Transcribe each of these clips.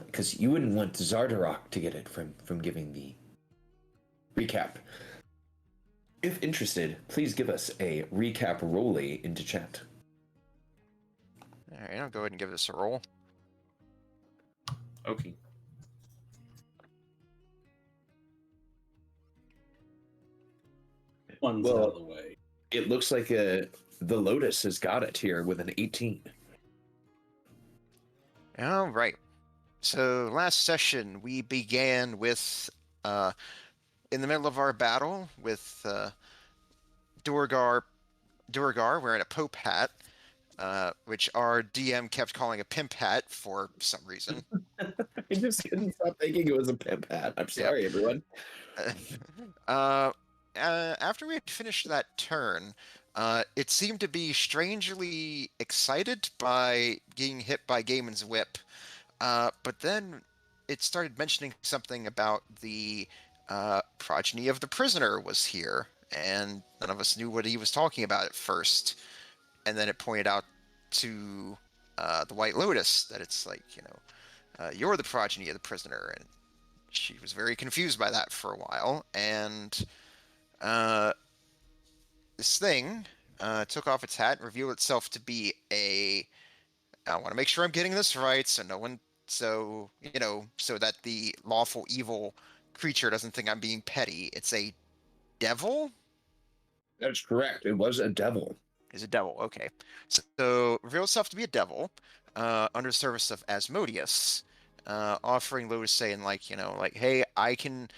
because you wouldn't want Zardarok to get it from giving the recap. If interested, please give us a recap rollie into chat. All right, I'll go ahead and give this a roll. Okay. One's out of the way. It looks like the Lotus has got it here with an 18. All right. So last session we began with, in the middle of our battle with Duergar wearing a Pope hat, which our DM kept calling a pimp hat for some reason. I just couldn't stop thinking it was a pimp hat. I'm sorry, everyone. After we had finished that turn, it seemed to be strangely excited by getting hit by Gaiman's whip. But then it started mentioning something about the progeny of the prisoner was here, and none of us knew what he was talking about at first. And then it pointed out to the White Lotus that it's like, you're the progeny of the prisoner, and she was very confused by that for a while, and this thing took off its hat and revealed itself to be I want to make sure I'm getting this right, so so that the lawful evil creature doesn't think I'm being petty. It's a devil? That's correct. It was a devil. It's a devil, okay. So revealed itself to be a devil, under service of Asmodeus, offering Lotus saying, hey, I can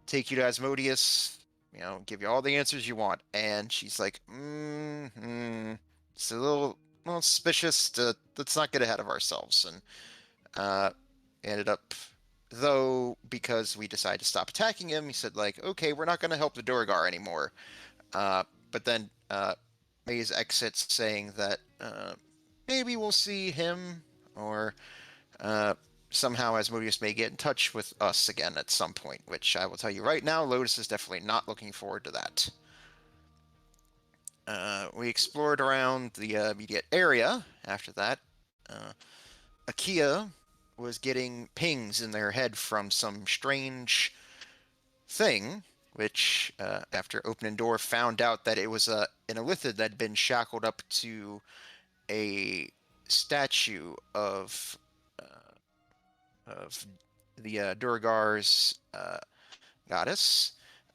take you to Asmodeus, give you all the answers you want. And she's like, it's a little suspicious. Let's not get ahead of ourselves. And ended up, though, because we decided to stop attacking him, he said, okay, we're not going to help the Duergar anymore. But then made his exits saying that maybe we'll see him, or somehow Asmodeus may get in touch with us again at some point, which I will tell you right now, Lotus is definitely not looking forward to that. We explored around the immediate area after that. Akia was getting pings in their head from some strange thing, which, after opening door, found out that it was an illithid that had been shackled up to a statue of the Duergar's goddess.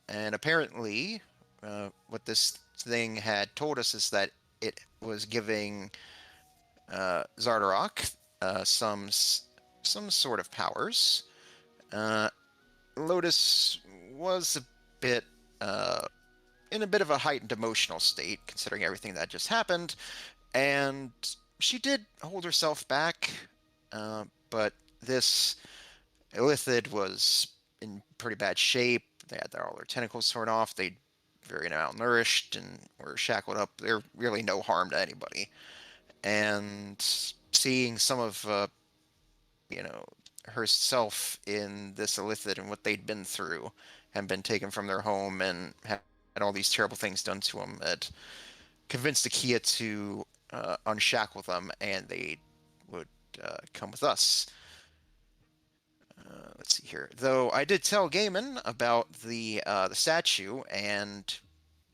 And apparently, what this thing had told us is that it was giving Zardarok some sort of powers. Lotus was in a bit of a heightened emotional state, considering everything that just happened, and she did hold herself back, but this illithid was in pretty bad shape. They had all their tentacles torn off. They very malnourished and were shackled up. They're really no harm to anybody. And seeing some of herself in this illithid and what they'd been through and been taken from their home and had all these terrible things done to them, it convinced Akia to unshackle them, and they would come with us. Let's see here. Though I did tell Gaiman about the statue, and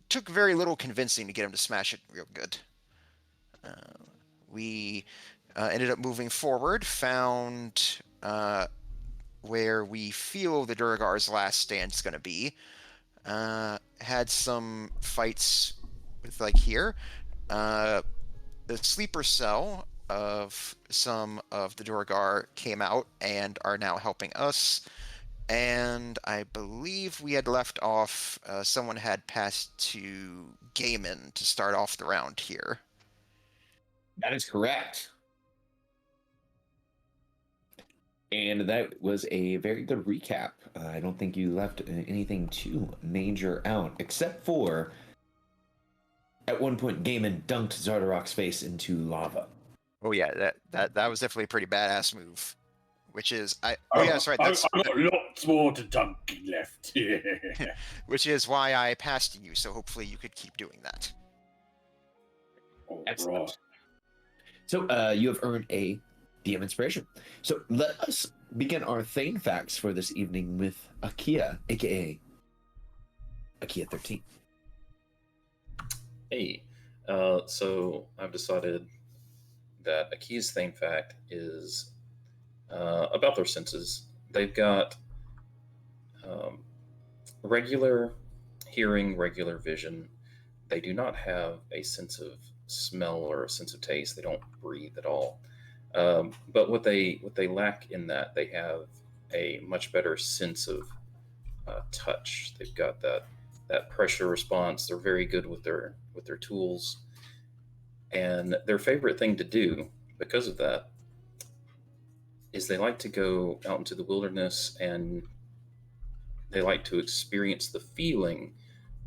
took very little convincing to get him to smash it real good. We ended up moving forward, found where we feel the Duergar's last stand's going to be. Had some fights with, here. The sleeper cell of some of the Duergar came out and are now helping us. And I believe we had left off, someone had passed to Gaiman to start off the round here. That is correct. And that was a very good recap. I don't think you left anything too major out, except for at one point Gaiman dunked Zardarok's face into lava. Oh yeah, that was definitely a pretty badass move. Which is I've got lots more to dunking left. Which is why I passed you, so hopefully you could keep doing that. Excellent. So you have earned a DM inspiration. So let us begin our Thane facts for this evening with Akia, aka Akia 13. Hey, so I've decided that Aki's Thane fact is about their senses. They've got um, regular hearing, regular vision. They do not have a sense of smell or a sense of taste. They don't breathe at all. But what they lack in that, they have a much better sense of touch. They've got that pressure response. They're very good with their tools, and their favorite thing to do because of that is they like to go out into the wilderness and they like to experience the feeling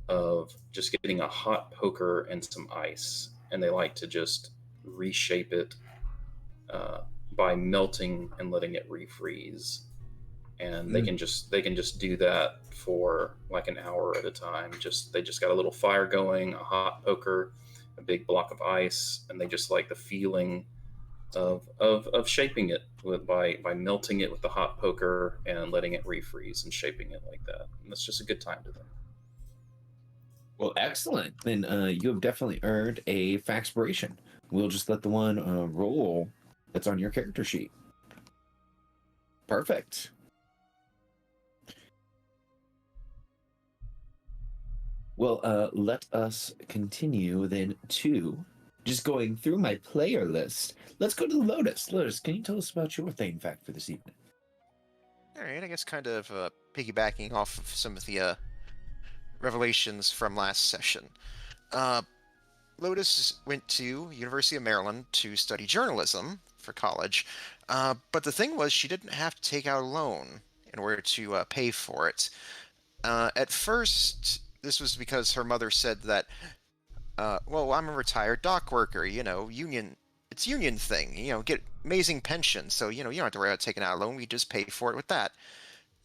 of just getting a hot poker and some ice, and they like to just reshape it uh, by melting and letting it refreeze. And they can just do that for like an hour at a time. They just got a little fire going, a hot poker, a big block of ice, and they just like the feeling of shaping it by melting it with the hot poker and letting it refreeze and shaping it like that. And that's just a good time to them. Well, excellent. Then you have definitely earned a Faxpiration. We'll just let the one roll that's on your character sheet. Perfect. Well, let us continue then to just going through my player list. Let's go to Lotus. Lotus, can you tell us about your Thane fact for this evening? All right, I guess kind of piggybacking off of some of the revelations from last session. Lotus went to University of Maryland to study journalism for college, but the thing was she didn't have to take out a loan in order to pay for it. At first, this was because her mother said that, well, I'm a retired dock worker, it's union thing, get amazing pension, so, you don't have to worry about taking out a loan, we just pay for it with that.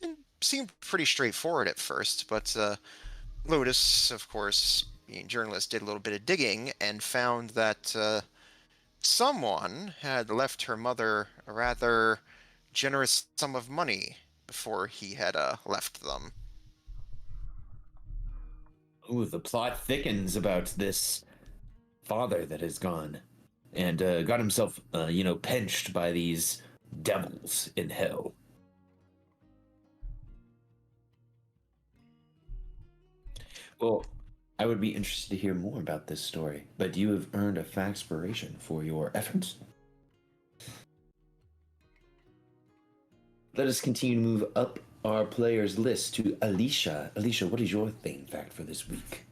And seemed pretty straightforward at first, but Lotus, of course, being a journalist, did a little bit of digging and found that someone had left her mother a rather generous sum of money before he had left them. Ooh, the plot thickens about this father that has gone and got himself, pinched by these devils in hell. Well, I would be interested to hear more about this story, but you have earned a Faxpiration for your efforts. Let us continue to move up our players list to Alicia. Alicia, what is your Thane fact for this week?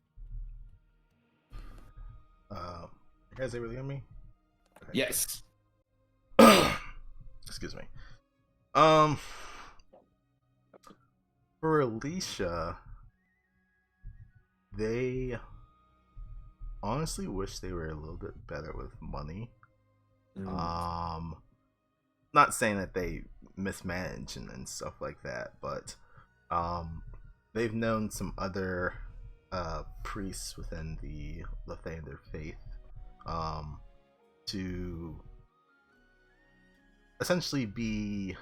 You guys able to hear me? Okay. Yes. Excuse me. For Alicia, they honestly wish they were a little bit better with money. Not saying that they mismanage and stuff like that, but they've known some other priests within the Lathander faith to essentially be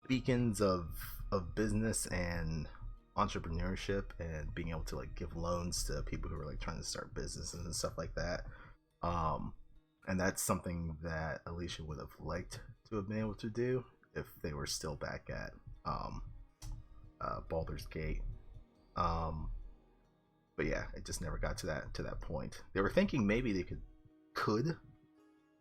beacons of business and entrepreneurship and being able to like give loans to people who are like trying to start businesses and stuff like that. And that's something that Alicia would have liked to have been able to do if they were still back at Baldur's Gate. But yeah, it just never got to that point. They were thinking maybe they could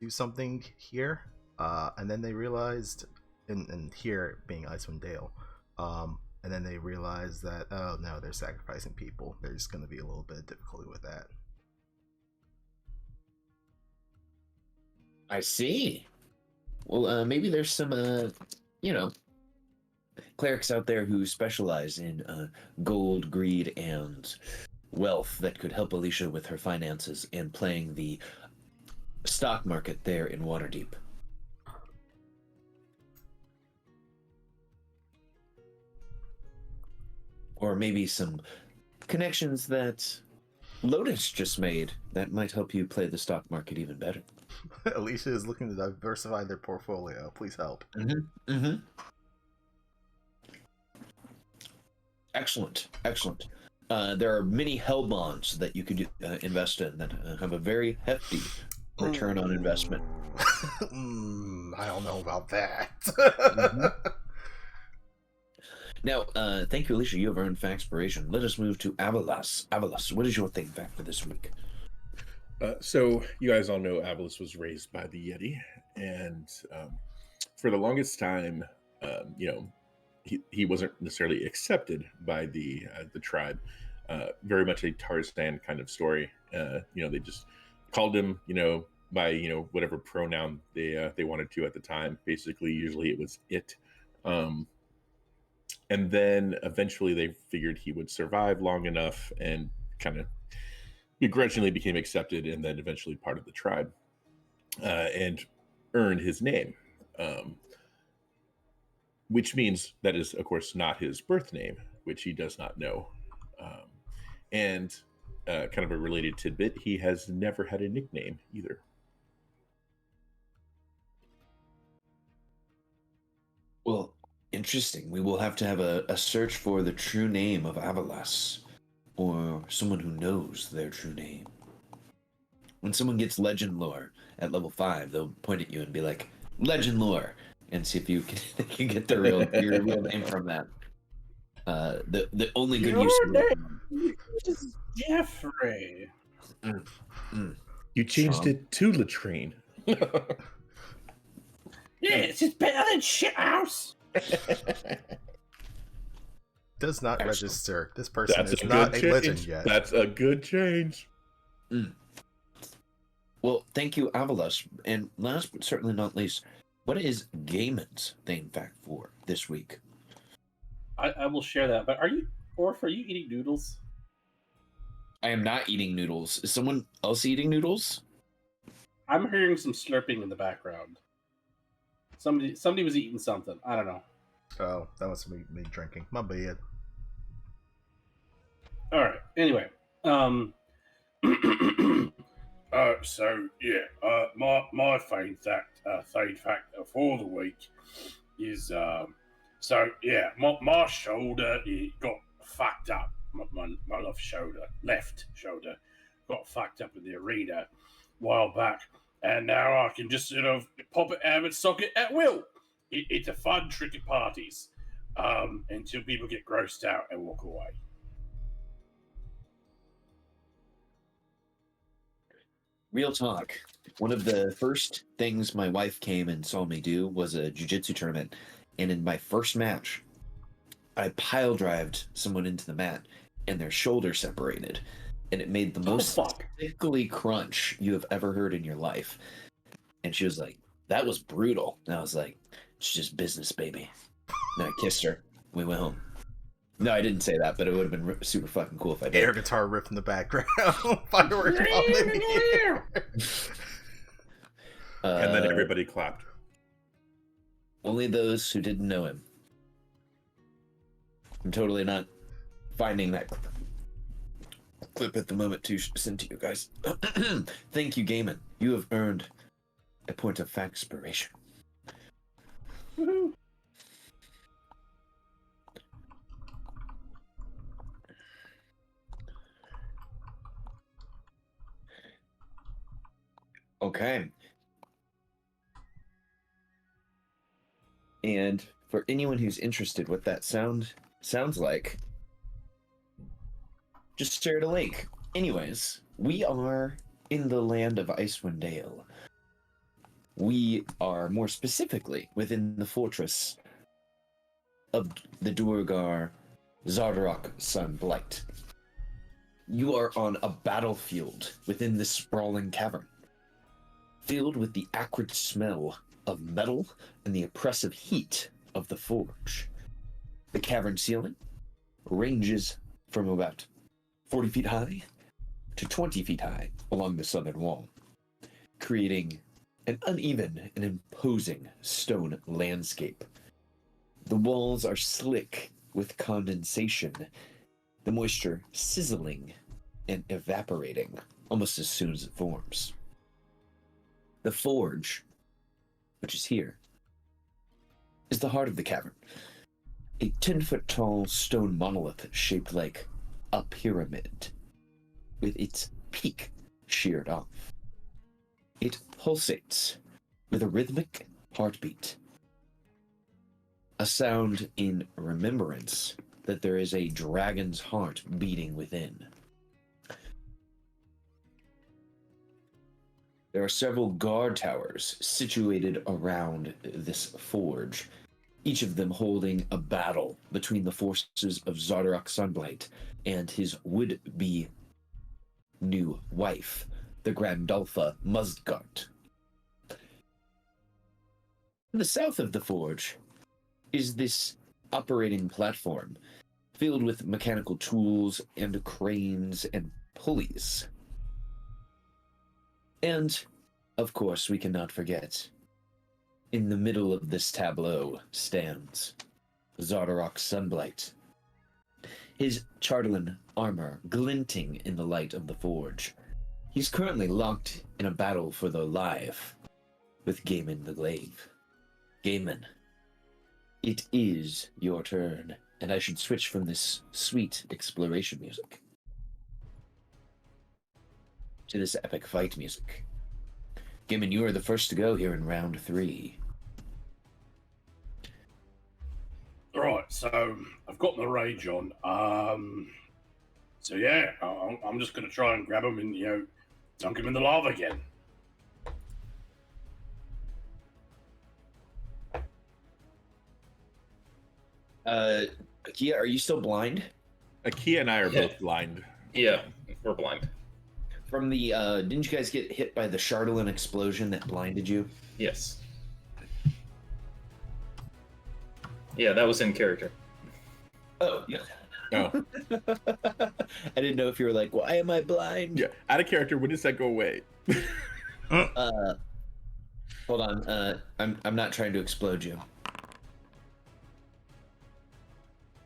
do something here, and then they realized, and here being Icewind Dale, and then they realized that, oh no, they're sacrificing people. There's going to be a little bit of difficulty with that. I see. Well, maybe there's some, clerics out there who specialize in gold, greed, and wealth that could help Alicia with her finances and playing the stock market there in Waterdeep. Or maybe some connections that Lotus just made. That might help you play the stock market even better. Alicia is looking to diversify their portfolio. Please help. Mm-hmm. Mm-hmm. Excellent. Excellent. There are many hell bonds that you could invest in that have a very hefty return on investment. I don't know about that. Mhm. Now, thank you, Alicia. You have earned Factspiration. Let us move to Avalas. Avalas, what is your thing fact for this week? So you guys all know Avalis was raised by the Yeti, and for the longest time, he wasn't necessarily accepted by the tribe. Very much a Tarzan kind of story. They just called him, by whatever pronoun they wanted to at the time. Basically, usually it was it. And then eventually they figured he would survive long enough and kind of begrudgingly became accepted, and then eventually part of the tribe, and earned his name. Which means that is, of course, not his birth name, which he does not know. And kind of a related tidbit, he has never had a nickname either. Well, interesting. We will have to have a search for the true name of Avalas, or someone who knows their true name. When someone gets legend lore at level 5, they'll point at you and be like, "Legend lore," and see if they can get your real name from that. The only good use of name is Jeffrey. You changed it to Latrine. Yeah, it's just better than shithouse. Does not Excellent. register. This person That's is a not good a legend change. yet. That's a good change. Well, thank you, Avalas. And last but certainly not least, what is Gaiman's thing fact for this week? I will share that. But are you eating noodles? I am not eating noodles. Is someone else eating noodles? I'm hearing some slurping in the background. Somebody was eating something. I don't know. Oh, that was me drinking. My bad. All right. Anyway, my fade fact for the week is my shoulder it got fucked up. My left shoulder got fucked up in the arena a while back, and now I can just sort of pop it out of its socket at will. It's a fun trick at parties until people get grossed out and walk away. Real talk. One of the first things my wife came and saw me do was a jiu-jitsu tournament. And in my first match, I pile-drived someone into the mat and their shoulder separated. And it made the most sickly crunch you have ever heard in your life. And she was like, "That was brutal." And I was like, "It's just business, baby." And I kissed her. We went home. No, I didn't say that, but it would have been super fucking cool if I did. Air guitar riff in the background. Fireworks bomb in the air. And then everybody clapped. Only those who didn't know him. I'm totally not finding that clip at the moment to send to you guys. Thank you, Gaiman. You have earned a point of Factspiration. Woohoo! Okay. And for anyone who's interested what that sounds like, just shared a link. Anyways, we are in the land of Icewind Dale. We are more specifically within the fortress of the Duergar Zardarok Sunblight. You are on a battlefield within this sprawling cavern, filled with the acrid smell of metal and the oppressive heat of the forge. The cavern ceiling ranges from about 40 feet high to 20 feet high along the southern wall, creating an uneven and imposing stone landscape. The walls are slick with condensation, the moisture sizzling and evaporating almost as soon as it forms. The forge, which is here, is the heart of the cavern. A 10-foot tall stone monolith shaped like a pyramid, with its peak sheared off. It pulsates with a rhythmic heartbeat, a sound in remembrance that there is a dragon's heart beating within. There are several guard towers situated around this forge, each of them holding a battle between the forces of Zardarok Sunblight and his would-be new wife, the Grandalfa Muzdgart. In the south of the forge is this operating platform filled with mechanical tools and cranes and pulleys. And, of course, we cannot forget, in the middle of this tableau stands Zardarok Sunblight, his Chardelin armor glinting in the light of the forge. He's currently locked in a battle for their life with Gaiman the Glaive. Gaiman, it is your turn, and I should switch from this sweet exploration music to this epic fight music. Gaiman, you are the first to go here in round 3. Right, so I've got my rage on. So yeah, I'm just going to try and grab him and, dunk him in the lava again. Akia, are you still blind? Akia and I are both blind. Yeah, we're blind. From the, didn't you guys get hit by the Chardelin explosion that blinded you? Yes. Yeah, that was in character. Oh, yeah. Oh. I didn't know if you were like, why am I blind? Yeah, out of character, when does that go away? Hold on, I'm not trying to explode you.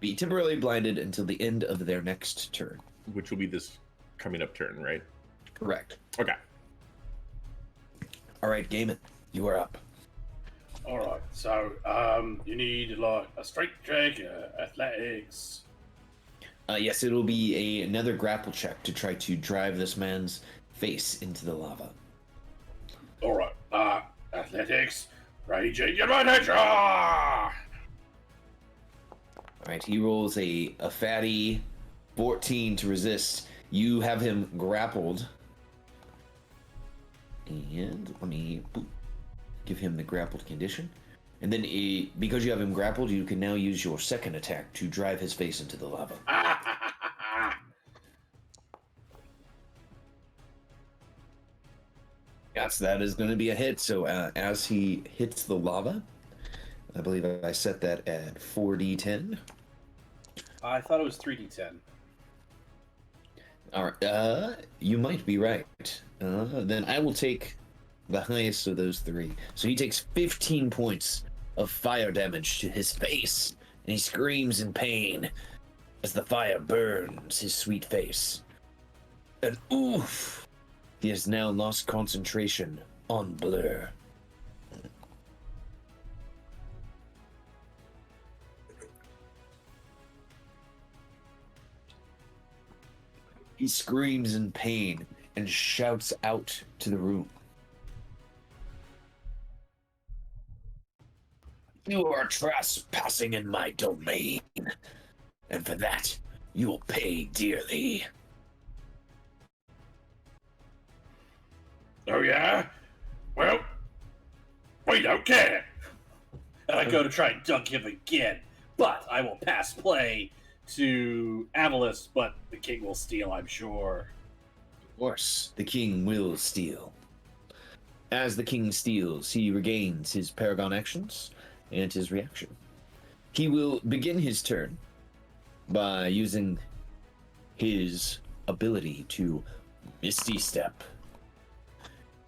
Be temporarily blinded until the end of their next turn. Which will be this coming up turn, right? Correct. Okay. All right, Gaiman, you are up. All right, so you need like a strength check, athletics. Yes, it'll be another grapple check to try to drive this man's face into the lava. All right, athletics, raging advantage. Ah! All right, he rolls a fatty 14 to resist. You have him grappled. And let me give him the grappled condition. And then because you have him grappled, you can now use your second attack to drive his face into the lava. Yes, that is going to be a hit. So as he hits the lava, I believe I set that at 4d10. I thought it was 3d10. All right, you might be right. Then I will take the highest of those 3. So he takes 15 points of fire damage to his face, and he screams in pain as the fire burns his sweet face. And oof! He has now lost concentration on Blur. He screams in pain and shouts out to the room. You are trespassing in my domain, and for that, you will pay dearly. Oh yeah? Well, we don't care. And I go to try and dunk him again, but I will pass play to Avalus, but the king will steal, I'm sure. Of course, the king will steal. As the king steals, he regains his Paragon actions and his reaction. He will begin his turn by using his ability to Misty Step.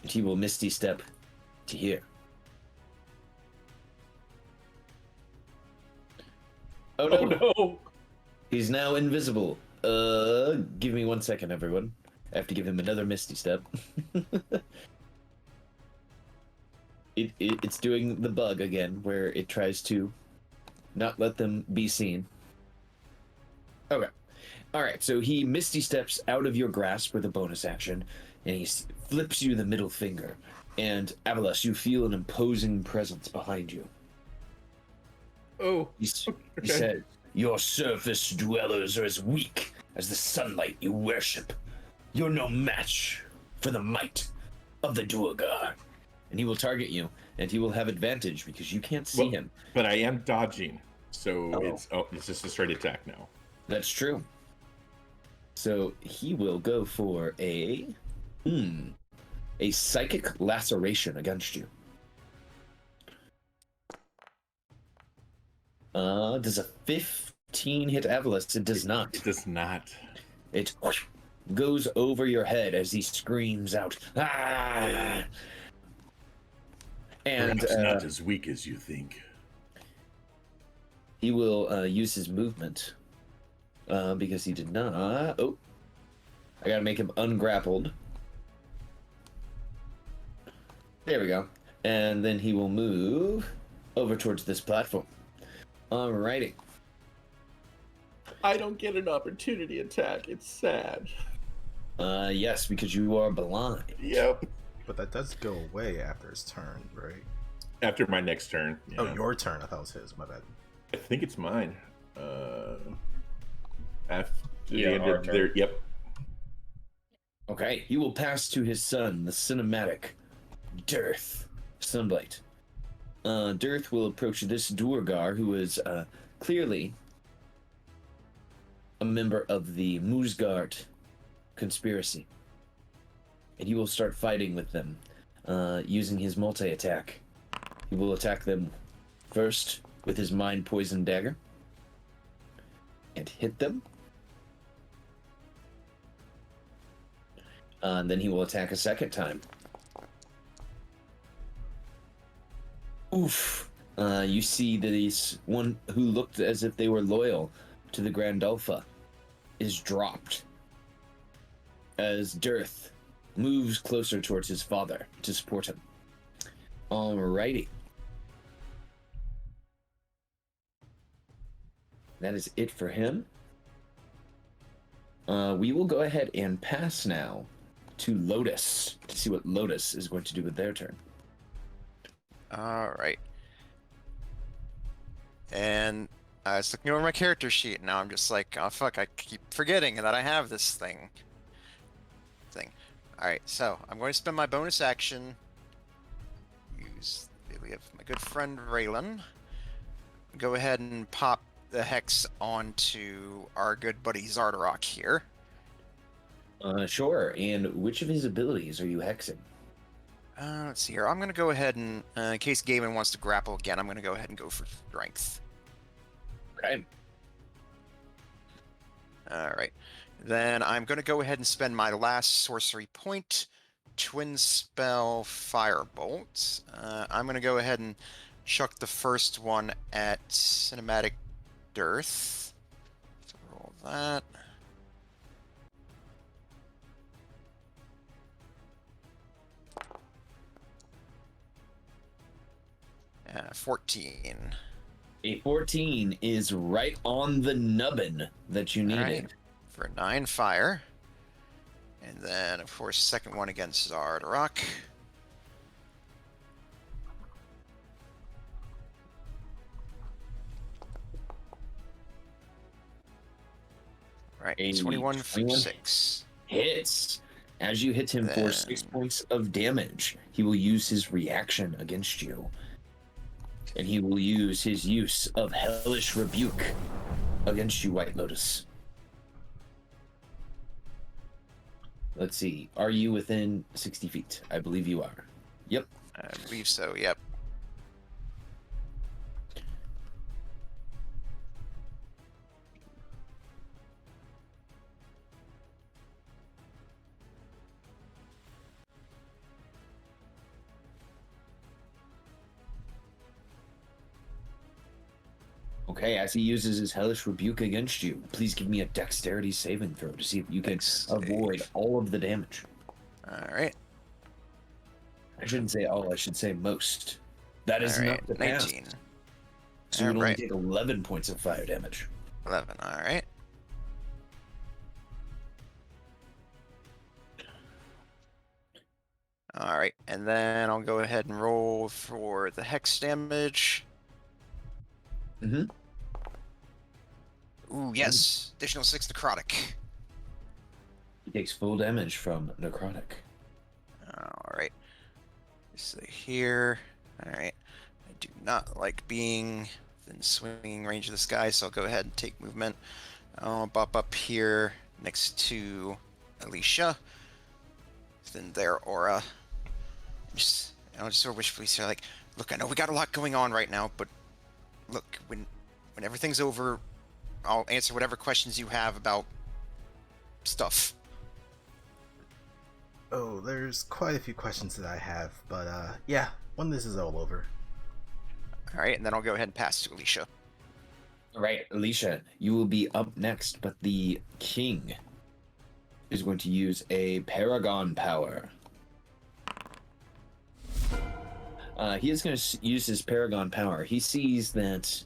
And he will Misty Step to here. Oh no! Oh no! He's now invisible Give me 1 second, everyone. I have to give him another Misty Step. It's doing the bug again, where it tries to not let them be seen. Okay. Alright, so he Misty Steps out of your grasp with a bonus action, and he flips you the middle finger. And, Avalus, you feel an imposing presence behind you. Oh, He said, "Your surface dwellers are as weak as the sunlight you worship. You're no match for the might of the Duergar." And he will target you, and he will have advantage because you can't see him. But I am dodging, so Oh. it's just a straight attack now. That's true. So he will go for a psychic laceration against you. Does a 15 hit Avalus? It does not. It does not. It goes over your head as he screams out, "Ah!" And Perhaps not as weak as you think. he will use his movement because he did not. Oh, I gotta make him ungrappled. There we go. And then he will move over towards this platform. Alrighty. I don't get an opportunity attack. It's sad. Yes, because you are blind. Yep. But that does go away after his turn, right? After my next turn. Oh, yeah. your turn. I thought it was his. My bad. I think it's mine. After Yeah, the end our of turn. their. Yep. Okay, he will pass to his son, the cinematic Dearth Sunblight. Dearth will approach this Duergar, who is clearly a member of the Moosgard conspiracy. And he will start fighting with them, using his multi-attack. He will attack them first with his Mind Poison Dagger, and hit them. And then he will attack a second time. Oof. You see that this one who looked as if they were loyal to the Grand Alpha is dropped as Dearth moves closer towards his father to support him. Alrighty. That is it for him. We will go ahead and pass now to Lotus to see what Lotus is going to do with their turn. All right. And I was looking over my character sheet, and now I'm just like, oh fuck, I keep forgetting that I have this thing. All right, so I'm going to spend my bonus action. We have my good friend Raylan. Go ahead and pop the hex onto our good buddy Zardarok here. Sure. And which of his abilities are you hexing? Let's see here. I'm going to go ahead and, in case Gaiman wants to grapple again, I'm going to go ahead and go for strength. Okay. All right. Then I'm going to go ahead and spend my last sorcery point, Twin Spell Firebolt. I'm going to go ahead and chuck the first one at Cinematic Dearth. So roll that. 14. A 14 is right on the nubbin that you All needed. right. For 9 fire. And then, of course, second one against Zardarok. All right, A 21 for 21 6. Hits. As you hit him for 6 Then- points of damage, he will use his reaction against you. And he will use his use of Hellish Rebuke against you, White Lotus. Let's see. Are you within 60 feet? I believe you are. Yep. I believe so, yep. Okay, as he uses his hellish rebuke against you, please give me a dexterity saving throw to see if you can avoid all of the damage. All right. I shouldn't say all, I should say most. That is All enough right. to pass. 19. So you would only Alright. take 11 points of fire damage. 11. All right. All right, and then I'll go ahead and roll for the hex damage. Mm-hmm. Ooh, yes. Additional 6 necrotic. He takes full damage from necrotic. All right. So here. All right. I do not like being within swinging range of this guy, so I'll go ahead and take movement. I'll bop up here next to Alicia. Within their aura. I'll just sort of wishfully say, like, look, I know we got a lot going on right now, but look, when everything's over, I'll answer whatever questions you have about stuff. Oh, there's quite a few questions that I have, but yeah, when this is all over. All right, and then I'll go ahead and pass to Alicia. All right, Alicia, you will be up next, but the king is going to use a paragon power. He is going to use his paragon power. He sees that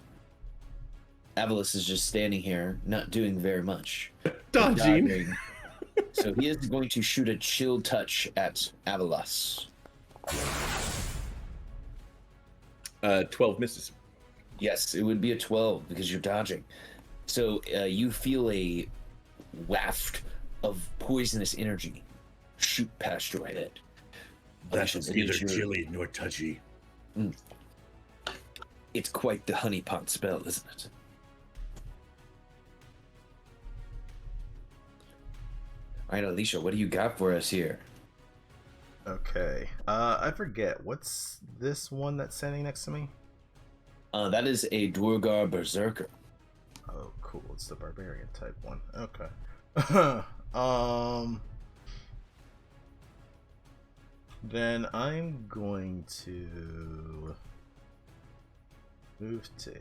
Avalos is just standing here, not doing very much. Dodging. So he is going to shoot a chill touch at Avalos. 12 misses. Yes, it would be a 12 because you're dodging. So you feel a waft of poisonous energy shoot past your head. That's Alicia, neither it is your- chilly nor touchy. It's quite the honeypot spell, isn't it? All right, Alicia, what do you got for us here? Okay. I forget. What's this one that's standing next to me? That is a Dwargar Berserker. Oh, cool. It's the barbarian type one. Okay. Then I'm going to move to.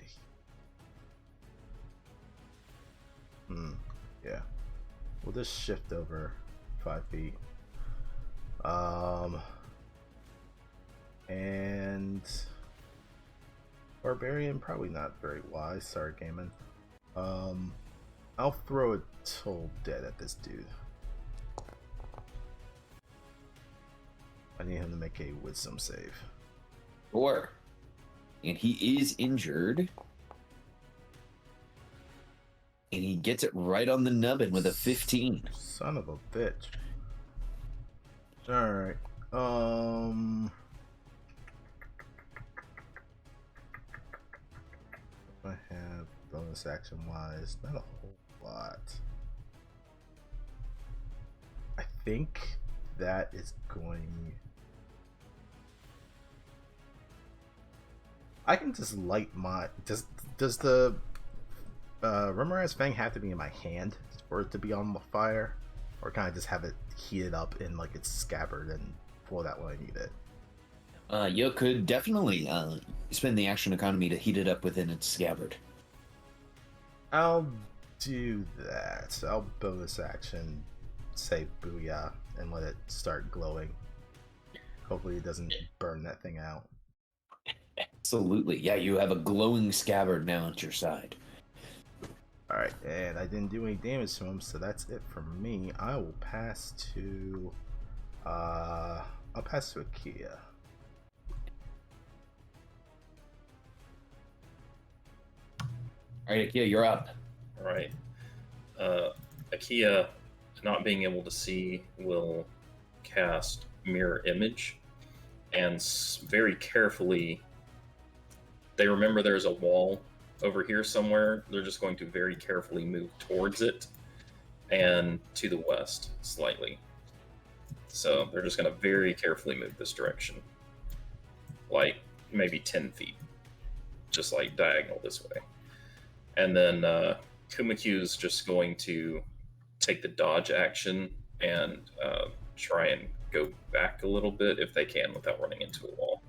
Yeah. We'll just shift over 5 feet. And barbarian, probably not very wise. Sorry, Gaiman. I'll throw a toll dead at this dude. I need him to make a wisdom save. Sure. And he is injured. And he gets it right on the nubbin with a 15. Son of a bitch. Alright. If I have bonus action wise, not a whole lot. I think that is going. I can just light my. Does the Remoraz Fang have to be in my hand for it to be on the fire? Or can I just have it heated up in like its scabbard and pull that when I need it? You could definitely spend the action economy to heat it up within its scabbard. I'll do that. I'll bonus action, say booyah, and let it start glowing. Hopefully it doesn't burn that thing out. Absolutely. Yeah, you have a glowing scabbard now at your side. Alright, and I didn't do any damage to him, so that's it for me. I will pass to I'll pass to Akia. Alright, Akia, you're up. All right. Akia, not being able to see, will cast Mirror Image and very carefully. They remember there's a wall over here somewhere. They're just going to very carefully move towards it and to the west slightly. So they're just going to very carefully move this direction, like maybe 10 feet, just like diagonal this way. And then Kumakyu's just going to take the dodge action and try and go back a little bit if they can without running into a wall.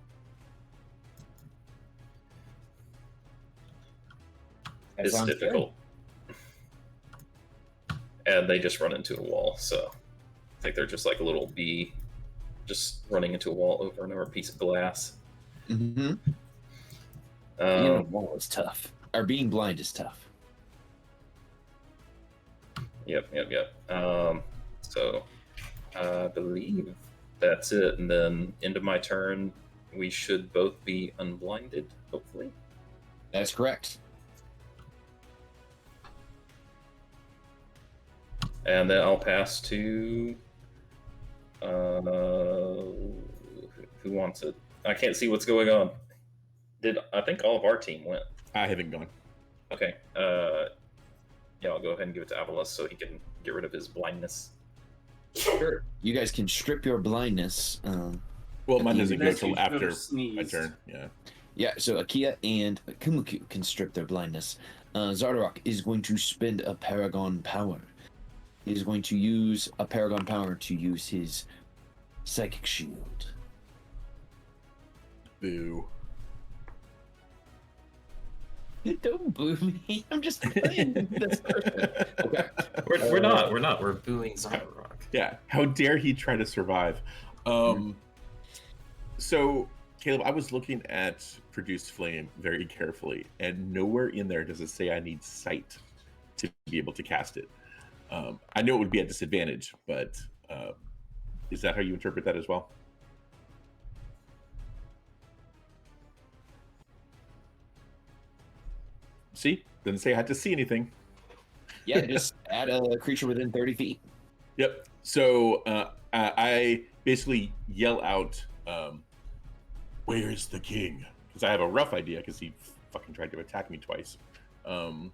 That is sounds good. difficult. And they just run into a wall, so I think they're just like a little bee just running into a wall over and over, a piece of glass. Mm-hmm. Being on a wall is tough. Or being blind is tough. Yep. So I believe that's it. And then end of my turn, we should both be unblinded, hopefully. That's correct. And then I'll pass to who wants it? I can't see what's going on. I think all of our team went? I haven't gone. Okay. Yeah, I'll go ahead and give it to Avalos so he can get rid of his blindness. Sure. You guys can strip your blindness. Well, mine doesn't go Unless till you after should've sneezed. my turn. Yeah. Yeah, so Akia and Kumuku can strip their blindness. Zardarok is going to spend a Paragon power. He is going to use a Paragon power to use his Psychic Shield. Boo. Don't boo me. I'm just playing this person. Okay. We're not. We're booing Zardarok. Yeah. How dare he try to survive? So, Caleb, I was looking at Produce Flame very carefully, and nowhere in there does it say I need sight to be able to cast it. I know it would be at disadvantage, but is that how you interpret that as well? See? Doesn't say I had to see anything. Yeah, just add a creature within 30 feet. Yep. So I basically yell out, "Where's the king?" Because I have a rough idea because he fucking tried to attack me twice. And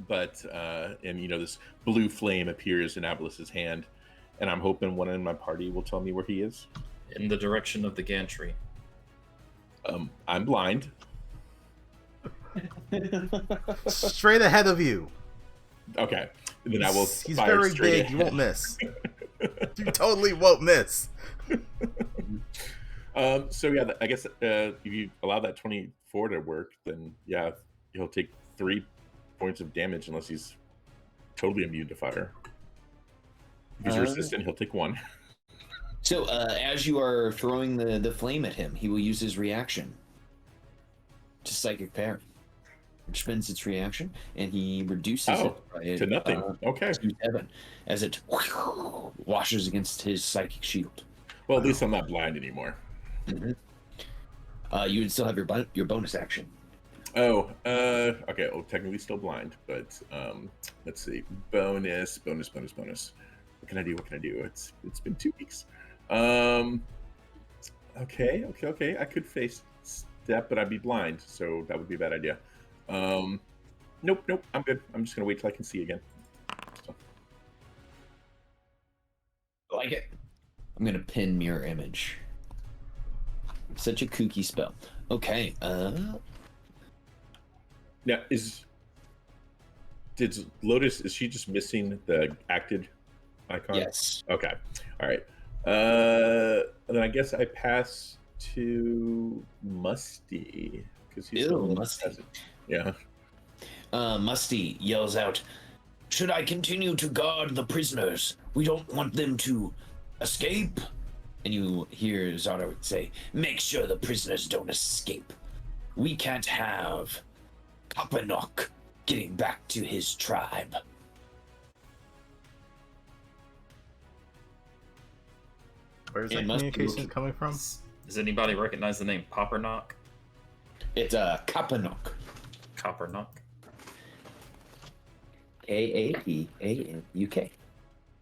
this blue flame appears in Avalos's hand, and I'm hoping one in my party will tell me where he is. In the direction of the gantry. I'm blind. Straight ahead of you. Okay. And then I will. He's fire very straight big. ahead. You won't miss. You totally won't miss. So yeah, I guess if you allow that 24 to work, then yeah, he'll take 3 points of damage unless he's totally immune to fire. If he's resistant, he'll take 1. So as you are throwing the flame at him, he will use his reaction to Psychic Parry, which spends its reaction, and he reduces it by, to nothing. Okay. to 7 as it washes against his Psychic Shield. Well, at least I'm not blind anymore. Mm-hmm. You would still have your bonus action. Oh, okay. Oh, technically still blind, but let's see. Bonus. What can I do? It's been 2 weeks. Okay. I could face step, but I'd be blind, so that would be a bad idea. Nope. I'm good. I'm just gonna wait till I can see again. So. I like it. I'm gonna pin mirror image. Such a kooky spell. Okay. Now did Lotus? Is she just missing the acted icon? Yes. Okay. All right. And then I guess I pass to Musty because he's the one Musty. present. Yeah. Musty yells out, "Should I continue to guard the prisoners? We don't want them to escape." And you hear Zara say, "Make sure the prisoners don't escape. We can't have Kapanok getting back to his tribe." Where's It that must be communication looking- coming from? Does anybody recognize the name Poppernock? It's Kapanok. Coppernock? Kapanuk.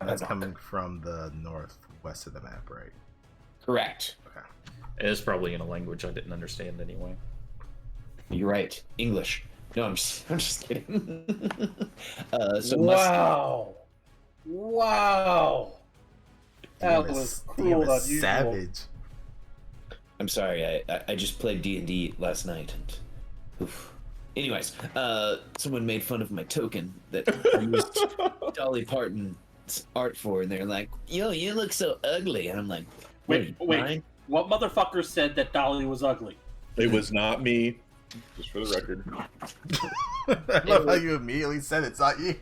That's coming from the northwest of the map, right? Correct. Okay. It is probably in a language I didn't understand anyway. You're right. English. No, I'm just kidding. So Wow. That Damn, was damn, cruel and it's unusual. savage. I'm sorry. I just played D&D last night. And, oof. Anyways, someone made fun of my token that I used Dolly Parton's art for, and they're like, "Yo, you look so ugly," and I'm like, Wait. mine? What motherfucker said that Dolly was ugly? It was not me. Just for the record. I love how you immediately said it's not you.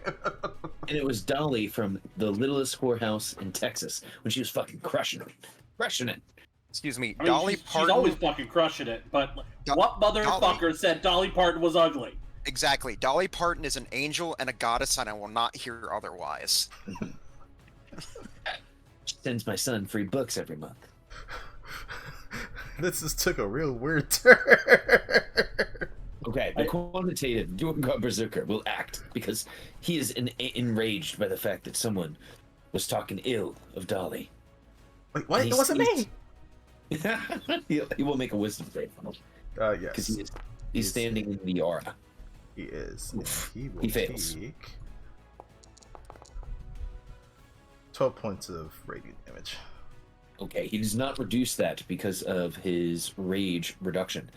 And it was Dolly from the littlest whorehouse in Texas when she was fucking crushing it. Crushing it. Excuse me, I mean, Dolly she's Parton. always fucking crushing it, but Do- what motherfucker Dolly- said Dolly Parton was ugly? Exactly. Dolly Parton is an angel and a goddess, and I will not hear otherwise. She sends my son free books every month. This just took a real weird turn. Okay, the quantitative Dwargod Berserker will act because he is enraged by the fact that someone was talking ill of Dolly. Wait, what? And It wasn't me. he will make a wisdom save because Yes, he's standing in the aura. he is. And he will He fails. take 12 points of radiant damage. Okay, he does not reduce that because of his rage reduction.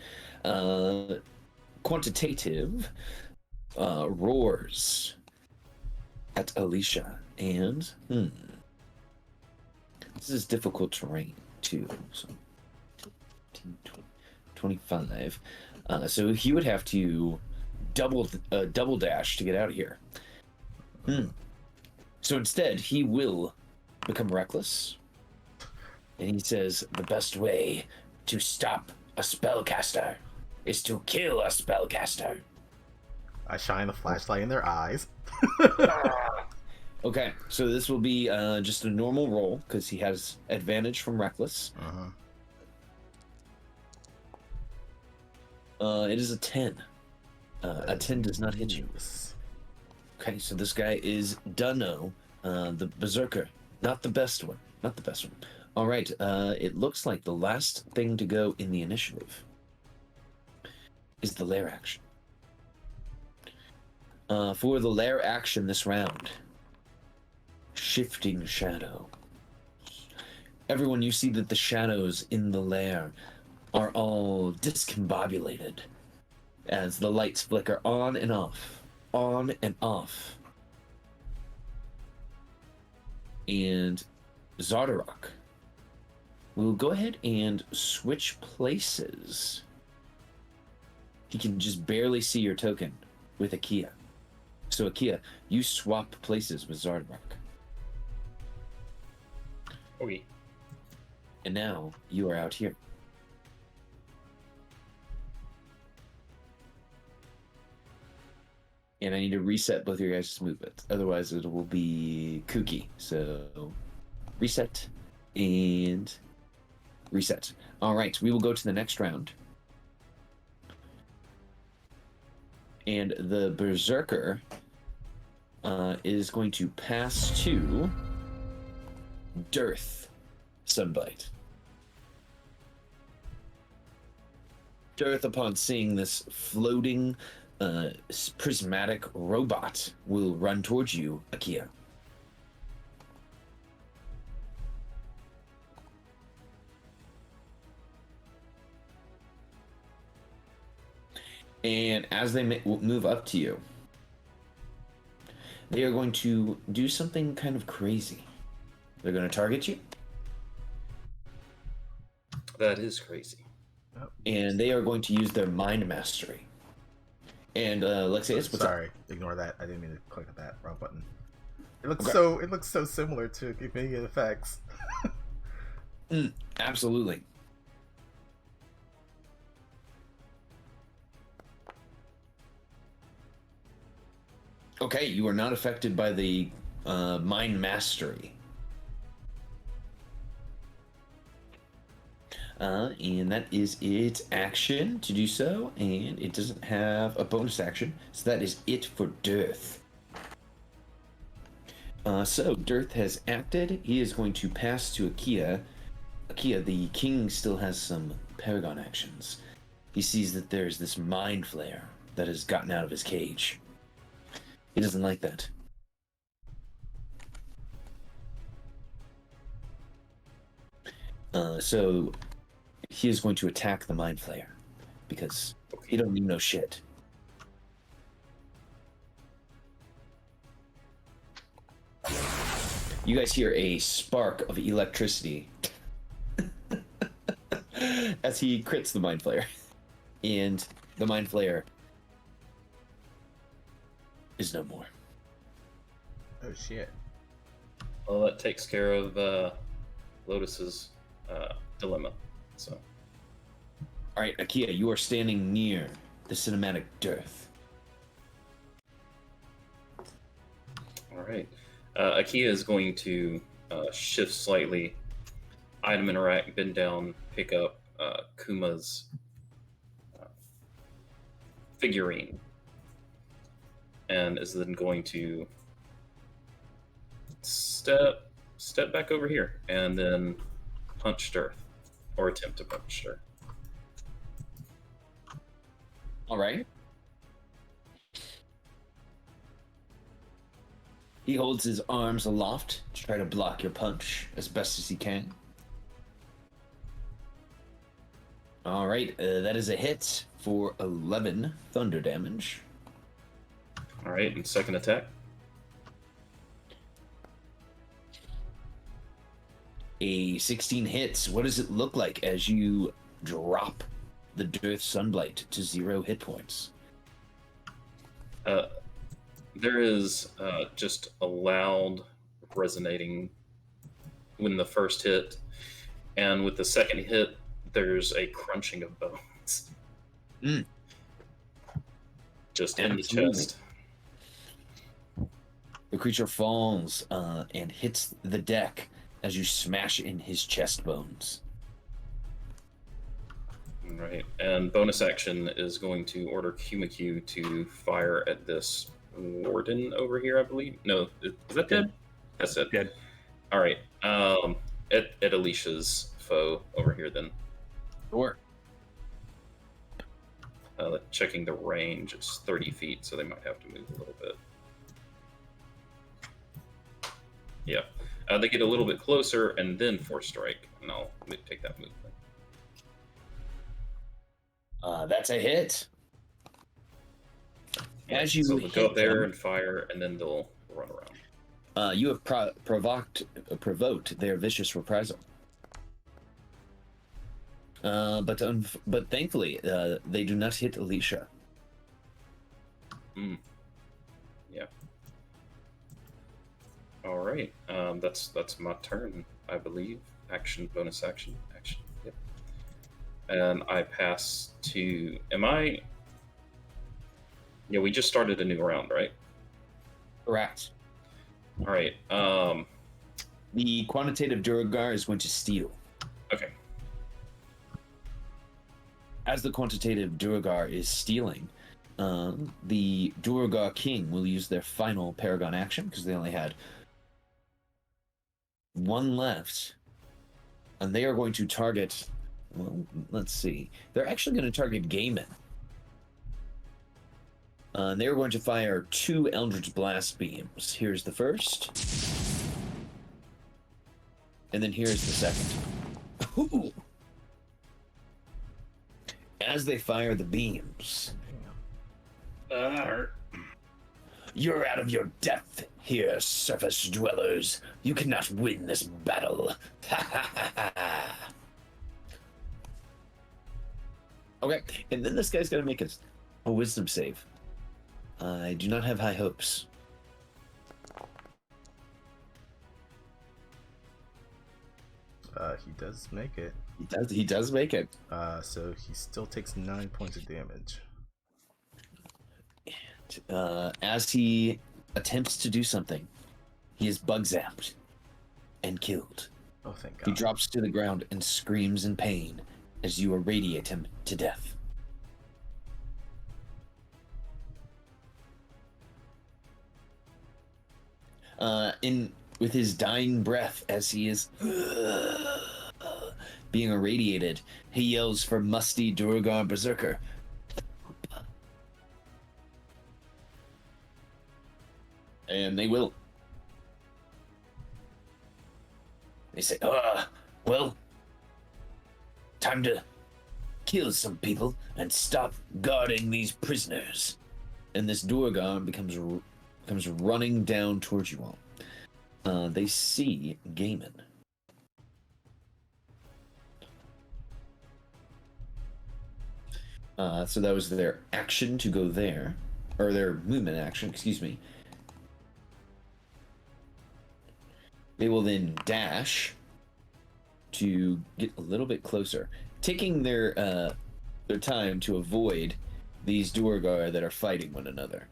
Quantitative roars at Alicia, and this is difficult terrain too. So 15, 20, 25. So he would have to double dash to get out of here. So instead, he will become reckless. And he says, the best way to stop a spellcaster is to kill a spellcaster. I shine a flashlight in their eyes. Okay, so this will be just a normal roll, because he has advantage from reckless. It is a 10. A 10 does not hit you. Okay, so this guy is Dunno, the Berserker. Not the best one. Not the best one. All right, it looks like the last thing to go in the initiative is the lair action. For the lair action this round, Shifting Shadow. Everyone, you see that the shadows in the lair are all discombobulated as the lights flicker on and off, on and off. And Zardarok will go ahead and switch places. He can just barely see your token with Akia. So Akia, you swap places with Zardarok. Okay. And now you are out here. And I need to reset both of your guys' movements. Otherwise it will be kooky. So reset and reset. All right, we will go to the next round. And the Berserker is going to pass to Dearth Sunbite. Dearth, upon seeing this floating prismatic robot, will run towards you, Akia. And as they move up to you, they are going to do something kind of crazy. They're going to target you. That is crazy. And they are going to use their mind mastery. And Lexius, what's Sorry, ignore that. I didn't mean to click that wrong button. It looks Okay. it looks so similar to immediate effects. Absolutely. Okay, you are not affected by the mind mastery. And that is its action to do so, and it doesn't have a bonus action, so that is it for Dearth. So Dearth has acted. He is going to pass to Akia. Akia, the king, still has some Paragon actions. He sees that there's this mind flare that has gotten out of his cage. He doesn't like that. So he is going to attack the mind flayer because he don't need no shit. You guys hear a spark of electricity as he crits the mind flayer, and the Mind Flayer is no more. Oh shit. Well, that takes care of Lotus's dilemma. So, All right, Akia, you are standing near the cinematic dearth. all right. Akia is going to shift slightly, item interact, bend down, pick up Kuma's figurine, and is then going to step back over here and then punch Dearth, or attempt to punch her. All right. He holds his arms aloft to try to block your punch as best as he can. All right, that is a hit for 11 thunder damage. All right, and second attack. A 16 hits. What does it look like as you drop the Dearth Sunblight to 0 hit points? There is just a loud resonating when the first hit, and with the second hit, there's a crunching of bones. Mm. Just in the Absolutely. chest. The creature falls and hits the deck as you smash in his chest bones. Right, and bonus action is going to order Kumaku to fire at this warden over here, I believe. No, is that dead? That's it. Dead. All right, at Alicia's foe over here then. Sure. Checking the range, it's 30 feet, so they might have to move a little bit. Yeah, they get a little bit closer and then force strike, and I'll take that movement. That's a hit. As you So they'll go hit up there them, and fire, and then they'll run around. you have provoked their vicious reprisal. But thankfully, they do not hit Alicia. Yeah. All right. That's my turn, I believe. Action, bonus action, action. Yep. And I pass to. Am I? Yeah, we just started a new round, right? Correct. All right. The quantitative Duragar is going to steal. Okay. As the quantitative Duragar is stealing, the Duragar King will use their final Paragon action because they only had one left, and they are going to target. Well, let's see. They're actually going to target Gaiman. They are going to fire 2 Eldritch Blast beams. Here's the first, and then here's the second. Ooh. As they fire the beams, That hurt. you're out of your depth here, surface dwellers. You cannot win this battle. Okay, and then this guy's gonna make a wisdom save. I do not have high hopes. He does make it. He does make it. So he still takes 9 points of damage. As he attempts to do something, he is bug zapped and killed. Oh, thank God. He drops to the ground and screams in pain as you irradiate him to death. With his dying breath, as he is being irradiated, he yells for musty Duragar Berserker. And they will. They say, well, time to kill some people and stop guarding these prisoners. And this Duragar comes running down towards you all. They see Gaiman. So that was their action to go there, or their movement action, excuse me. They will then dash to get a little bit closer, taking their time to avoid these Duergar that are fighting one another.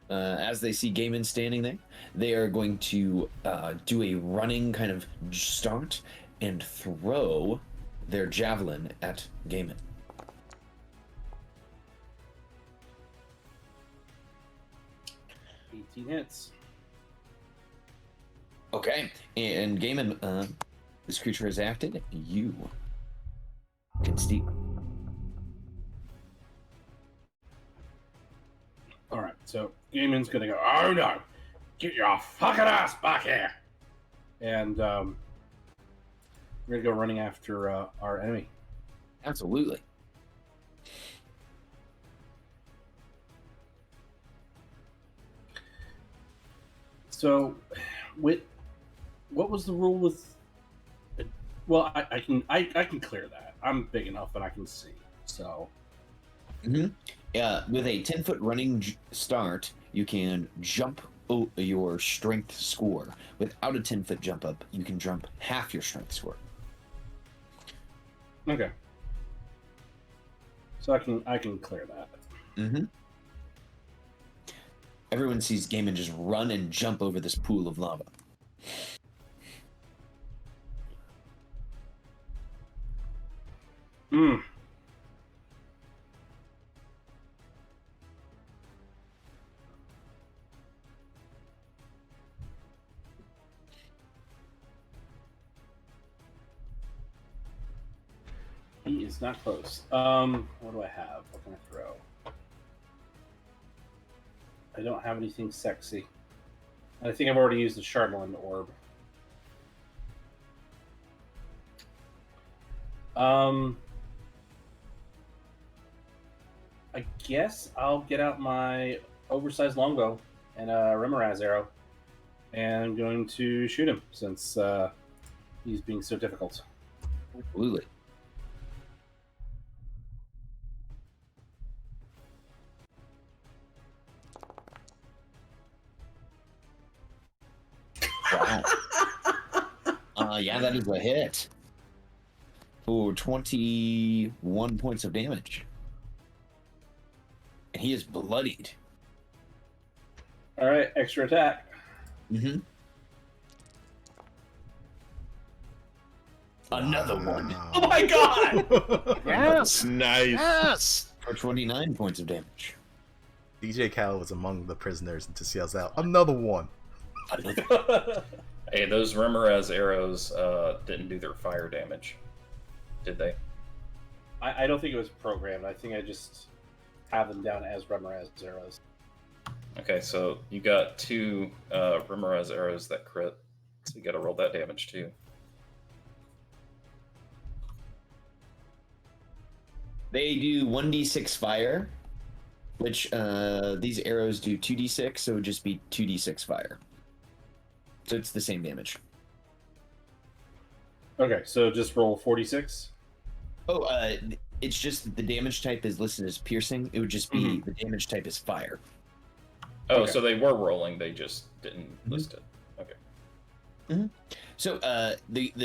As they see Gaiman standing there, they are going to do a running kind of start and throw their javelin at Gaiman. Hits. Okay, and Gaiman, this creature has acted. You can steal. All right, so Gaiman's gonna go. Oh no! Get your fucking ass back here! And we're gonna go running after our enemy. Absolutely. So, what was the rule with? Well, I can clear that. I'm big enough and I can see. So, With a 10-foot running start, you can jump your strength score. Without a 10-foot jump up, you can jump half your strength score. okay. So I can clear that. Everyone sees Gaiman just run and jump over this pool of lava. Hmm. He is not close. What do I have? What can I throw? I don't have anything sexy. I think I've already used the Shardland orb. I guess I'll get out my oversized longbow and a Remoraz arrow, and I'm going to shoot him since he's being so difficult. Absolutely. Wow. Yeah, that is a hit. For 21 points of damage. And he is bloodied. All right, extra attack. Another one. Oh my god! Yes! Nice. Yes! For 29 points of damage. DJ Cal was among the prisoners and just yells out, "Another one!" Hey, those Remoraz arrows didn't do their fire damage, did they? I don't think it was programmed. I think I just have them down as Remoraz arrows. Okay, so you got two Remoraz arrows that crit, so you got to roll that damage too. They do 1d6 fire, which these arrows do 2d6, so it would just be 2d6 fire. So it's the same damage. Okay, so just roll 46. Oh, it's just that the damage type is listed as piercing. It would just be the damage type is fire. Oh, Okay. so they were rolling, they just didn't list it. Okay. So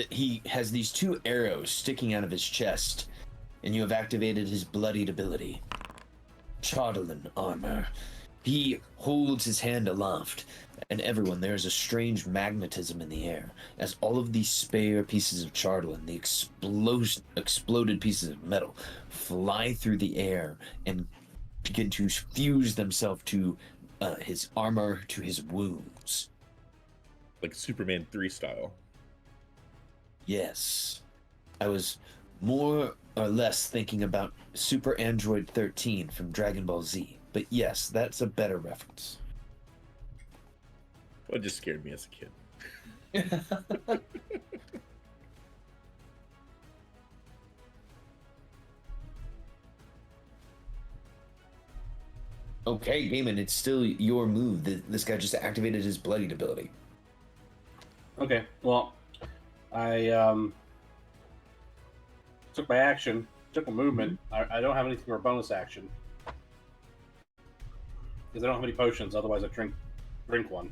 he has these two arrows sticking out of his chest, and you have activated his bloodied ability. Chardalin armor. He holds his hand aloft, and everyone, there is a strange magnetism in the air, as all of these spare pieces of Chardalin, the exploded pieces of metal, fly through the air and begin to fuse themselves to his armor, to his wounds. Like Superman 3 style. Yes. I was more or less thinking about Super Android 13 from Dragon Ball Z. But yes, that's a better reference. Well, it just scared me as a kid. Okay, Gaiman, it's still your move. This guy just activated his bloodied ability. Okay, well, I took my action, took a movement. I don't have anything for a bonus action because I don't have any potions. Otherwise, I drink one.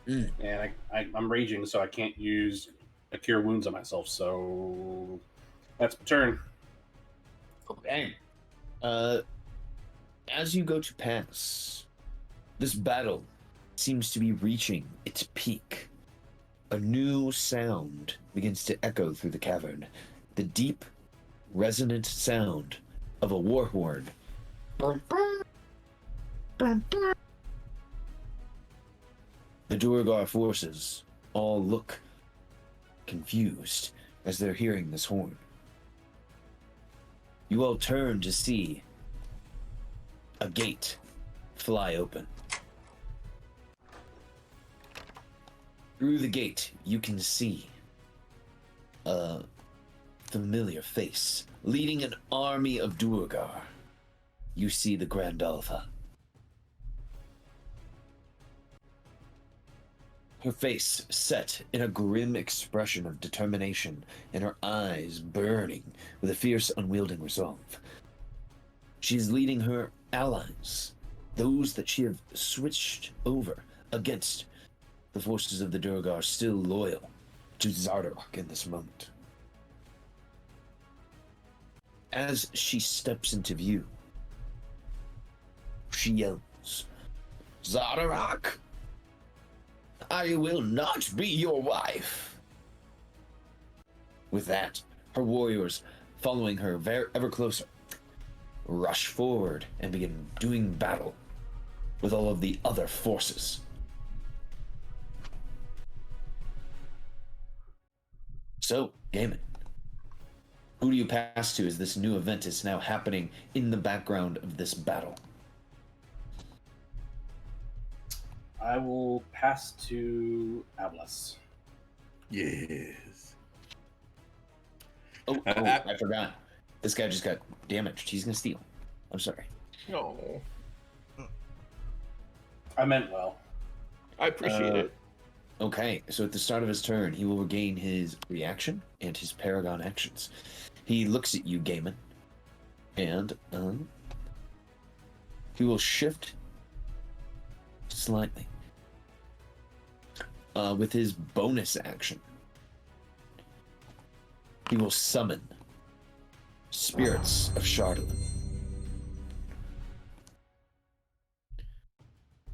And I'm raging, so I can't use a cure wounds on myself. So that's my turn. Okay. As you go to pass, this battle seems to be reaching its peak. A new sound begins to echo through the cavern. The deep, resonant sound of a war horn. The Duergar forces all look confused as they're hearing this horn. You all turn to see a gate fly open. Through the gate, you can see a familiar face leading an army of Duergar. You see the Grand Alpha. Her face set in a grim expression of determination, and her eyes burning with a fierce, unwielding resolve. She is leading her allies, those that she have switched over against the forces of the Duergar, still loyal to Zardarok in this moment. As she steps into view, she yells, "Zardarok! I will not be your wife!" With that, her warriors, following her ever closer, rush forward and begin doing battle with all of the other forces. So, Gaiman, who do you pass to as this new event is now happening in the background of this battle? I will pass to Ablas. Yes. Oh, I forgot. This guy just got damaged. He's gonna steal. I'm sorry. No. I meant well. I appreciate it. Okay, so at the start of his turn, he will regain his reaction and his Paragon actions. He looks at you, Gaiman, and he will shift slightly. With his bonus action, he will summon Spirits of Shardolin.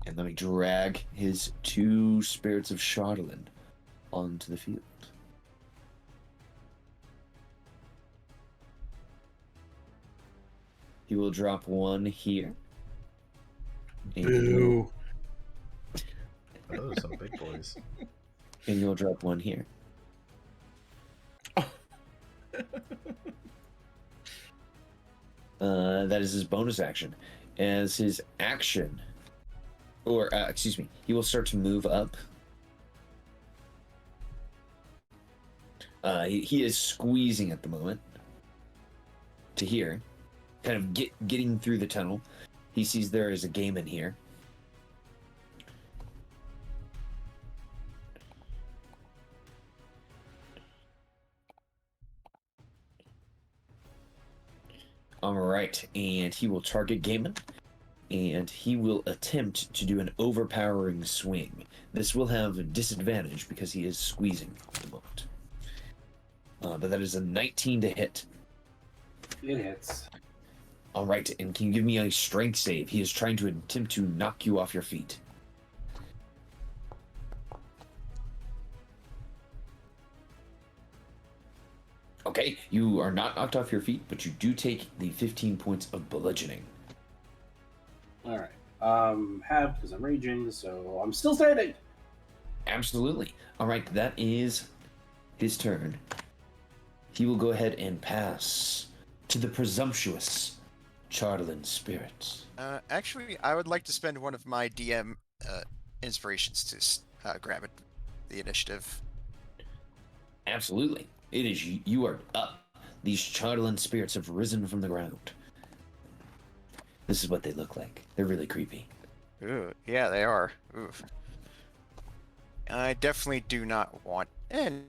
And let me drag his 2 Spirits of Shardolin onto the field. He will drop 1 here. Boo. Those are some big boys. And you'll drop 1 here. That is his bonus action. As his action, or excuse me, he will start to move up. He is squeezing at the moment to here, kind of getting through the tunnel. He sees there is a game in here. All right, and he will target Gaiman, and he will attempt to do an overpowering swing. This will have a disadvantage because he is squeezing at the moment. But that is a 19 to hit. It hits. All right, and can you give me a strength save? He is trying to attempt to knock you off your feet. Okay, you are not knocked off your feet, but you do take the 15 points of bludgeoning. All right. Have because I'm raging, so I'm still standing. Absolutely. All right, that is his turn. He will go ahead and pass to the presumptuous Chardolin Spirits. Actually, I would like to spend one of my DM inspirations to grab it, the initiative. Absolutely. It is you are up. These Chardolin Spirits have risen from the ground. This is what they look like. They're really creepy. Ooh, yeah, they are. Oof. I definitely do not want. And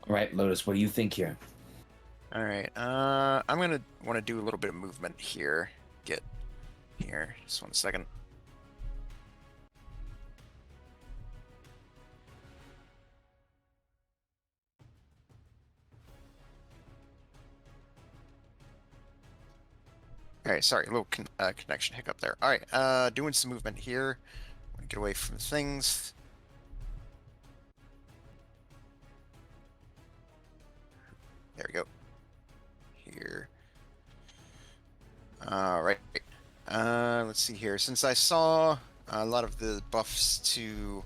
All right, Lotus, what do you think here? All right. I'm gonna want to do a little bit of movement here. Get here. Just 1 second. All right. Sorry, a little connection hiccup there. All right. Doing some movement here. Get away from things. There we go. Here. All right. Let's see here. Since I saw a lot of the buffs to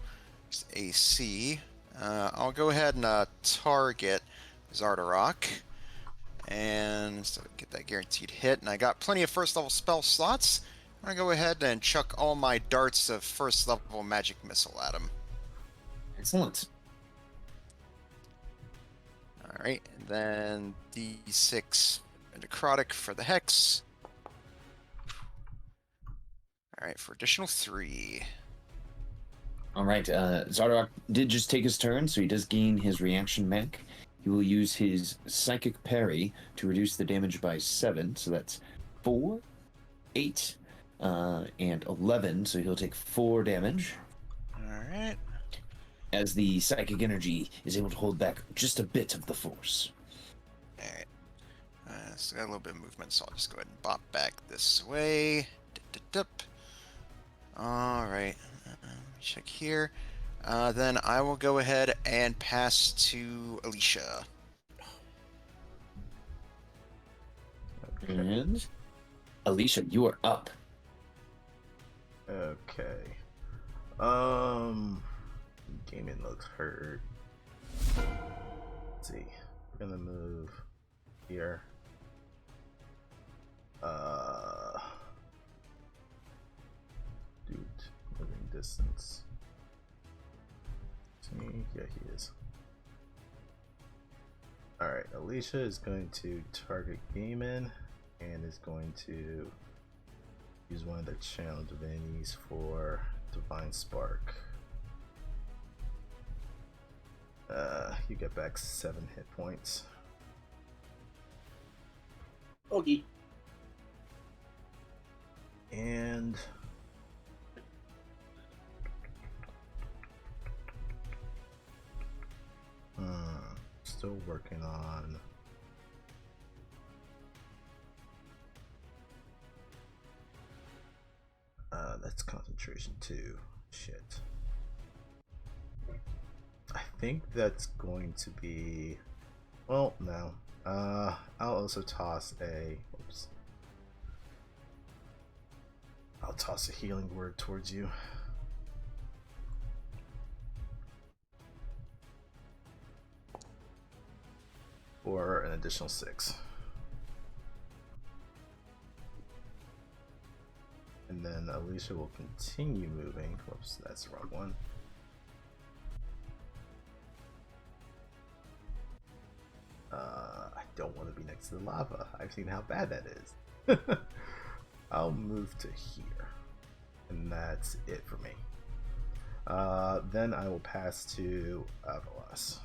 AC, I'll go ahead and target Zardarok. And so get that guaranteed hit. And I got plenty of first level spell slots. I'm going to go ahead and chuck all my darts of first level magic missile at him. Excellent. Alright, and then D6 necrotic for the hex. Alright, for additional 3. All right, Zardarok did just take his turn, so he does gain his reaction mech. He will use his psychic parry to reduce the damage by 7, so that's 4, 8, and 11, so he'll take 4 damage. Alright. As the psychic energy is able to hold back just a bit of the force. Alright. So got a little bit of movement, so I'll just go ahead and bop back this way. Alright. Check here. Then I will go ahead and pass to Alicia. And Alicia, you are up. Okay. Gaming looks hurt. Let's see. We're gonna move here. Dude, moving distance. See? Yeah, he is. Alright, Alicia is going to target Gaiman and is going to use one of the channel divinities for Divine Spark. You get back 7 hit points. Okay. And still working on that's concentration 2. Shit. I think that's going to be, well, no. I'll also toss a, oops. I'll toss a healing word towards you. For an additional 6. And then Alicia will continue moving. Whoops, that's the wrong one. I don't want to be next to the lava. I've seen how bad that is. I'll move to here. And that's it for me. Then I will pass to Avalas.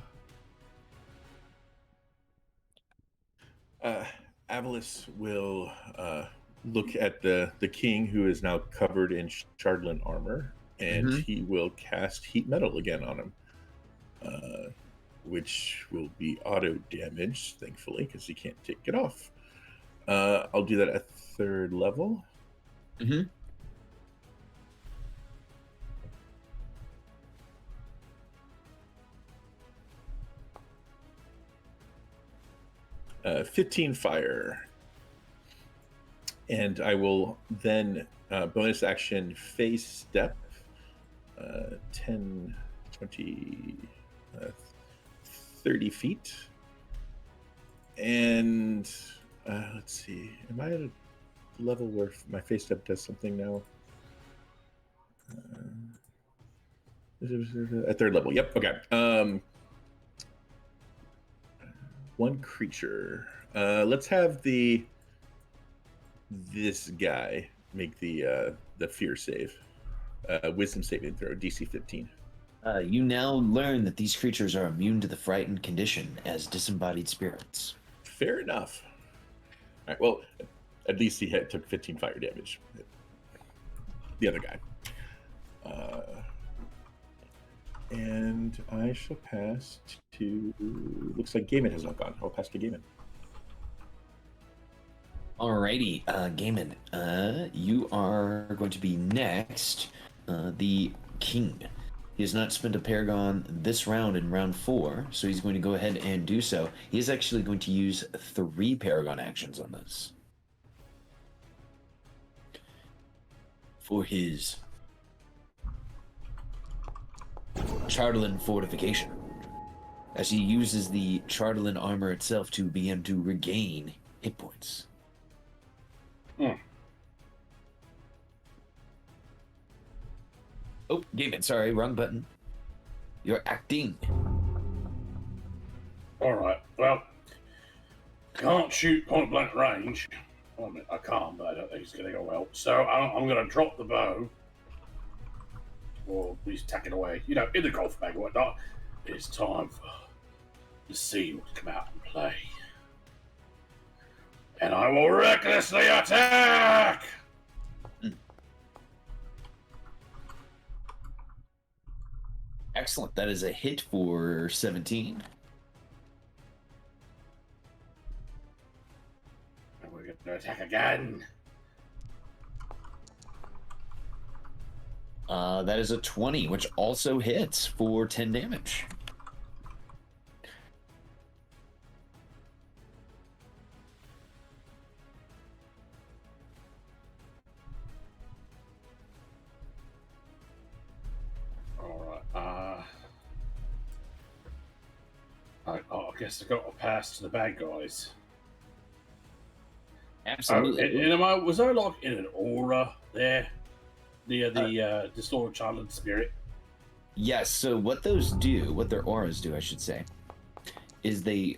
Avalis will look at the king, who is now covered in Shardlin armor, and he will cast Heat Metal again on him, which will be auto damage, thankfully, because he can't take it off. I'll do that at 3rd level. 15 fire. And I will then bonus action phase step 10, 20, 30 feet. And let's see, am I at a level where my phase step does something now? At 3rd level, yep, okay. One creature. Let's have this guy make the fear save. Wisdom saving throw, DC 15. You now learn that these creatures are immune to the frightened condition as disembodied spirits. Fair enough. All right. Well, at least he took 15 fire damage. The other guy. And I shall pass to. Looks like Gaiman has not gone. I'll pass to Gaiman. Alrighty, Gaiman, you are going to be next. The king. He has not spent a Paragon this round in round 4, so he's going to go ahead and do so. He is actually going to use 3 Paragon actions on this. For his Chardalin fortification. As he uses the Chardalin armor itself to begin to regain hit points. Oh, Gaiman, sorry, wrong button. You're acting. Alright, well, can't shoot point blank range. Well, I mean, I can't, but I don't think it's going to go well. So I'm going to drop the bow. Or he's tacking away, you know, in the golf bag or whatnot. It's time for the seal to come out and play. And I will recklessly attack! Excellent. That is a hit for 17. And we're going to attack again. That is a 20, which also hits for 10 damage. I guess I got a pass to the bad guys. Absolutely. Was I like in an aura there near the distorted child and spirit? Yes, so what those do, what their auras do, I should say, is they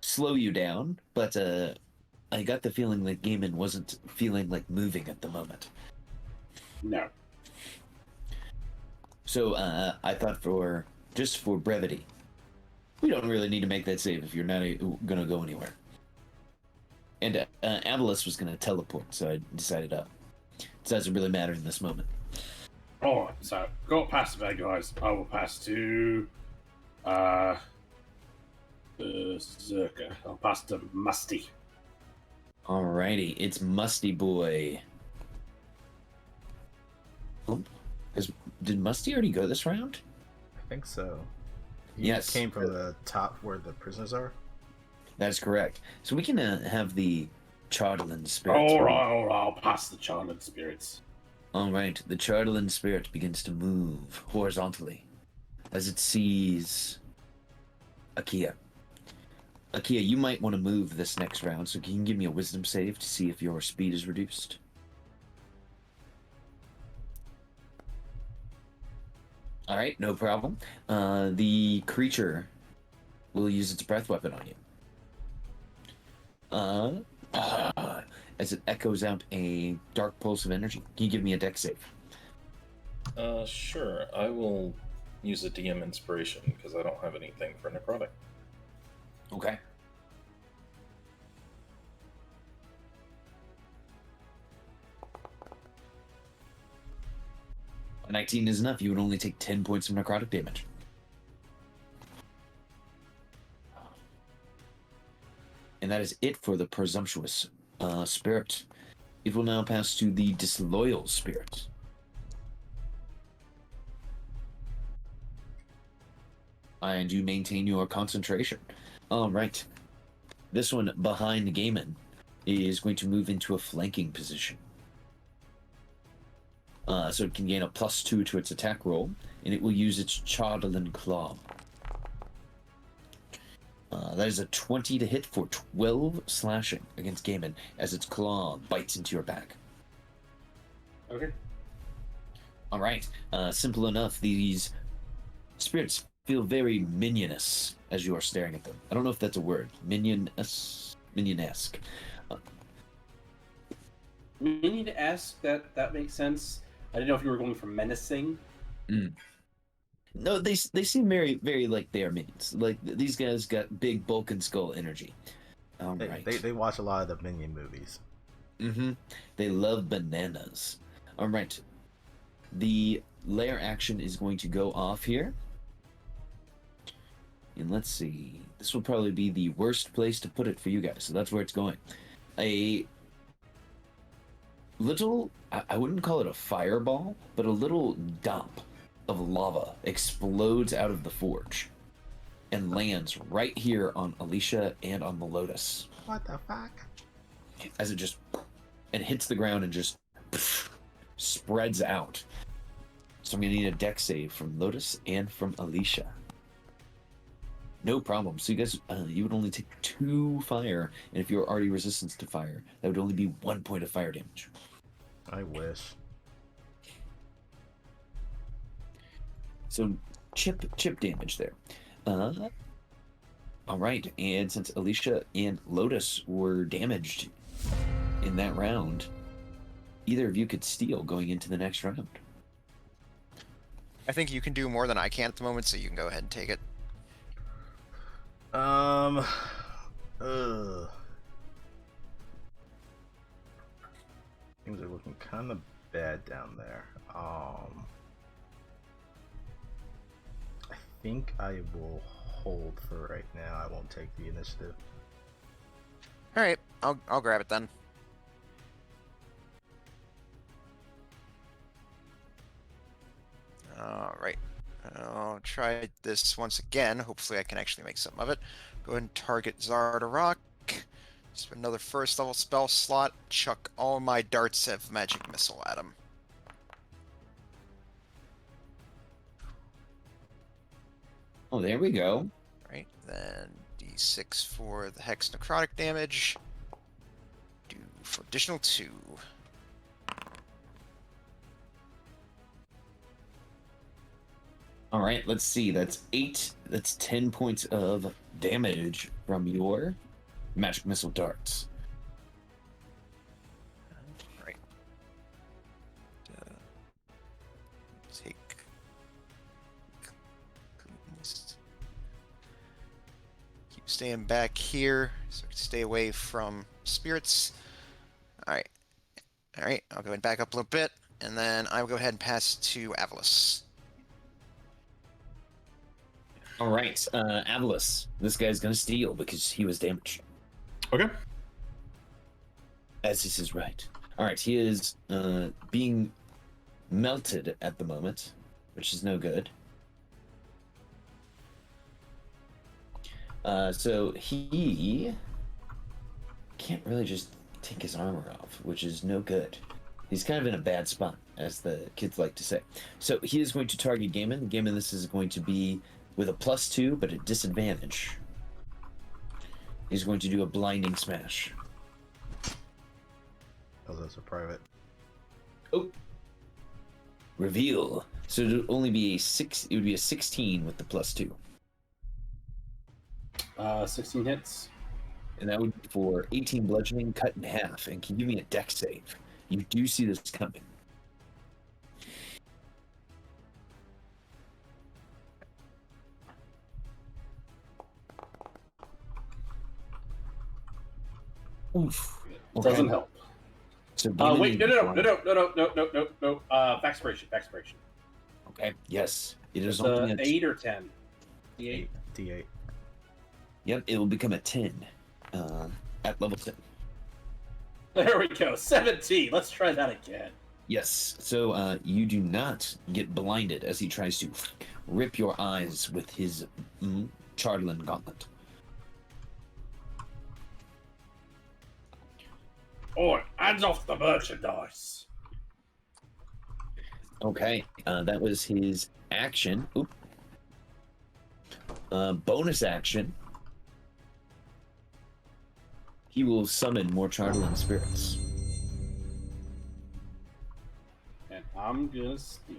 slow you down, but I got the feeling that Gaiman wasn't feeling like moving at the moment. No. So I thought just for brevity, we don't really need to make that save if you're not going to go anywhere. And Avalus was going to teleport, so I decided it doesn't really matter in this moment. Alright, so got past the bad guys. I will pass to Zerka. I'll pass to Musty. Alrighty, it's Musty Boy. Oh, did Musty already go this round? I think so. He Yes. came from the top where the prisoners are. That's correct. So we can have the Chardalin spirits. Alright, I'll pass the Charlotte spirits. Alright, the Chardalin spirit begins to move horizontally as it sees Akia. Akia, you might want to move this next round, so can you give me a wisdom save to see if your speed is reduced? Alright, no problem. The creature will use its breath weapon on you. As it echoes out a dark pulse of energy. Can you give me a dex save? Sure. I will use a DM inspiration because I don't have anything for necrotic. Okay. A 19 is enough. You would only take 10 points of necrotic damage. And that is it for the presumptuous spirit. It will now pass to the disloyal spirit. And you maintain your concentration. All right. This one behind Gaiman is going to move into a flanking position. So it can gain a +2 to its attack roll, and it will use its Chardalin Claw. That is a 20 to hit for 12 slashing against Gaiman as its claw bites into your back. Okay. All right. Simple enough. These spirits feel very minionous as you are staring at them. I don't know if that's a word. Minionesque. Minion-esque, that makes sense. I didn't know if you were going for menacing. No, they seem very like they are minions. Like these guys got big bulk and skull energy. All right. They watch a lot of the Minion movies. Mm-hmm. They love bananas. All right. The lair action is going to go off here. And let's see. This will probably be the worst place to put it for you guys. So that's where it's going. A little, I wouldn't call it a fireball, but a little dump of lava explodes out of the forge and lands right here on Alicia and on the Lotus. What the fuck? As it just and hits the ground and just spreads out. So I'm gonna need a deck save from Lotus and from Alicia. No problem. So you guys, you would only take 2 fire, and if you're already resistant to fire, that would only be 1 point of fire damage. I wish. So chip damage there. All right, and since Alicia and Lotus were damaged in that round, either of you could steal going into the next round. I think you can do more than I can at the moment, so you can go ahead and take it. Things are looking kind of bad down there. I think I will hold for right now. I won't take the initiative. All right, I'll grab it then. All right, I'll try this once again. Hopefully I can actually make something of it. Go ahead and target Zardarok. Spend another first level spell slot. Chuck all my darts of magic missile at him. Oh, there we go. Right, then d6 for the hex necrotic damage. Do for additional 2. All right, let's see. That's 8. That's 10 points of damage from your magic missile darts. Right. Take. Keep staying back here so I can stay away from spirits. All right. All right. I'll go ahead and back up a little bit, and then I'll go ahead and pass to Avalis. All right, Avalis. This guy's gonna steal because he was damaged. Okay. As this is right. All right, he is being melted at the moment, which is no good. So he can't really just take his armor off, which is no good. He's kind of in a bad spot, as the kids like to say. So he is going to target Gaiman. Gaiman, this is going to be with a +2, but at disadvantage. He's going to do a blinding smash. Oh, those are private. Oh. Reveal. So it would only be a 6. It would be a 16 with the +2. 16 hits. And that would be for 18 bludgeoning, cut in half. And can you give me a deck save? You do see this coming. Oof. Okay. Doesn't help. So Wait, no. Vacspiration. Okay. Yes. It is It's only a 8 or 10. D8. D8. Yep. It will become a 10 at level 10. There we go. 17. Let's try that again. Yes. So you do not get blinded as he tries to rip your eyes with his Chardlin gauntlet. Oi, hands off the merchandise. Okay, that was his action. Oop. Bonus action. He will summon more Chardlin spirits. And I'm gonna steal.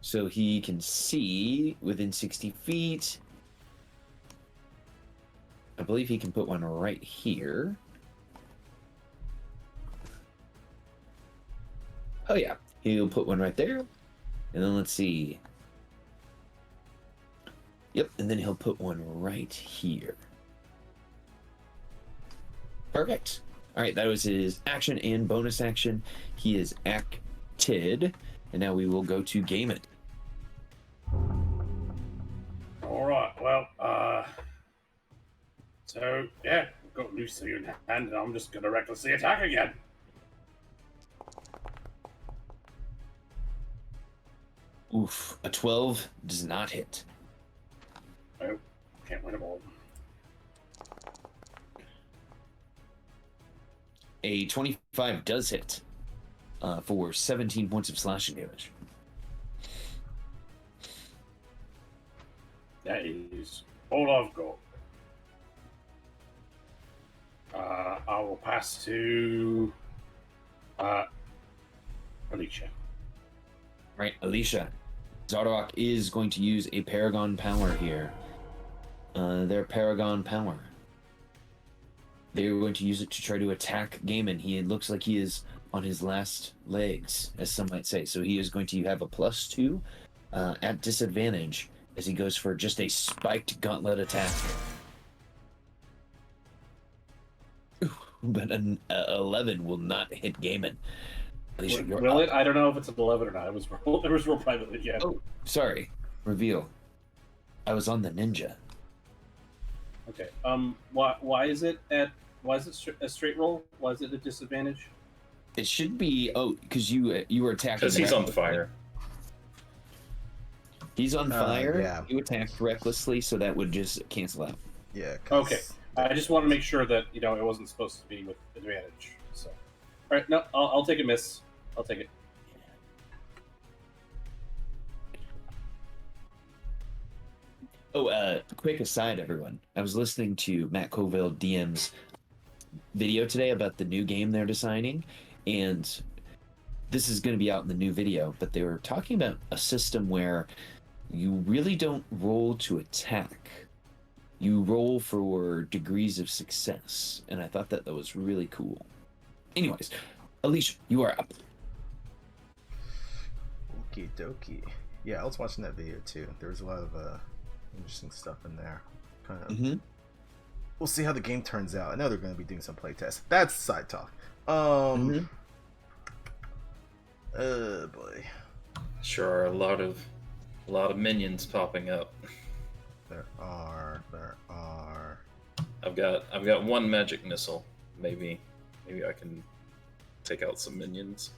So he can see within 60 feet. I believe he can put one right here. Oh yeah, he'll put one right there. And then let's see. Yep, and then he'll put one right here. Perfect. All right, that was his action and bonus action. He is acted, and now we will go to Gaiman. All right. Well, so yeah, I've got Lucy in hand, and I'm just gonna recklessly attack again. Oof, a 12 does not hit. Oh, can't win them all. A 25 does hit for 17 points of slashing damage. That is all I've got. I will pass to Alicia. Right, Alicia. Zardorak is going to use a Paragon power here. Their Paragon power. They're going to use it to try to attack Gaiman. He looks like he is on his last legs, as some might say. So he is going to have a +2 at disadvantage as he goes for just a spiked gauntlet attack. Ooh, but an 11 will not hit Gaiman. Alicia, you're Will up. it? I don't know if it's an 11 or not. It was rolled privately. Yeah. Oh, sorry. Reveal. I was on the ninja. Okay. Why is it a straight roll? Why is it a disadvantage? It should be because you were attacking. Because he's on recklessly. fire. He's on fire. Yeah. You attacked recklessly, so that would just cancel out. Yeah. 'cause Okay. I just want to make sure that it wasn't supposed to be with advantage. So, all right. No, I'll take a miss. I'll take it. Oh, quick aside, everyone. I was listening to Matt Colville DM's video today about the new game they're designing, and this is going to be out in the new video, but they were talking about a system where you really don't roll to attack. You roll for degrees of success, and I thought that was really cool. Anyways, Alicia, you are up. Okie dokie. Yeah, I was watching that video too. There was a lot of interesting stuff in there. Kind of. Mm-hmm. We'll see how the game turns out. I know they're going to be doing some playtests. That's side talk. Mm-hmm. Oh boy. Sure are a lot of minions popping up. There are. I've got one magic missile. Maybe I can take out some minions.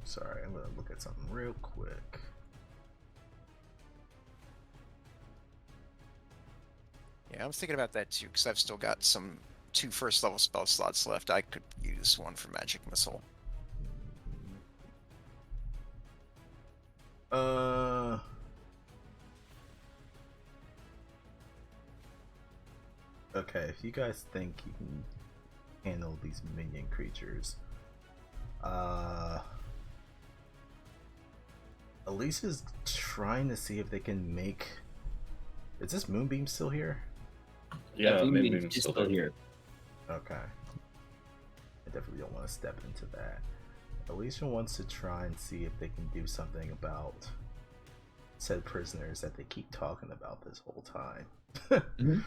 Sorry, I'm gonna look at something real quick. Yeah, I was thinking about that too, because I've still got two first level spell slots left. I could use one for magic missile. Okay, if you guys think you can handle these minion creatures, Elisa's trying to see if they can make. Is this Moonbeam still here? Yeah, maybe it's still here. Okay. I definitely don't want to step into that. Alicia wants to try and see if they can do something about said prisoners that they keep talking about this whole time. Mm-hmm.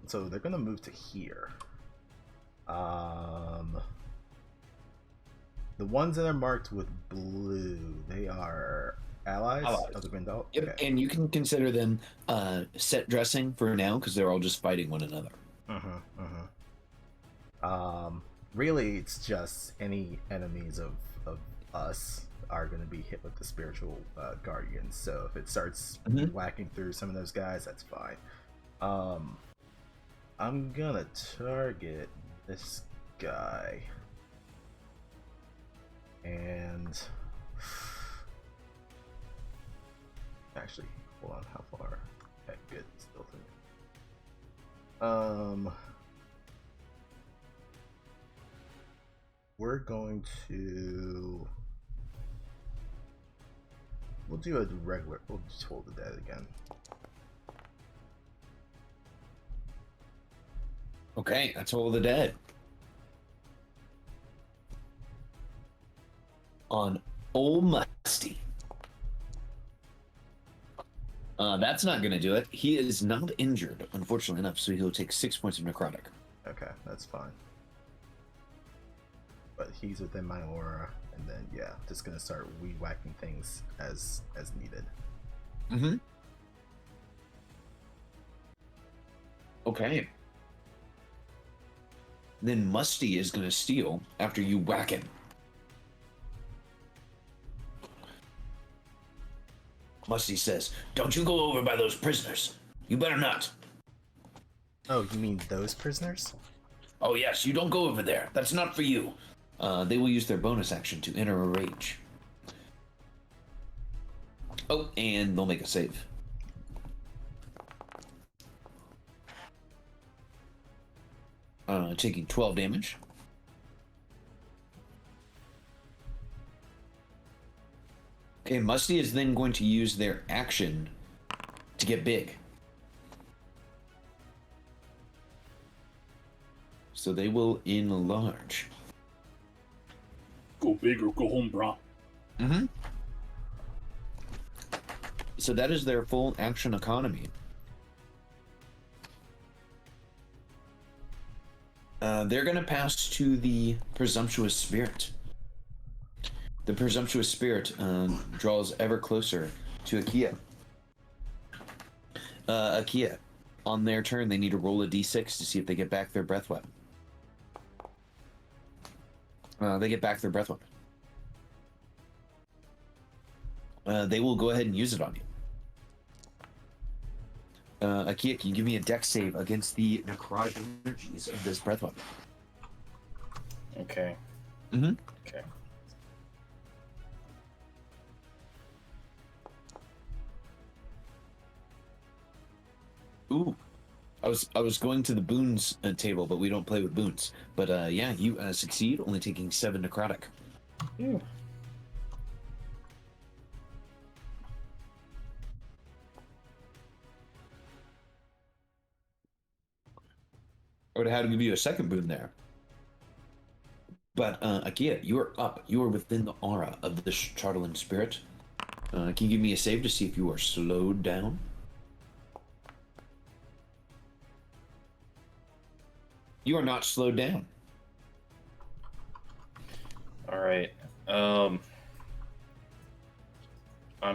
So they're gonna move to here. The ones that are marked with blue, they are allies of the Grindal. Yep, Okay. and you can consider them set dressing for now because they're all just fighting one another. Really, it's just any enemies of us are going to be hit with the spiritual guardians. So if it starts whacking through some of those guys, that's fine. I'm gonna target this guy, and actually, hold on, how far? Okay, good, still through. We're going to. We'll do a regular. We'll just hold the dead again. Okay, that's all the dead. on Ol Musty. That's not going to do it. He is not injured, unfortunately enough, so he'll take 6 points of necrotic. Okay, that's fine. But he's within my aura, and then yeah, just gonna start weed whacking things as needed. Mm-hmm. Okay. Then Musty is going to steal after you whack him. Musty says, "Don't you go over by those prisoners. You better not." Oh, you mean those prisoners? Oh yes, you don't go over there. That's not for you. They will use their bonus action to enter a rage. Oh, and they'll make a save. Taking 12 damage. Okay, Musty is then going to use their action to get big. So they will enlarge. Go big or go home, brah. Mm-hmm. So that is their full action economy. They're going to pass to the Presumptuous Spirit. The Presumptuous Spirit draws ever closer to Akia. Akia, on their turn, they need to roll a d6 to see if they get back their breath weapon. They get back their breath weapon. They will go ahead and use it on you. Akia, can you give me a dex save against the necrotic energies of this breath weapon? Okay. Mm-hmm. Okay. Ooh. I was going to the boons table, but we don't play with boons. But yeah, you succeed, only taking 7 necrotic. Ew. I would have had to give you a second boon there. But Akia, you are up. You are within the aura of the Chartling Spirit. Can you give me a save to see if you are slowed down? You are not slowed down. All right. I'm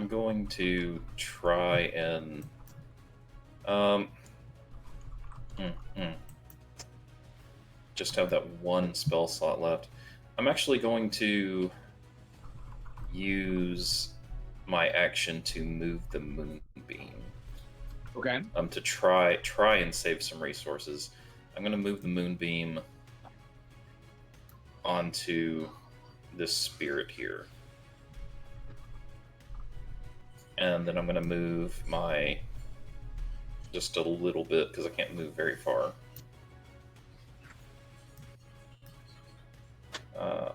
going to try and just have that one spell slot left. I'm actually going to use my action to move the moonbeam. Okay. To try and save some resources. I'm going to move the moonbeam onto this spirit here. And then I'm going to move my just a little bit because I can't move very far.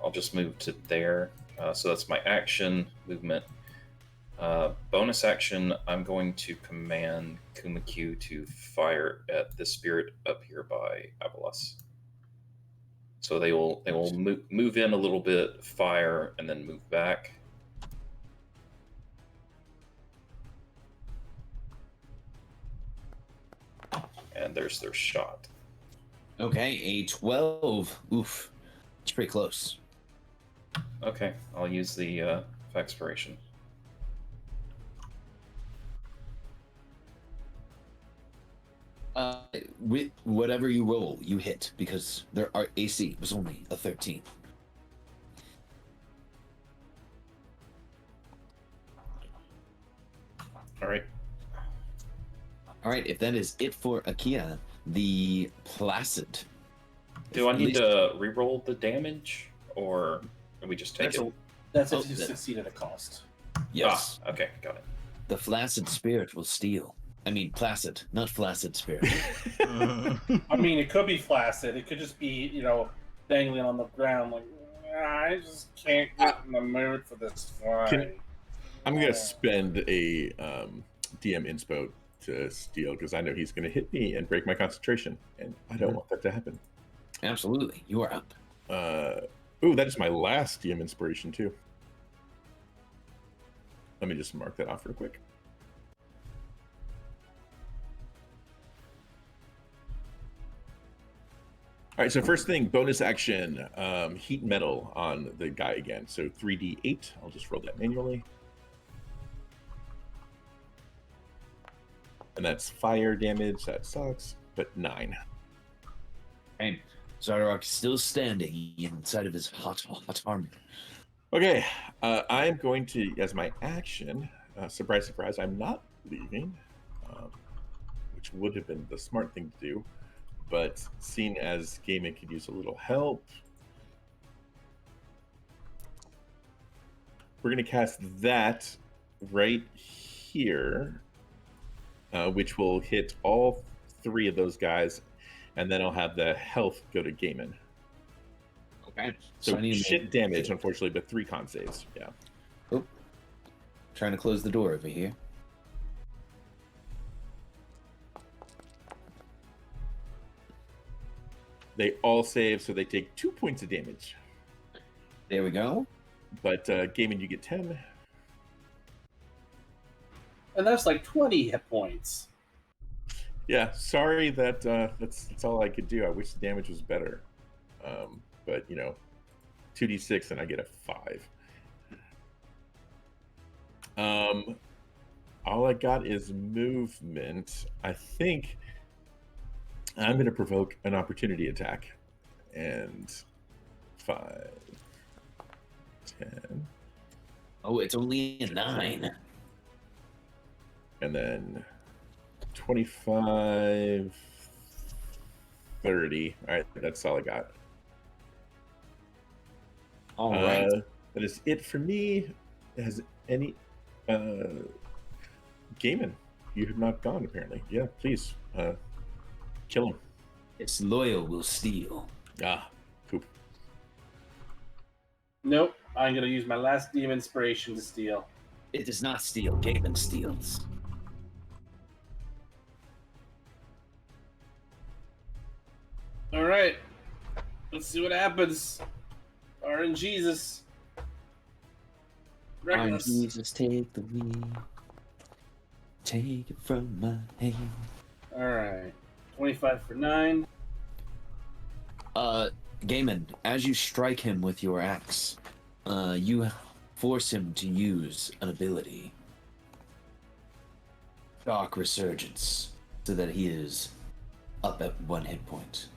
I'll just move to there. So that's my action movement. Bonus action, I'm going to command Kumakyu to fire at the spirit up here by Abelas. So they will move in a little bit, fire, and then move back. And there's their shot. Okay, a 12. Oof. It's pretty close. Okay, I'll use the expiration. With whatever you roll, you hit because their AC was only a 13. All right. All right, if that is it for Akia, the Placid. Do I At need least- to re-roll the damage, or do we just take That's it? That's Oh, if you that- succeed at a cost. Yes. Ah, okay, got it. The Flaccid Spirit will steal. I mean, Placid, not Flaccid Spirit. I mean, it could be flaccid. It could just be, dangling on the ground like, I just can't get in the mood for this fight. I'm gonna spend a DM inspo to steal because I know he's gonna hit me and break my concentration, and I don't want that to happen. Absolutely. You are up. Ooh, that is my last DM inspiration too. Let me just mark that off real quick. All right, so first thing, bonus action, heat metal on the guy again. So 3d8. I'll just roll that manually. And that's fire damage. That sucks, but 9. And Zardarok is still standing inside of his hot armor. Okay, I'm going to, as my action, surprise, surprise, I'm not leaving, which would have been the smart thing to do. But seeing as gaming could use a little help, we're going to cast that right here, which will hit all 3 of those guys, and then I'll have the health go to Gaiman. Okay. So shit damage, unfortunately, but 3 con saves. Yeah. Oh, trying to close the door over here. They all save, so they take 2 points of damage. There we go. But Gaiman, you get 10. And that's like 20 hit points. Yeah, sorry that that's all I could do. I wish the damage was better. But, 2d6 and I get a 5. All I got is movement. I think I'm going to provoke an opportunity attack. And 5, 10. Oh, it's only a 9. And then 25, 30. All right, that's all I got. All right. That is it for me. Has any Gaiman, you have not gone apparently. Yeah, please kill him. It's loyal will steal. Ah, poop. Nope. I'm going to use my last demon inspiration to steal. It does not steal. Gaiman steals. All right. Let's see what happens. RNGesus. Reckless. Jesus, take the wheel. Take it from my hand. All right. 25 for 9. Gaiman, as you strike him with your axe, you force him to use an ability. Dark Resurgence, so that he is up at 1 hit point.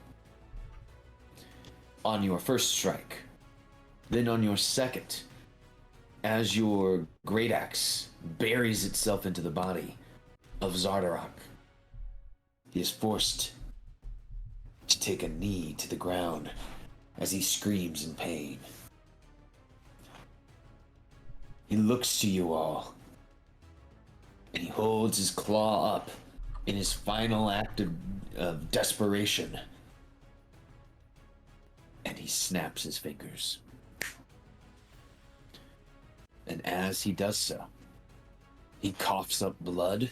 On your first strike, then on your second, as your great axe buries itself into the body of Zardarok, he is forced to take a knee to the ground as he screams in pain. He looks to you all, and he holds his claw up in his final act of desperation, and he snaps his fingers. And as he does so, he coughs up blood,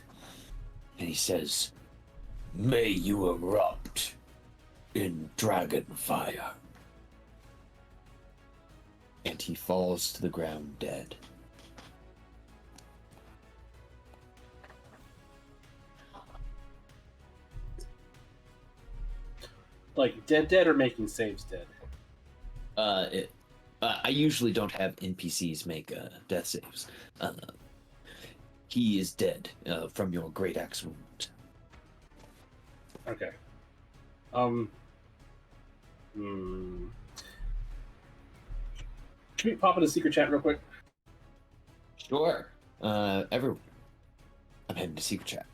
and he says, "May you erupt in dragon fire." And he falls to the ground dead. Like dead or making saves dead? I usually don't have NPCs make death saves. He is dead from your great axe wound. Okay. Can we pop in a secret chat real quick? Sure. Everyone, I'm heading to secret chat.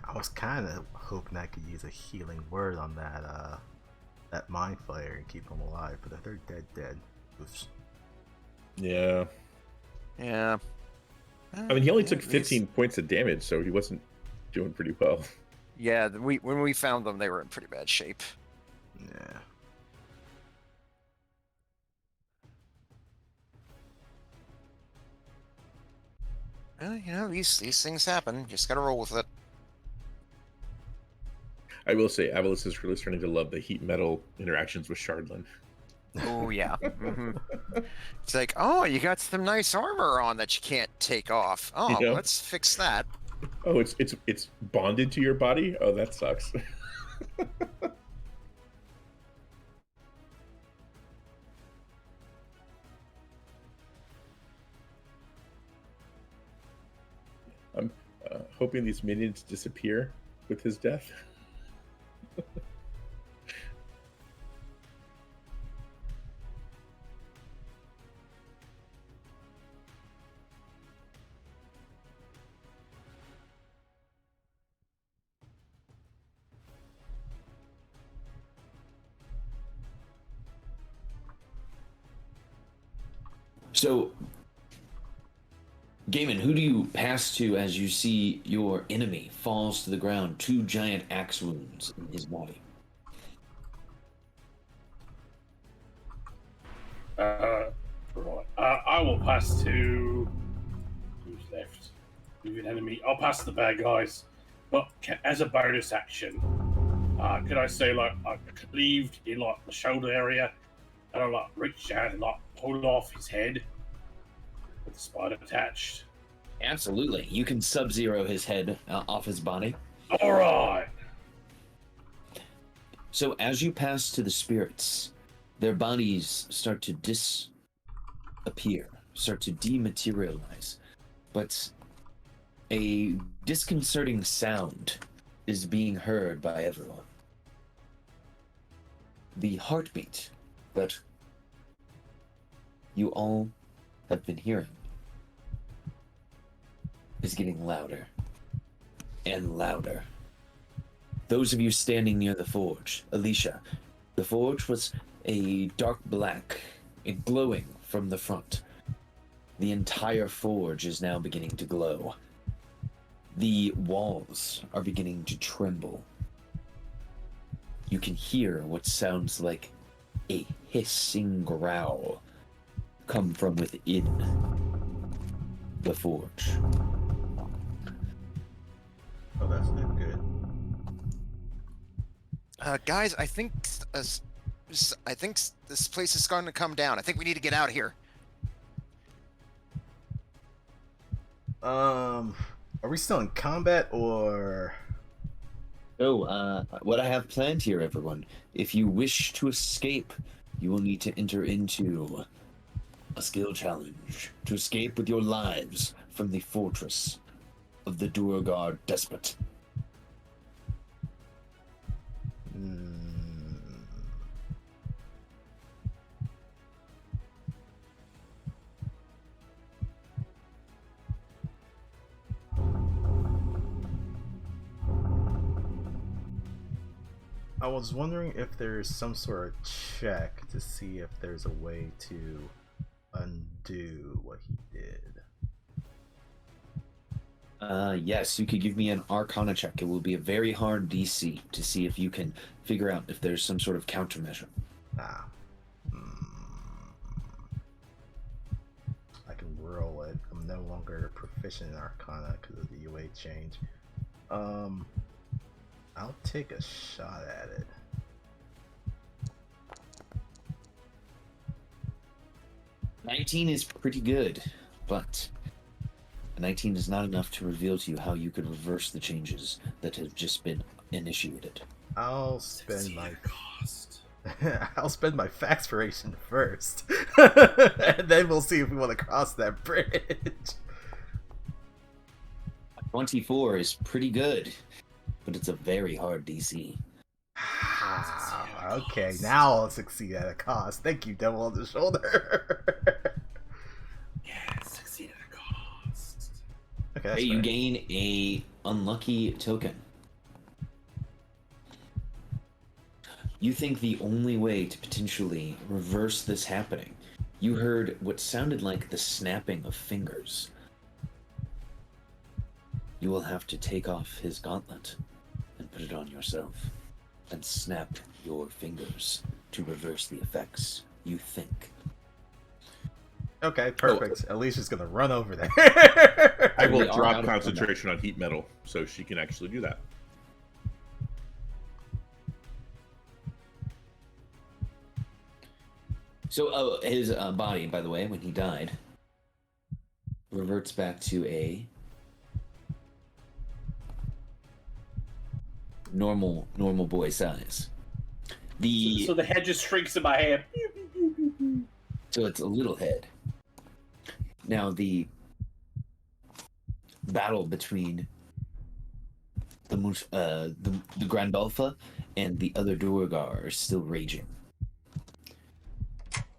I was kind of hoping I could use a healing word on that mind fire and keep them alive, but if they're dead, oops. Yeah. Yeah. I mean, he only took 15 points of damage, so he wasn't doing pretty well. Yeah, when we found them, they were in pretty bad shape. Yeah. Well, these things happen. Just gotta roll with it. I will say, Avalis is really starting to love the heat metal interactions with Shardlin. Oh yeah. It's like, oh, you got some nice armor on that you can't take off. Oh, Yeah. let's fix that. Oh, it's bonded to your body? Oh, that sucks. I'm hoping these minions disappear with his death. So, Gaiman, who do you pass to as you see your enemy falls to the ground, 2 giant axe wounds in his body? Right. I will pass to who's left. Move an enemy. I'll pass the bad guys. But as a bonus action, could I say like I cleaved in like the shoulder area, and I like reached out and like pulled off his head with the spider attached. Absolutely. You can sub-zero his head off his body. All right. So as you pass to the spirits, their bodies start to disappear, start to dematerialize. But a disconcerting sound is being heard by everyone. The heartbeat that you all have been hearing is getting louder and louder. Those of you standing near the forge, Alicia, the forge was a dark black, glowing from the front. The entire forge is now beginning to glow. The walls are beginning to tremble. You can hear what sounds like a hissing growl come from within the forge. Oh, that's not good. Guys, I think this place is going to come down. I think we need to get out of here. Are we still in combat or? So, what I have planned here, everyone, if you wish to escape, you will need to enter into a skill challenge to escape with your lives from the fortress of the Durgard Despot. I was wondering if there's some sort of check to see if there's a way to undo what he did. Yes, you could give me an Arcana check. It will be a very hard DC to see if you can figure out if there's some sort of countermeasure. I can roll it. I'm no longer proficient in Arcana because of the UA change. I'll take a shot at it. $19 is pretty good, but 19 is not enough to reveal to you how you could reverse the changes that have just been initiated. I'll spend my I'll spend my faxpiration first, and then we'll see if we want to cross that bridge. 24 is pretty good, but it's a very hard DC. Okay, now I'll succeed at a cost. Thank you, Devil on the Shoulder. Yeah, succeed at a cost. Okay, that's Hey, you fair. gain a unlucky token. You think the only way to potentially reverse this happening, you heard what sounded like the snapping of fingers. You will have to take off his gauntlet and put it on yourself and snap your fingers to reverse the effects, you think. Okay, perfect. Alicia's gonna run over there. I will We are out drop of concentration on heat metal so she can actually do that. So his body, by the way, when he died, reverts back to a normal boy size. So the head just shrinks in my hand. So it's a little head. Now the battle between the Grandalfa and the other Duergar are still raging.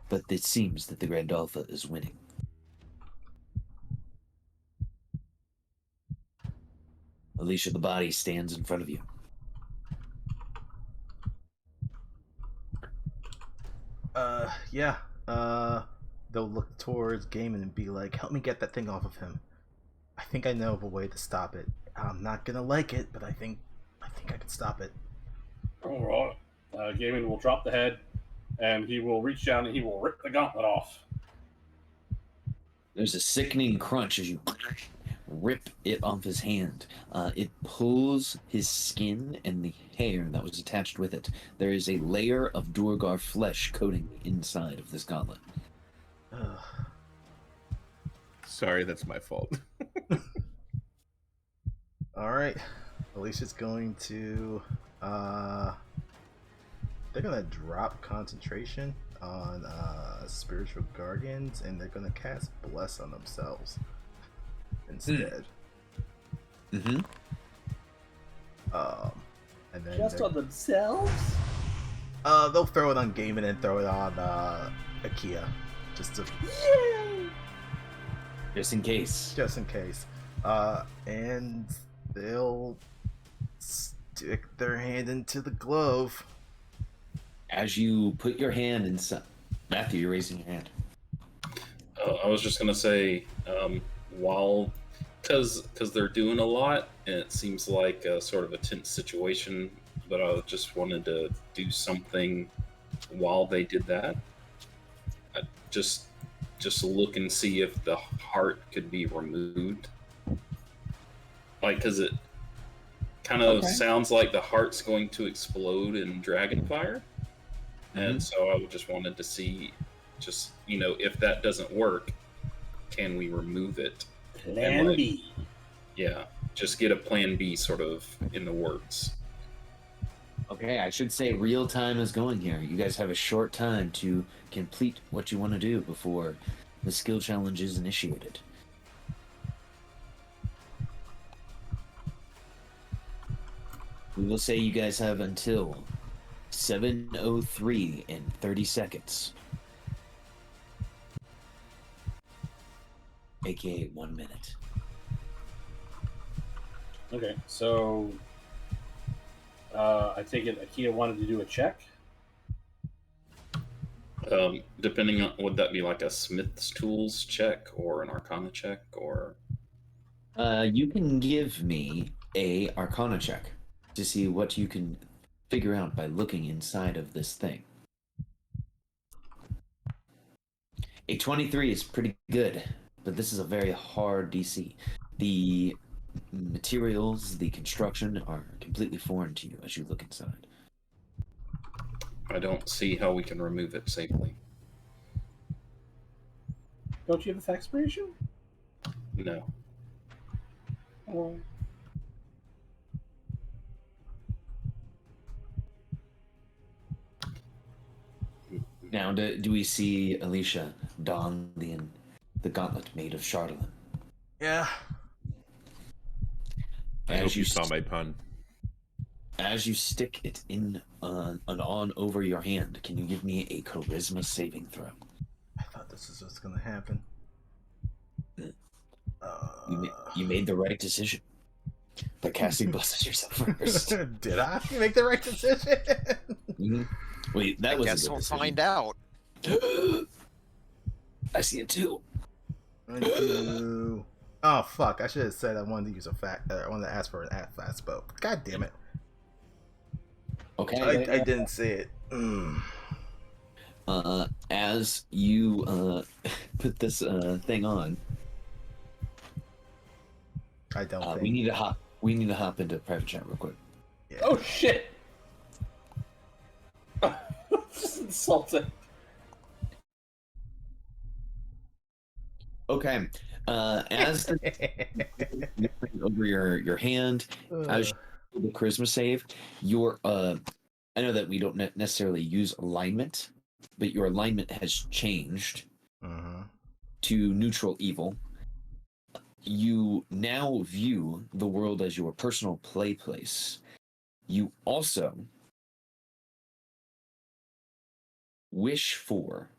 But it seems that the Grandalfa is winning. Alicia, the body stands in front of you. Yeah. They'll look towards Gaiman and be like, help me get that thing off of him. I think I know of a way to stop it. I'm not gonna like it, but I think I can stop it. All right. Gaiman will drop the head, and he will reach down and he will rip the gauntlet off. There's a sickening crunch as you rip it off his hand. It pulls his skin and the hair that was attached with it. There is a layer of Duergar flesh coating the inside of this gauntlet. Ugh. Sorry, that's my fault. Alright. Alicia's going to they're gonna drop concentration on spiritual guardians, and they're gonna cast bless on themselves instead. Mm-hmm. And then Just on themselves? they'll throw it on Gaiman and throw it on Akia, just to Just in case. and they'll stick their hand into the glove. As you put your hand inside... Matthew, you're raising your hand. I was just gonna say, while because they're doing a lot, and it seems like a sort of a tense situation, but I just wanted to do something while they did that. I just look and see if the heart could be removed, like, because it kind of sounds like the heart's going to explode in dragon fire. And so I just wanted to see, if that doesn't work, can we remove it? Plan B. Yeah, just get a plan B sort of in the works. Okay, I should say real time is going here. You guys have a short time to complete what you want to do before the skill challenge is initiated. We will say you guys have until 7:03 in 30 seconds. AKA 1 minute. Okay, so I take it Akia wanted to do a check. Depending on, would that be like a Smith's Tools check or an Arcana check, or? You can give me a Arcana check to see what you can figure out by looking inside of this thing. A 23 is pretty good, but this is a very hard DC. The materials, the construction are completely foreign to you as you look inside. I don't see how we can remove it safely. Don't you have a expiration? No. Well, Now, do we see Alicia don the gauntlet made of Chardolin? Yeah. I hope you saw my pun. As you stick it in on over your hand, can you give me a charisma saving throw? I thought this is what's gonna happen. You made the right decision by casting bless yourself first. Did I make the right decision? Mm-hmm. Wait, that was. I guess we'll find out. I see it too. I do. Oh fuck! I should have said I wanted to use I wanted to ask for an fast spell. God damn it! Okay. I didn't see it. As you put this thing on, I don't think we need to hop. We need to hop into private chat real quick. Yeah. oh shit! Just insulting. Okay. As the over your hand, as you roll the charisma save, your I know that we don't necessarily use alignment, but your alignment has changed to neutral evil. You now view the world as your personal play place. You also wish for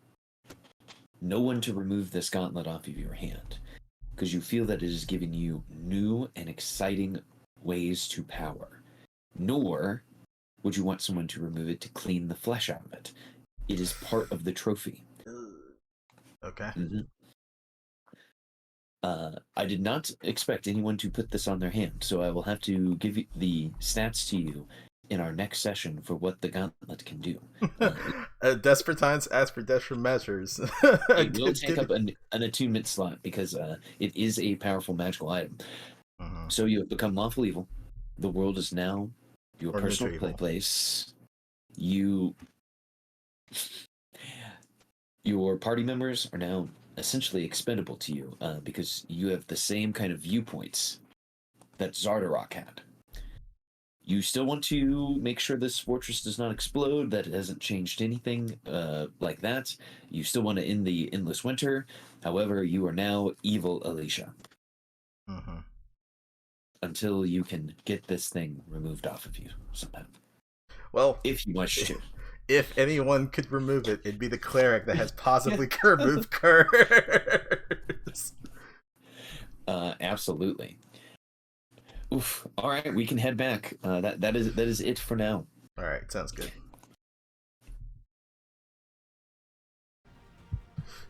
no one to remove this gauntlet off of your hand, because you feel that it is giving you new and exciting ways to power. Nor would you want someone to remove it to clean the flesh out of it. It is part of the trophy. Okay. Mm-hmm. I did not expect anyone to put this on their hand, so I will have to give you the stats to you in our next session for what the gauntlet can do. Desperate times ask for desperate measures. It will take up an attunement slot because it is a powerful magical item. So you have become lawful evil. The world is now your personal play place. Your party members are now essentially expendable to you because you have the same kind of viewpoints that Zardarok had. You still want to make sure this fortress does not explode, that it hasn't changed anything like that. You still want to end the endless winter. However, you are now evil Alicia. Until you can get this thing removed off of you somehow. Well, if you wish to. If anyone could remove it, it'd be the cleric that has possibly removed curse. Absolutely. Oof. All right, we can head back. That is it for now. All right, sounds good.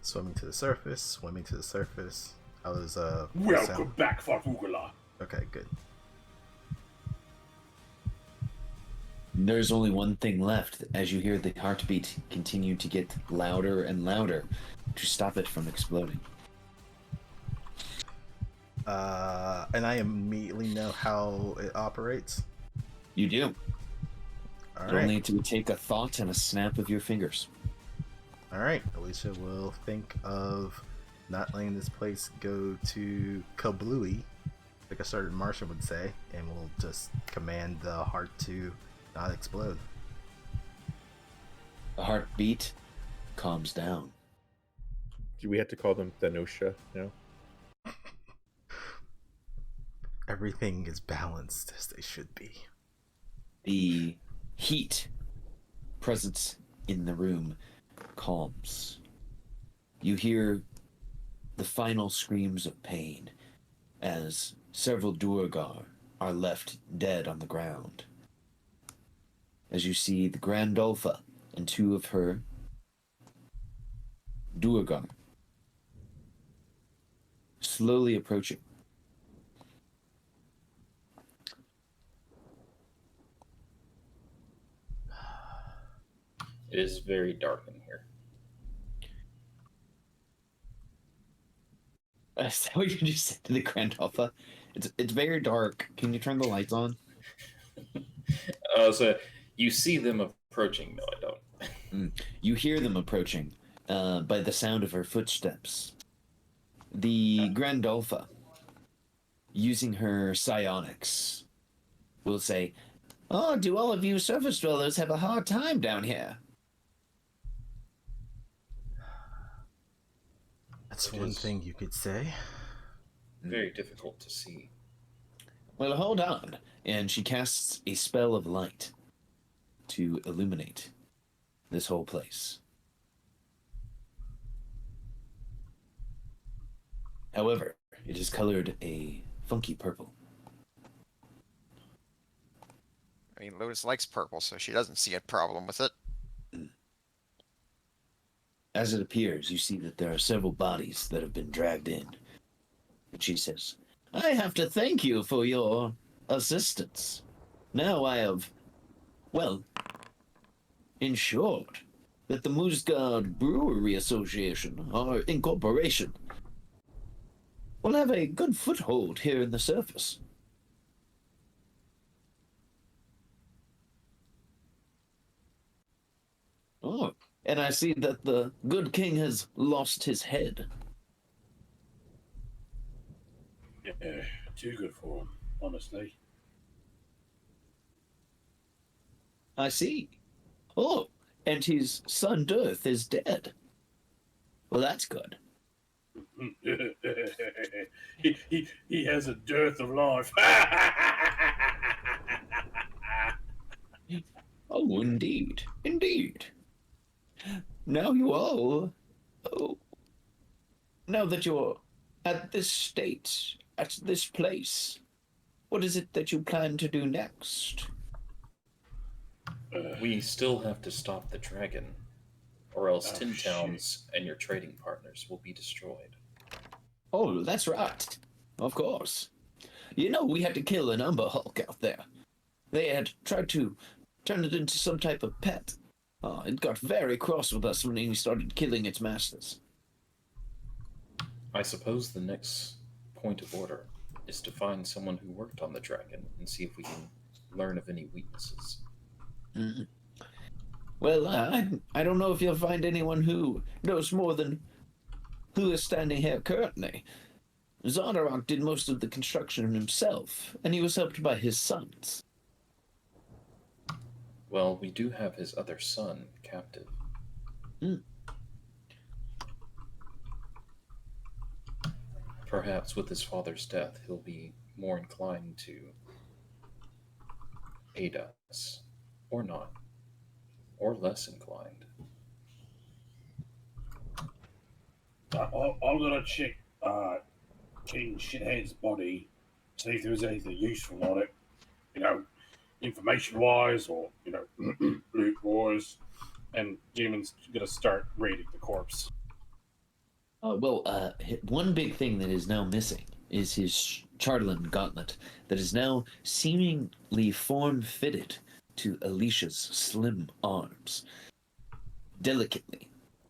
Swimming to the surface. How does Welcome back, Farfugula. Okay, good. There's only one thing left as you hear the heartbeat continue to get louder and louder to stop it from exploding. And I immediately know how it operates. You do. All right. Only to take a thought and a snap of your fingers. All right. Alicia will think of not letting this place go to kablooey, like a certain Martian would say, and we'll just command the heart to not explode. The heartbeat calms down. Do we have to call them Thanosha now? Everything is balanced as they should be. The heat presence in the room calms. You hear the final screams of pain as several Duergar are left dead on the ground. As you see the Grandolpha and two of her Duergar slowly approaching. It is very dark in here. Is that what you just said to the Grandolpha? It's very dark. Can you turn the lights on? So you see them approaching. No, I don't. You hear them approaching by the sound of her footsteps. The Grandolpha, using her psionics, will say, "Oh, do all of you surface dwellers have a hard time down here?" That's one thing you could say. Very difficult to see. Well, hold on. And she casts a spell of light to illuminate this whole place. However, it is colored a funky purple. I mean, Lotus likes purple, so she doesn't see a problem with it. As it appears, you see that there are several bodies that have been dragged in. And she says, "I have to thank you for your assistance. Now I have, well, ensured that the Moosgard Brewery Association, our incorporation, will have a good foothold here in the surface." Oh, and I see that the good king has lost his head. too good for him, honestly. I see. Oh, and his son Dirth is dead. Well, that's good. he has a dearth of life. Oh, indeed. Indeed. Now you all... Oh, now that you're at this state, at this place, what is it that you plan to do next? We still have to stop the dragon, or else Oh, Tin shit. Towns and your trading partners will be destroyed. Oh, that's right. Of course. You know, we had to kill an Umber Hulk out there. They had tried to turn it into some type of pet. It got very cross with us when we started killing its masters. I suppose the next point of order is to find someone who worked on the dragon and see if we can learn of any weaknesses. Mm. Well, I don't know if you'll find anyone who knows more than who is standing here currently. Zardarok did most of the construction himself, and he was helped by his sons. Well, we do have his other son captive. Mm. Perhaps with his father's death, he'll be more inclined to aid us, or not, or less inclined. I'm gonna check King Shithead's body, see if there's anything useful on it. You know, information-wise, or loot-wise. And Demon's gonna start raiding the corpse. One big thing that is now missing is his Charlin gauntlet that is now seemingly form-fitted to Alicia's slim arms, delicately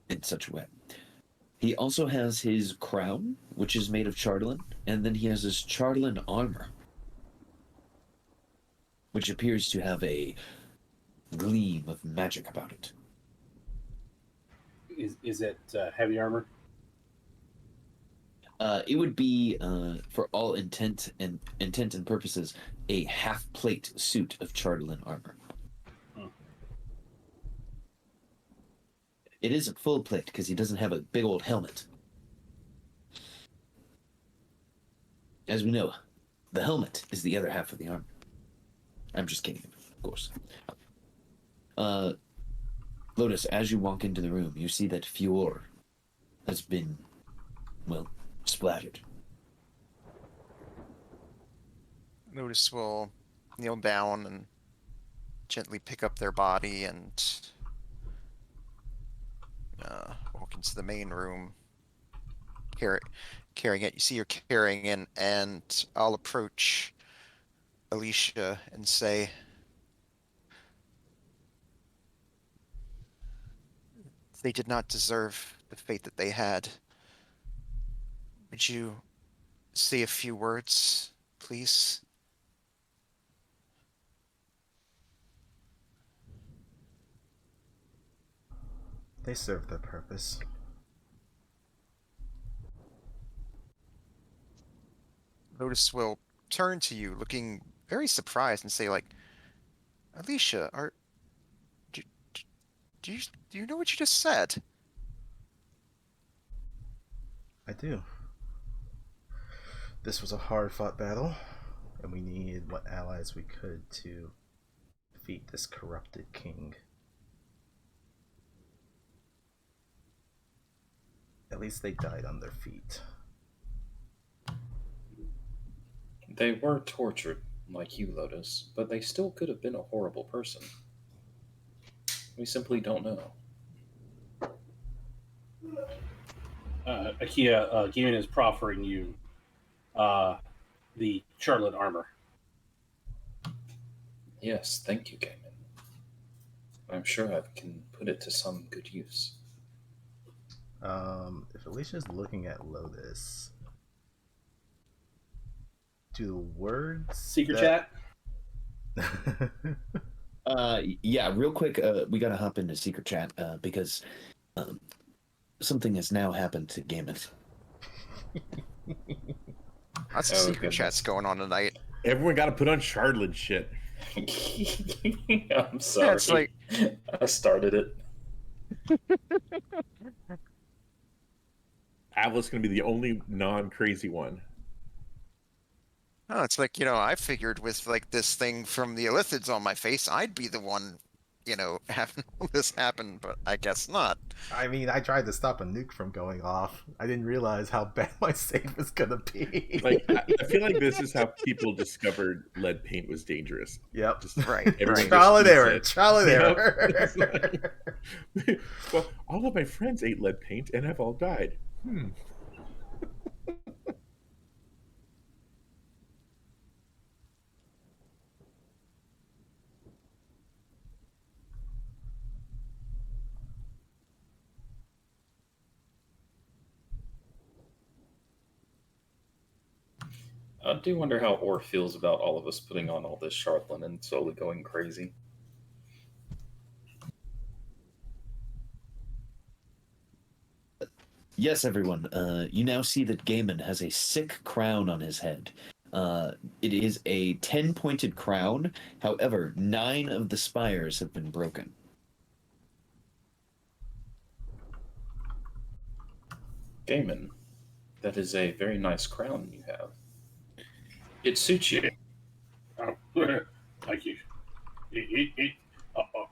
in such a way. He also has his crown, which is made of Charlin, and then he has his Charlin armor, which appears to have a gleam of magic about it. Is it heavy armor? It would be, for all intent and purposes, a half-plate suit of Charlin armor. Hmm. It isn't full plate because he doesn't have a big old helmet. As we know, the helmet is the other half of the armor. I'm just kidding, of course. Lotus, as you walk into the room, you see that Fior has been, well, splattered. Lotus will kneel down and gently pick up their body and walk into the main room, carrying it. You see her carrying it, and I'll approach Alicia and say, they did not deserve the fate that they had. Would you say a few words, please? They serve their purpose. Lotus will turn to you, looking very surprised, and say, like, Alicia, do you know what you just said? I do. This was a hard-fought battle, and we needed what allies we could to defeat this corrupted king. At least they died on their feet. They were tortured, like you, Lotus, but they still could have been a horrible person. We simply don't know. Akia, Gaiman is proffering you the Charlotte armor. Yes, thank you, Gaiman. I'm sure I can put it to some good use. If Alicia's looking at Lotus, do the words Secret that... chat? Yeah, real quick, we gotta hop into secret chat, because something has now happened to Gaiman. Lots of Oh, secret goodness. chats going on tonight. Everyone got to put on shardlin shit. I'm sorry. it's like- I started it. Avla's going to be the only non-crazy one. Oh, it's like, I figured with like this thing from the Illithids on my face, I'd be the one, having all this happen, but I guess not. I mean, I tried to stop a nuke from going off. I didn't realize how bad my save was gonna be. Like, I feel like this is how people discovered lead paint was dangerous. Yep. Just Right, everyone right. Trial and just error. eats it. Trial and Yep. error. Well, all of my friends ate lead paint and have all died. I do wonder how Orr feels about all of us putting on all this Shartland and slowly going crazy. Yes, everyone. You now see that Gaiman has a sick crown on his head. It is a 10-pointed crown. However, 9 of the spires have been broken. Gaiman, that is a very nice crown you have. It suits you. Oh, thank you.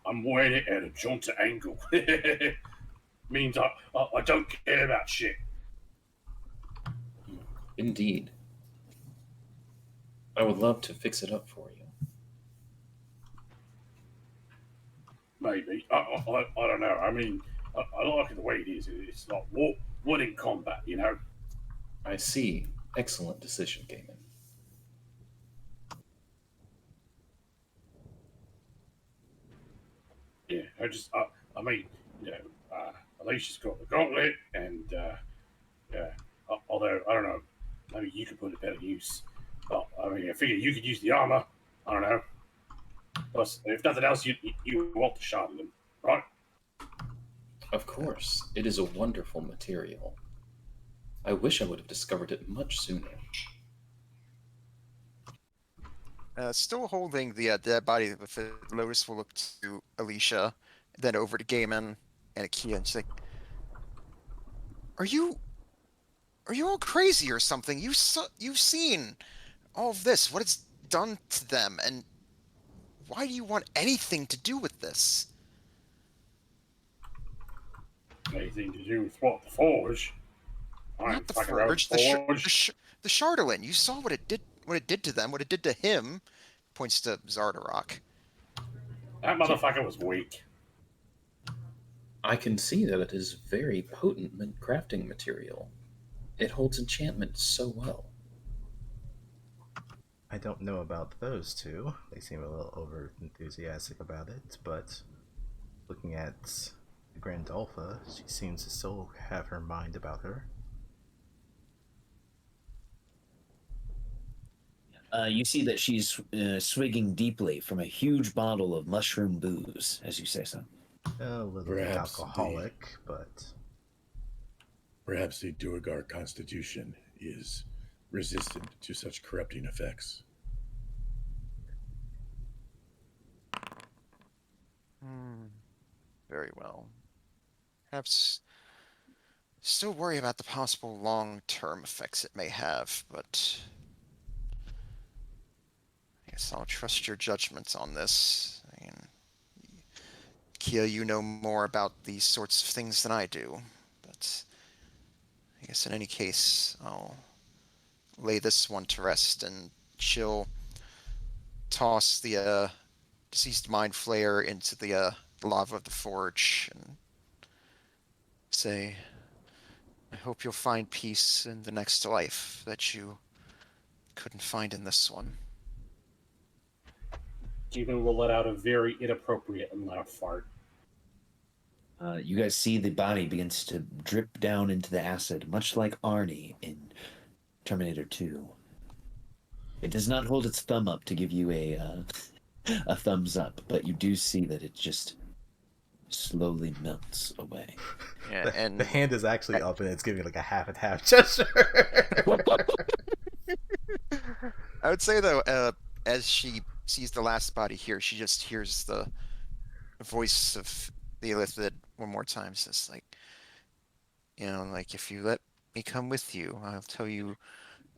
I'm wearing it at a jaunty angle. Means I don't care about shit. Indeed. I would love to fix it up for you. Maybe. I don't know. I mean, I like it the way it is. It's not wood in combat, I see. Excellent decision, Gaiman. Yeah, I mean, Alicia's got the gauntlet, and although I don't know, maybe you could put it better use. Well, I mean, I figure you could use the armor. I don't know. Plus, if nothing else, you want the Charlatan, right? Of course, it is a wonderful material. I wish I would have discovered it much sooner. Still holding the dead body of Lotus will look to Alicia, then over to Gaiman and Akia, and she's like, Are you all crazy or something? You've seen all of this, what it's done to them, and why do you want anything to do with this? Anything to do with what? The Forge? Not the Forge, the Shardolin. You saw what it did to them, what it did to him. Points to Zardarok. That motherfucker was weak. I can see that it is very potent crafting material. It holds enchantment so well. I don't know about those two. They seem a little over enthusiastic about it, but looking at the Grandolpha, she seems to still have her mind about her. You see that she's swigging deeply from a huge bottle of mushroom booze, as you say so. A little bit Perhaps alcoholic, but Perhaps the Duergar constitution is resistant to such corrupting effects. Very well. Perhaps still worry about the possible long-term effects it may have, but I guess I'll trust your judgments on this. I mean, Kia, you know more about these sorts of things than I do, but I guess in any case, I'll lay this one to rest, and she'll toss the deceased mind flayer into the lava of the forge and say, I hope you'll find peace in the next life that you couldn't find in this one. Demon will let out a very inappropriate and loud fart. You guys see the body begins to drip down into the acid, much like Arnie in Terminator 2. It does not hold its thumb up to give you a thumbs up, but you do see that it just slowly melts away. Yeah, and the hand is actually up and it's giving like a half and half gesture. I would say though, as she sees the last body here, she just hears the voice of the Illithid one more time. Says like, like if you let me come with you, I'll tell you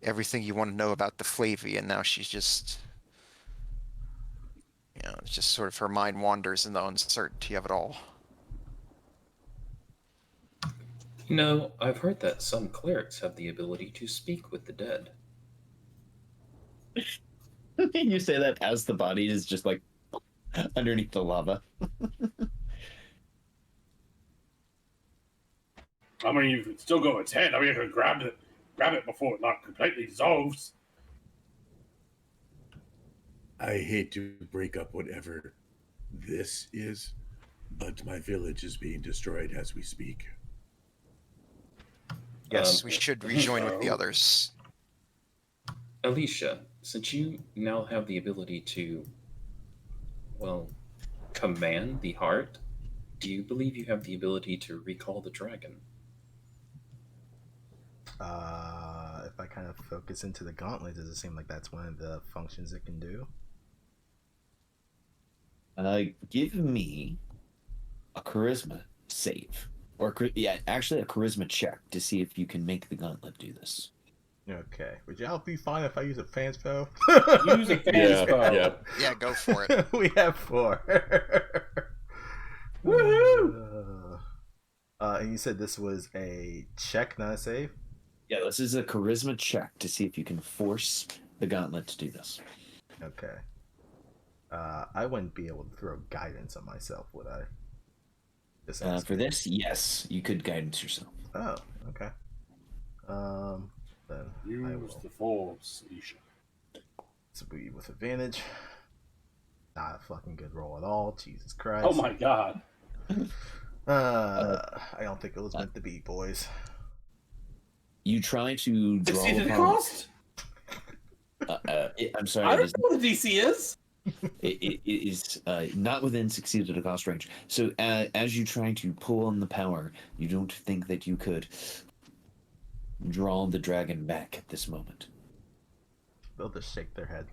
everything you want to know about the Flavy. And now she's just, it's just sort of her mind wanders in the uncertainty of it all. I've heard that some clerics have the ability to speak with the dead. You say that as the body is just like underneath the lava. I mean, you could still go its head. I mean, you could grab it before it not completely dissolves. I hate to break up whatever this is, but my village is being destroyed as we speak. Yes, we should rejoin with the others. Alicia, since you now have the ability to, command the heart, do you believe you have the ability to recall the dragon? If I kind of focus into the gauntlet, does it seem like that's one of the functions it can do? Give me a charisma save. Actually a charisma check to see if you can make the gauntlet do this. Okay. Would y'all be fine if I use a fan spell? Use a fan spell. Yeah. Yeah, go for it. We have 4. Woohoo! And you said this was a check, not a save? Yeah, this is a charisma check to see if you can force the gauntlet to do this. Okay. I wouldn't be able to throw guidance on myself, would I? For this, yes, you could guidance yourself. Oh, okay. Then I Use will. the force, Isha. This will be with advantage. Not a fucking good roll at all. Jesus Christ. Oh my god. I don't think it was meant to be, boys. You try to draw Succeeded upon... cost? I'm sorry. I It don't is, know what the DC is. it is not within succeeded to cost range. So as you try to pull on the power, you don't think that you could draw the dragon back at this moment. They'll just shake their head.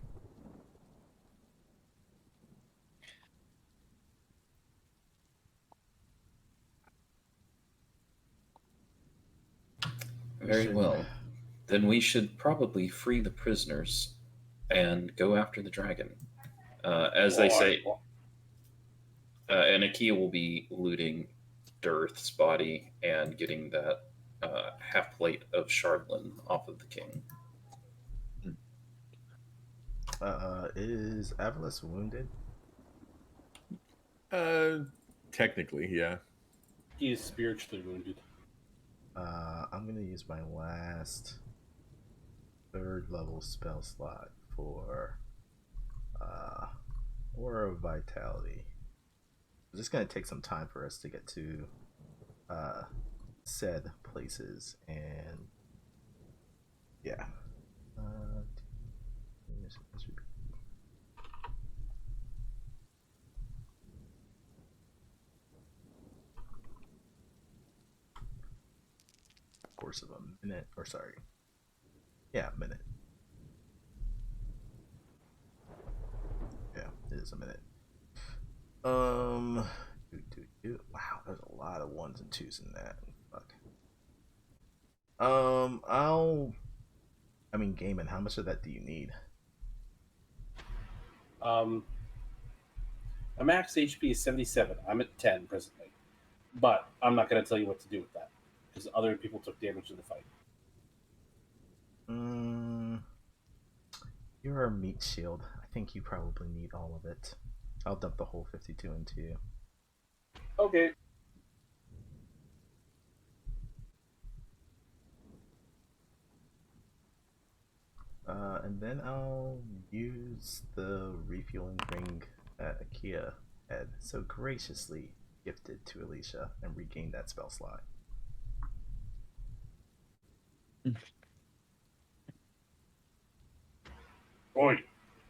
Very well. Then we should probably free the prisoners and go after the dragon. As they say, and Akia will be looting Dirth's body and getting that half plate of Shardlin off of the king. Is Avalis wounded? Technically, yeah. He is spiritually wounded. I'm gonna use my last 3rd level spell slot for Aura of Vitality. It's just gonna take some time for us to get to said places, and yeah. Course of a minute, or sorry, a minute. Yeah, it is a minute. Wow, there's a lot of 1s and 2s in that. Fuck. Gaiman, how much of that do you need? My max HP is 77. I'm at 10 presently. But I'm not going to tell you what to do with that. Because other people took damage in the fight. You're our meat shield. I think you probably need all of it. I'll dump the whole 52 into you. Okay. And then I'll use the refueling ring that Akia had so graciously gifted to Alicia and regain that spell slot. Boy,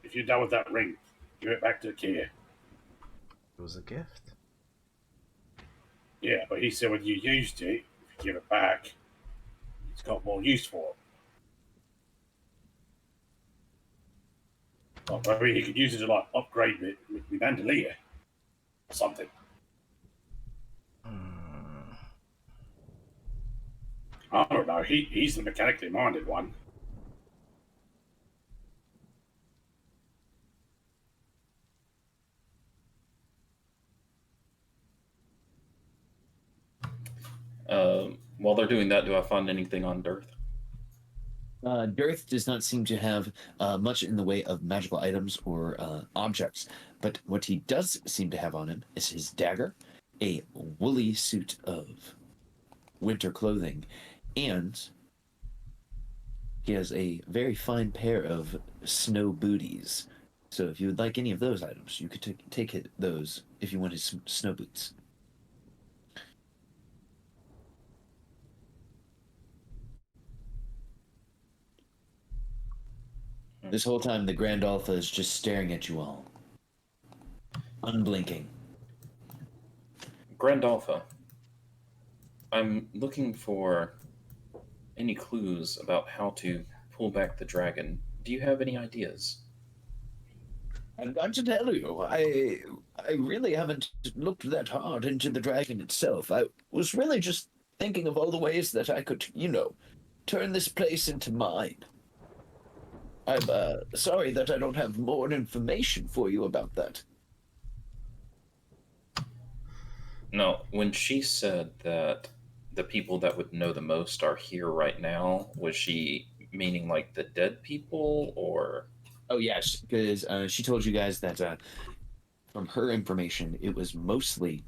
if you're done with that ring, give it back to Akia. It was a gift. Yeah, but he said when you used it, if you give it back, it's got more use for it. Well, maybe he could use it to like upgrade the bandolier or something. I don't know. He's the mechanically minded one. While they're doing that, do I find anything on Dearth? Dearth does not seem to have much in the way of magical items or objects, but what he does seem to have on him is his dagger, a woolly suit of winter clothing, and he has a very fine pair of snow booties. So if you would like any of those items, you could take those if you want his snow boots. This whole time, the Grand Alpha is just staring at you all, unblinking. Grand Alpha, I'm looking for any clues about how to pull back the dragon. Do you have any ideas? I've got to tell you, I really haven't looked that hard into the dragon itself. I was really just thinking of all the ways that I could, turn this place into mine. I'm sorry that I don't have more information for you about that. No, when she said that the people that would know the most are here right now, was she meaning like the dead people, or? Oh, yes, because she told you guys that from her information, it was mostly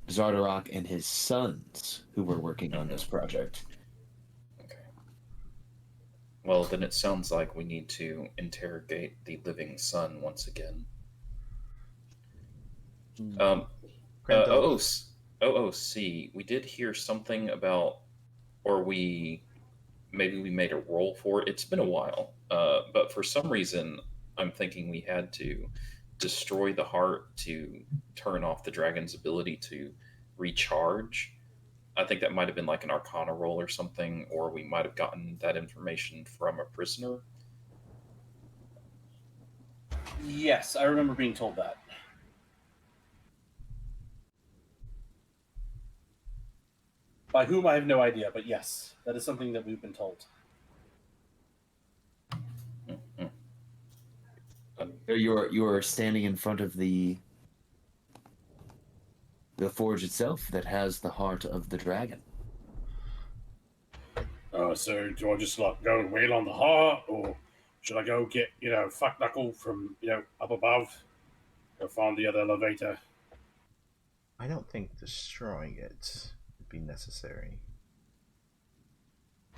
Zardarok and his sons who were working on this project. Okay. Well, then it sounds like we need to interrogate the living son once again. OOC, we did hear something about, or maybe we made a roll for it. It's been a while, but for some reason, I'm thinking we had to destroy the heart to turn off the dragon's ability to recharge. I think that might have been like an Arcana roll or something, or we might have gotten that information from a prisoner. Yes, I remember being told that. By whom, I have no idea, but yes, that is something that we've been told. You're standing in front of the forge itself that has the heart of the dragon. So do I just like go and wheel on the heart, or should I go get fuck knuckle from up above? Go find the other elevator. I don't think destroying it would be necessary.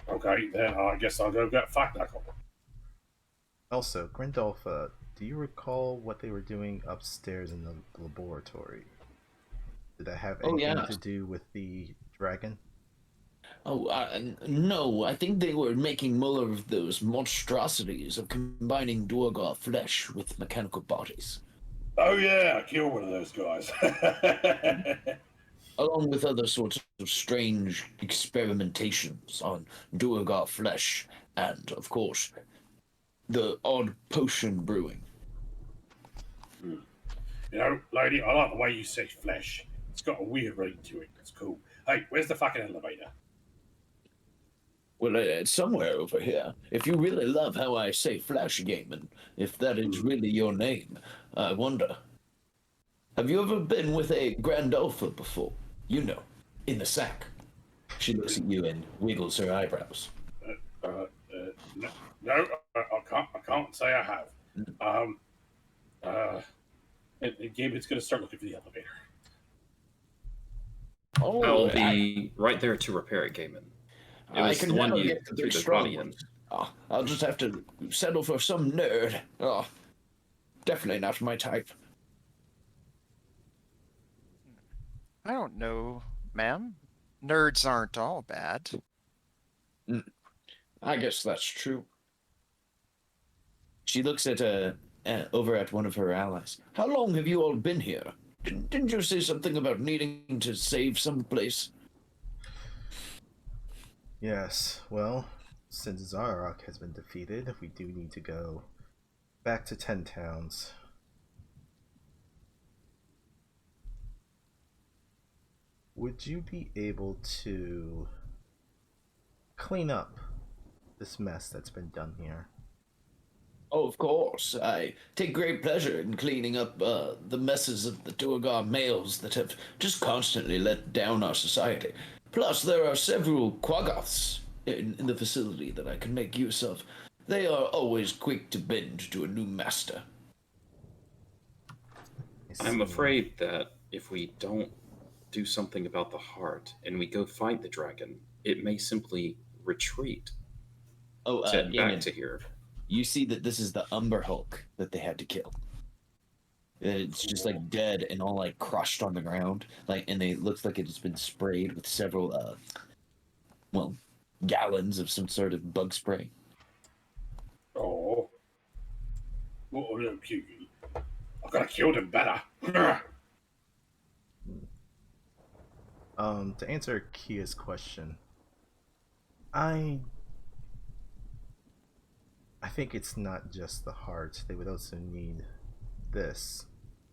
Okay, then I guess I'll go get fuck knuckle. Also, Grindolfa, do you recall what they were doing upstairs in the laboratory? Did that have anything to do with the dragon? Oh, no, I think they were making more of those monstrosities of combining Duergar flesh with mechanical bodies. Oh yeah, I killed one of those guys. Along with other sorts of strange experimentations on Duergar flesh and, of course, the odd potion brewing. Lady, I like the way you say flesh. It's got a weird ring to it. It's cool. Hey, where's the fucking elevator? Well, it's somewhere over here. If you really love how I say flesh, Gaiman, if that is really your name, I wonder. Have you ever been with a Grand Alpha before? In the sack. She looks at you and wiggles her eyebrows. No, I can't say I have. Gaiman's going to start looking for the elevator. Oh, I'll be right there to repair it, Gaiman. It was the one you threw the body in. Oh, I'll just have to settle for some nerd. Oh, definitely not my type. I don't know, ma'am. Nerds aren't all bad. I guess that's true. She looks at over at one of her allies. How long have you all been here? Didn't you say something about needing to save some place? Yes, well, since Zarok has been defeated, we do need to go back to 10 towns. Would you be able to clean up this mess that's been done here? Oh, of course. I take great pleasure in cleaning up the messes of the Duergar males that have just constantly let down our society. Plus, there are several Quaggoths in the facility that I can make use of. They are always quick to bend to a new master. I'm afraid that if we don't do something about the heart and we go fight the dragon, it may simply retreat. Oh, Back Damon, to here. you see that this is the Umber Hulk that they had to kill. It's just like dead and all like crushed on the ground, and it looks like it's been sprayed with several, gallons of some sort of bug spray. Oh, what a little cutie! I could have killed him better. To answer Kia's question, I think it's not just the heart. They would also need this,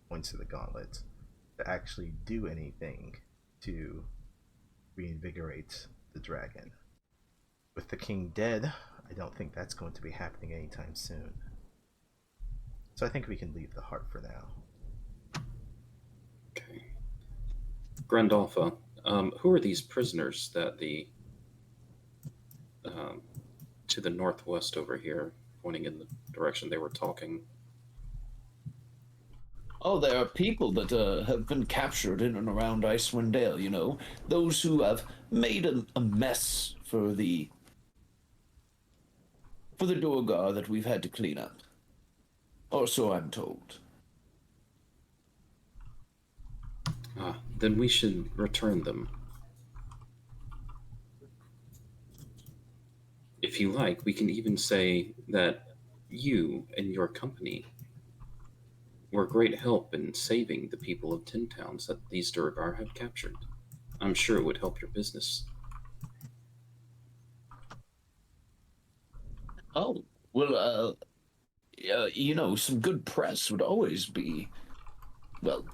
points to the gauntlet, to actually do anything to reinvigorate the dragon. With the king dead, I don't think that's going to be happening anytime soon. So I think we can leave the heart for now. Okay. Grandolpha, who are these prisoners that to the northwest over here, pointing in the direction they were talking? Oh, there are people that have been captured in and around Icewind Dale, you know. Those who have made a mess for the Duergar that we've had to clean up. Or so I'm told. Then we should return them. If you like, we can even say that you and your company were great help in saving the people of 10 towns that these Duergar had captured. I'm sure it would help your business. Oh, well, you know, some good press would always be, well,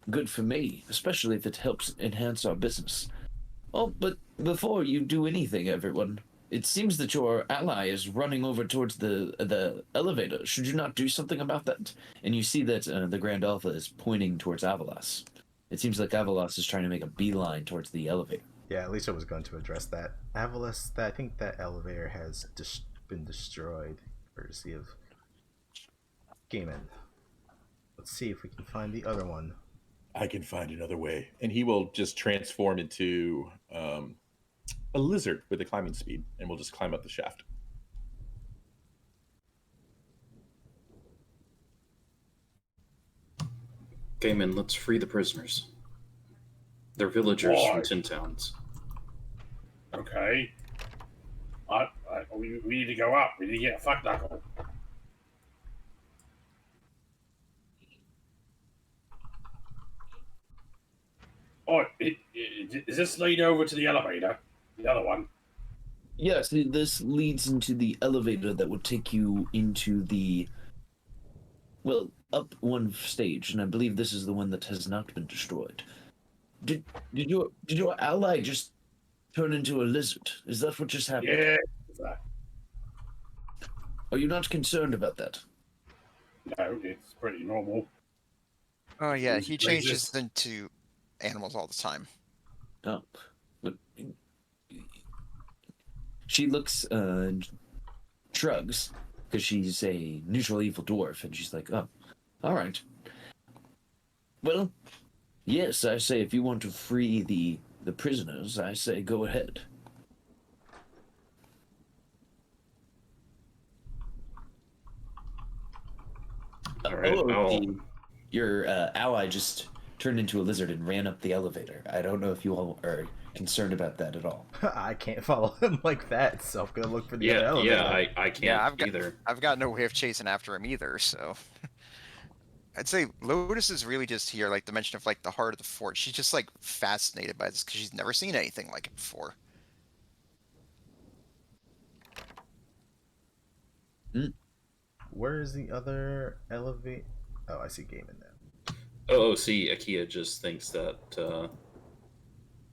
good for me, especially if it helps enhance our business. Oh, but before you do anything, everyone, it seems that your ally is running over towards the elevator. Should you not do something about that? And you see that the Grand Alpha is pointing towards Avalas. It seems like Avalas is trying to make a beeline towards the elevator. Yeah, Alicia was going to address that. Avalas, I think that elevator has been destroyed, courtesy of Gaiman. Let's see if we can find the other one. I can find another way. And he will just transform into a lizard with a climbing speed, and we'll just climb up the shaft. Gaiman, let's free the prisoners. They're villagers Why? from 10 towns. Okay. We need to go up. We need to get a fuck knuckle. Oh, is this lead over to the elevator? The other one? Yes, this leads into the elevator that would take you into the, well, up one stage, and I believe this is the one that has not been destroyed. Did your ally just turn into a lizard? Is that what just happened? Yeah. Are you not concerned about that? No, it's pretty normal. Oh yeah, Who's he crazy? changes into animals all the time. Oh, but she looks, shrugs, because she's a neutral evil dwarf, and she's like, oh, all right. Well, yes, I say if you want to free the prisoners, I say go ahead. All right, Your ally just turned into a lizard and ran up the elevator. I don't know if you all are concerned about that at all. I can't follow him like that, so I'm gonna look for the other elevator. Yeah, I can't either. I've got no way of chasing after him either, so I'd say Lotus is really just here, like the mention of like the heart of the fort. She's just like fascinated by this because she's never seen anything like it before. where is the other elevate? Oh, I see Game in there. Oh, see, Akia just thinks that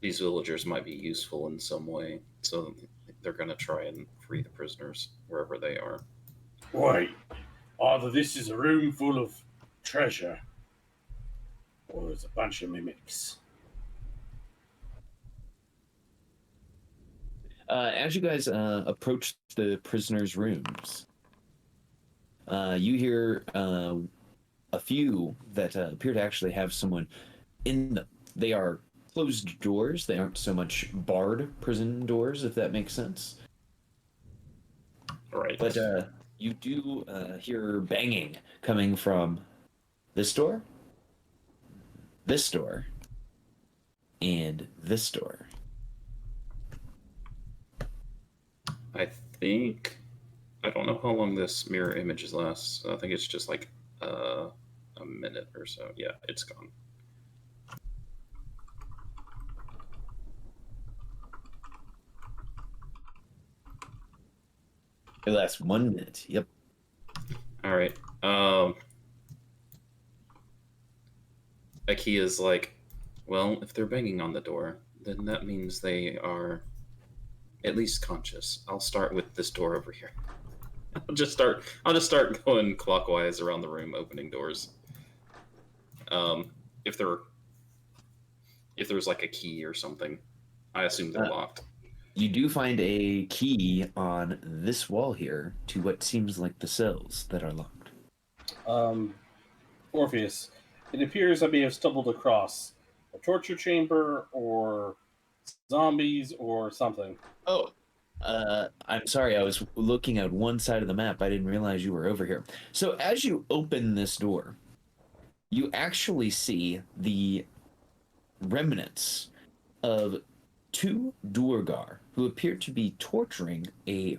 these villagers might be useful in some way, so they're going to try and free the prisoners wherever they are. Wait, either this is a room full of treasure, or there's a bunch of mimics. As you guys approach the prisoners' rooms, you hear a few that appear to actually have someone in them. They are closed doors. They aren't so much barred prison doors, if that makes sense. Right. But you do hear banging coming from this door, and this door. I think I don't know how long this mirror image lasts. I think it's just like a minute or so. Yeah, it's gone. It lasts 1 minute. Yep. All right. Akia's like, well, if they're banging on the door, then that means they are at least conscious. I'll start with this door over here. I'll just start going clockwise around the room, opening doors. If there's like a key or something, I assume they're locked. You do find a key on this wall here to what seems like the cells that are locked. Orpheus, it appears I may have stumbled across a torture chamber or zombies or something. Oh, I'm sorry. I was looking at one side of the map. I didn't realize you were over here. So as you open this door, you actually see the remnants of 2 Duergar who appear to be torturing a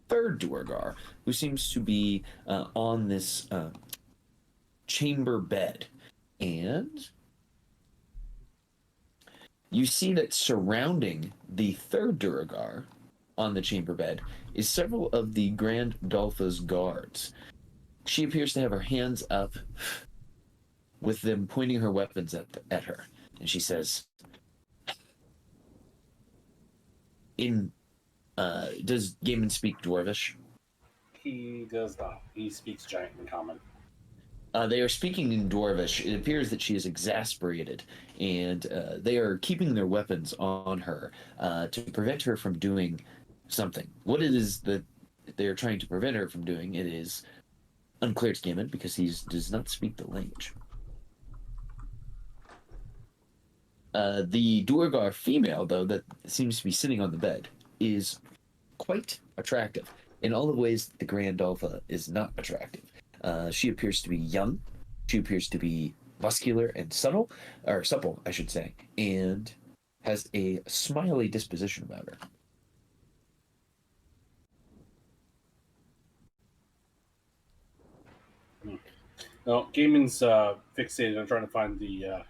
third Duergar who seems to be on this chamber bed. And you see that surrounding the third Duergar on the chamber bed is several of the Grand Dolpha's guards. She appears to have her hands up with them pointing her weapons at her. And she says, does Gaiman speak Dwarvish? He does not. He speaks giant in common. They are speaking in Dwarvish. It appears that she is exasperated, and they are keeping their weapons on her to prevent her from doing something. What it is that they are trying to prevent her from doing, it is unclear to Gaiman because he does not speak the language. The Duergar female, though, that seems to be sitting on the bed, is quite attractive in all the ways that the Grand Alpha is not attractive. She appears to be young. She appears to be muscular and supple, I should say, and has a smiley disposition about her. No, Gaiman's fixated on trying to find the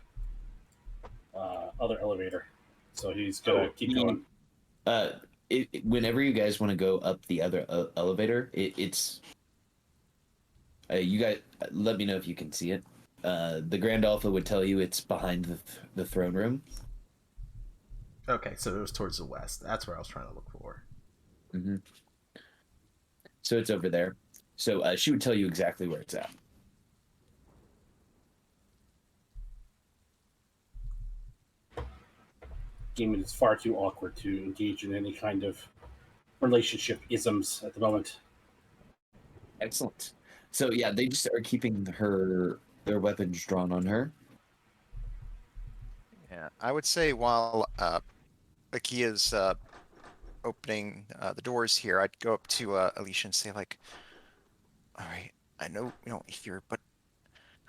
other elevator, so he's gonna keep going. Whenever you guys want to go up the other elevator, it's you guys let me know if you can see it. The Grand Alpha would tell you it's behind the throne room. Okay, so it was towards the west. That's where I was trying to look for. Mm-hmm. So it's over there. So she would tell you exactly where it's at. Gaiman is far too awkward to engage in any kind of relationship isms at the moment. Excellent. So yeah, they just are keeping their weapons drawn on her. Yeah, I would say while Akia's opening the doors here, I'd go up to Alicia and say, like, all right, I know we don't hear, but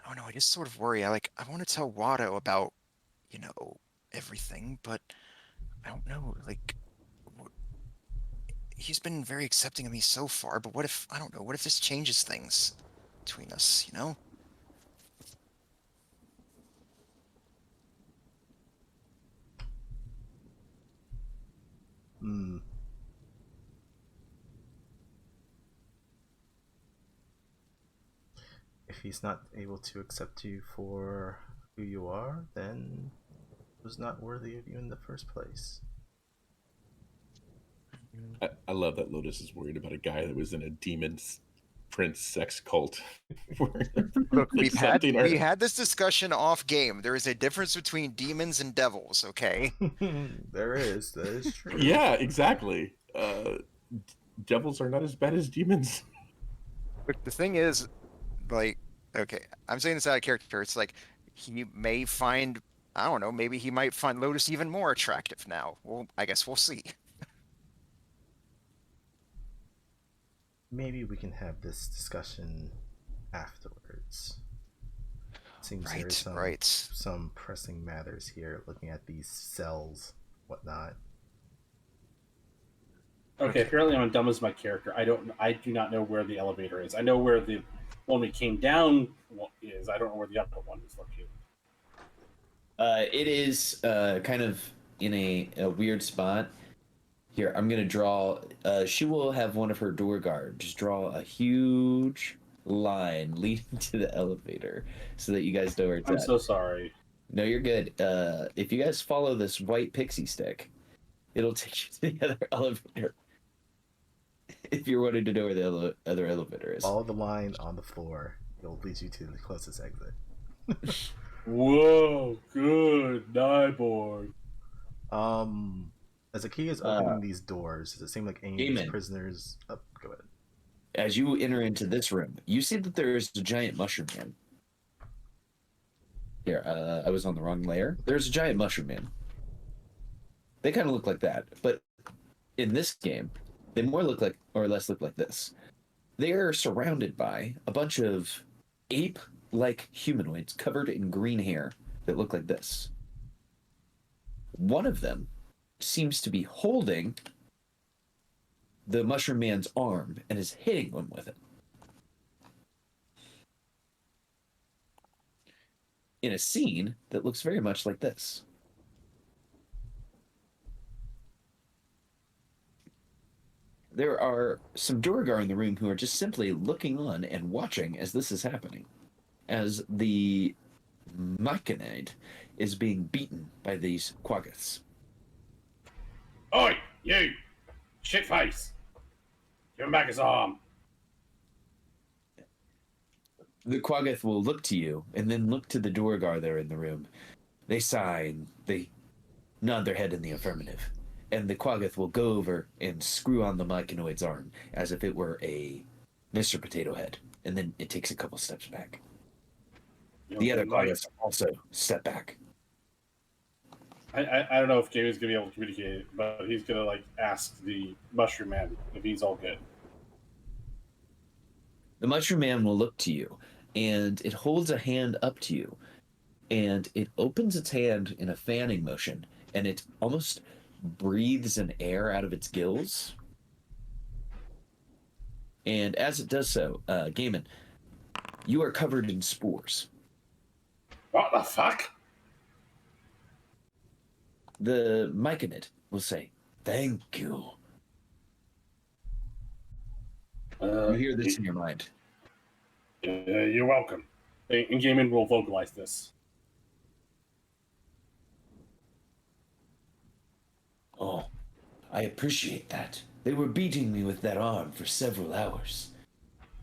I don't know, I just sort of worry. I want to tell Watto about, everything, but I don't know, like, he's been very accepting of me so far, but what if, I don't know, what if this changes things between us, if he's not able to accept you for who you are, then he was not worthy of you in the first place. I love that Lotus is worried about a guy that was in a demon prince sex cult. Look, we Accepting her. had this discussion off game. There is a difference between demons and devils, okay? There is. That is true. Yeah, exactly. Devils are not as bad as demons. But the thing is, like, okay, I'm saying this out of character. It's like he may find, I don't know, maybe he might find Lotus even more attractive now. Well, I guess we'll see. Maybe we can have this discussion afterwards. Seems there's some pressing matters here, looking at these cells, whatnot. Okay, apparently I'm dumb as my character. I do not know where the elevator is. I know where the one we came down is. I don't know where the upper one is located. It is kind of in a weird spot. Here, I'm going to draw... she will have one of her door guards draw a huge line leading to the elevator so that you guys know where it's at. I'm so sorry. No, you're good. If you guys follow this white pixie stick, it'll take you to the other elevator. If you're wanting to know where the other elevator is. Follow the line on the floor. It'll lead you to the closest exit. Whoa, good Nyborg. As a key is opening these doors, does it seem like any of these prisoners... Oh, go ahead. As you enter into this room, you see that there is a giant mushroom man. Here, I was on the wrong layer. There's a giant mushroom man. They kind of look like that, but in this game, they more look like, or less look like this. They are surrounded by a bunch of ape-like humanoids covered in green hair that look like this. One of them seems to be holding the mushroom man's arm and is hitting him with it. In a scene that looks very much like this. There are some Duergar in the room who are just simply looking on and watching as this is happening. As the Myconid is being beaten by these Quaggoths. Oi, you! Shitface! Give him back his arm. The Quaggoth will look to you and then look to the Duergar there in the room. They sigh and they nod their head in the affirmative. And the Quaggoth will go over and screw on the Myconoid's arm as if it were a Mr. Potato Head. And then it takes a couple steps back. The other Quaggoths also step back. I don't know if Gary's gonna be able to communicate, but he's gonna like ask the mushroom man if he's all good. The mushroom man will look to you, and it holds a hand up to you, and it opens its hand in a fanning motion, and it almost breathes an air out of its gills. And as it does so, Gaiman, you are covered in spores. What the fuck? The Myconid will say, "Thank you." You hear this in your mind. You're welcome. And Gaiman will vocalize this. Oh, I appreciate that. They were beating me with that arm for several hours.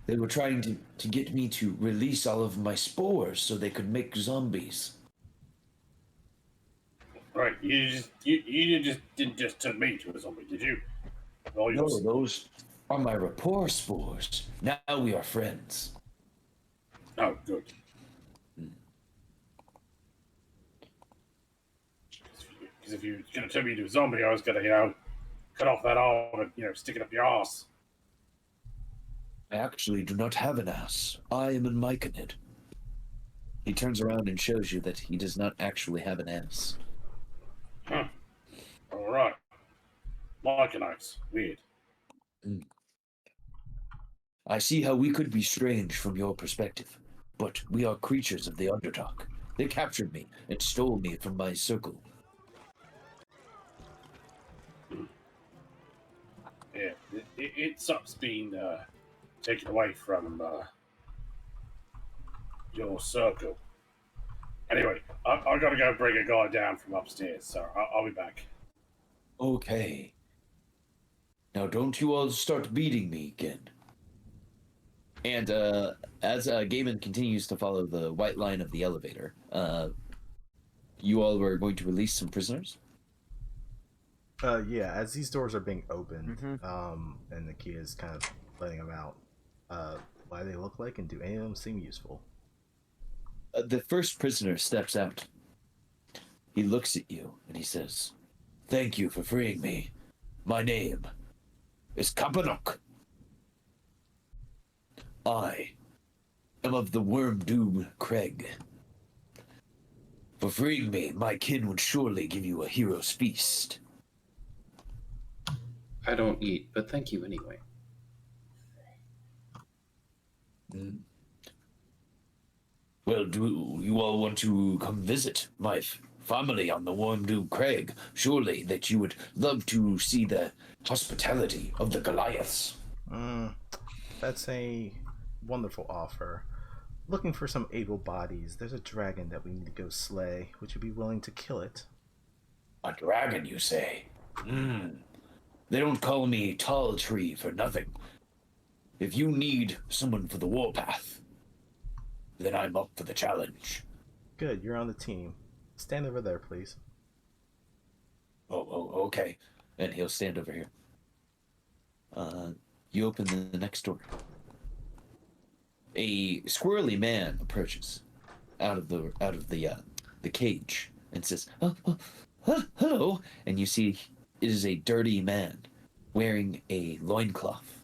They were trying to get me to release all of my spores so they could make zombies. Right, you didn't just turn me into a zombie, did you? No, those are my rapport spores. Now we are friends. Oh, good. Because if you're gonna turn me into a zombie, I was gonna, cut off that arm and, stick it up your ass. I actually do not have an ass. I am a Myconid. He turns around and shows you that he does not actually have an ass. Huh. All right. Myconites. Weird. I see how we could be strange from your perspective, but we are creatures of the Underdark. They captured me and stole me from my circle. Yeah, it sucks being taken away from your circle. Anyway, I gotta go bring a guy down from upstairs, so I'll be back. Okay. Now don't you all start beating me again. And as Gaiman continues to follow the white line of the elevator, you all were going to release some prisoners? Yeah, as these doors are being opened, Mhm. and the key is kind of letting them out, what do they look like, and do any of them seem useful? The first prisoner steps out. He looks at you and he says, "Thank you for freeing me. My name is Kapanok. I am of the Worm Doom Craig. For freeing me, my kin would surely give you a hero's feast." I don't eat, but thank you anyway. Well, do you all want to come visit my family on the Worm Doom Craig? Surely that you would love to see the hospitality of the Goliaths. That's a wonderful offer. Looking for some able bodies. There's a dragon that we need to go slay. Would you be willing to kill it? A dragon, you say? They don't call me Tall Tree for nothing. If you need someone for the warpath, then I'm up for the challenge. Good, you're on the team. Stand over there, please. Oh, okay. And he'll stand over here. You open the next door. A squirrely man approaches out of the cage and says, hello. And you see it is a dirty man wearing a loincloth.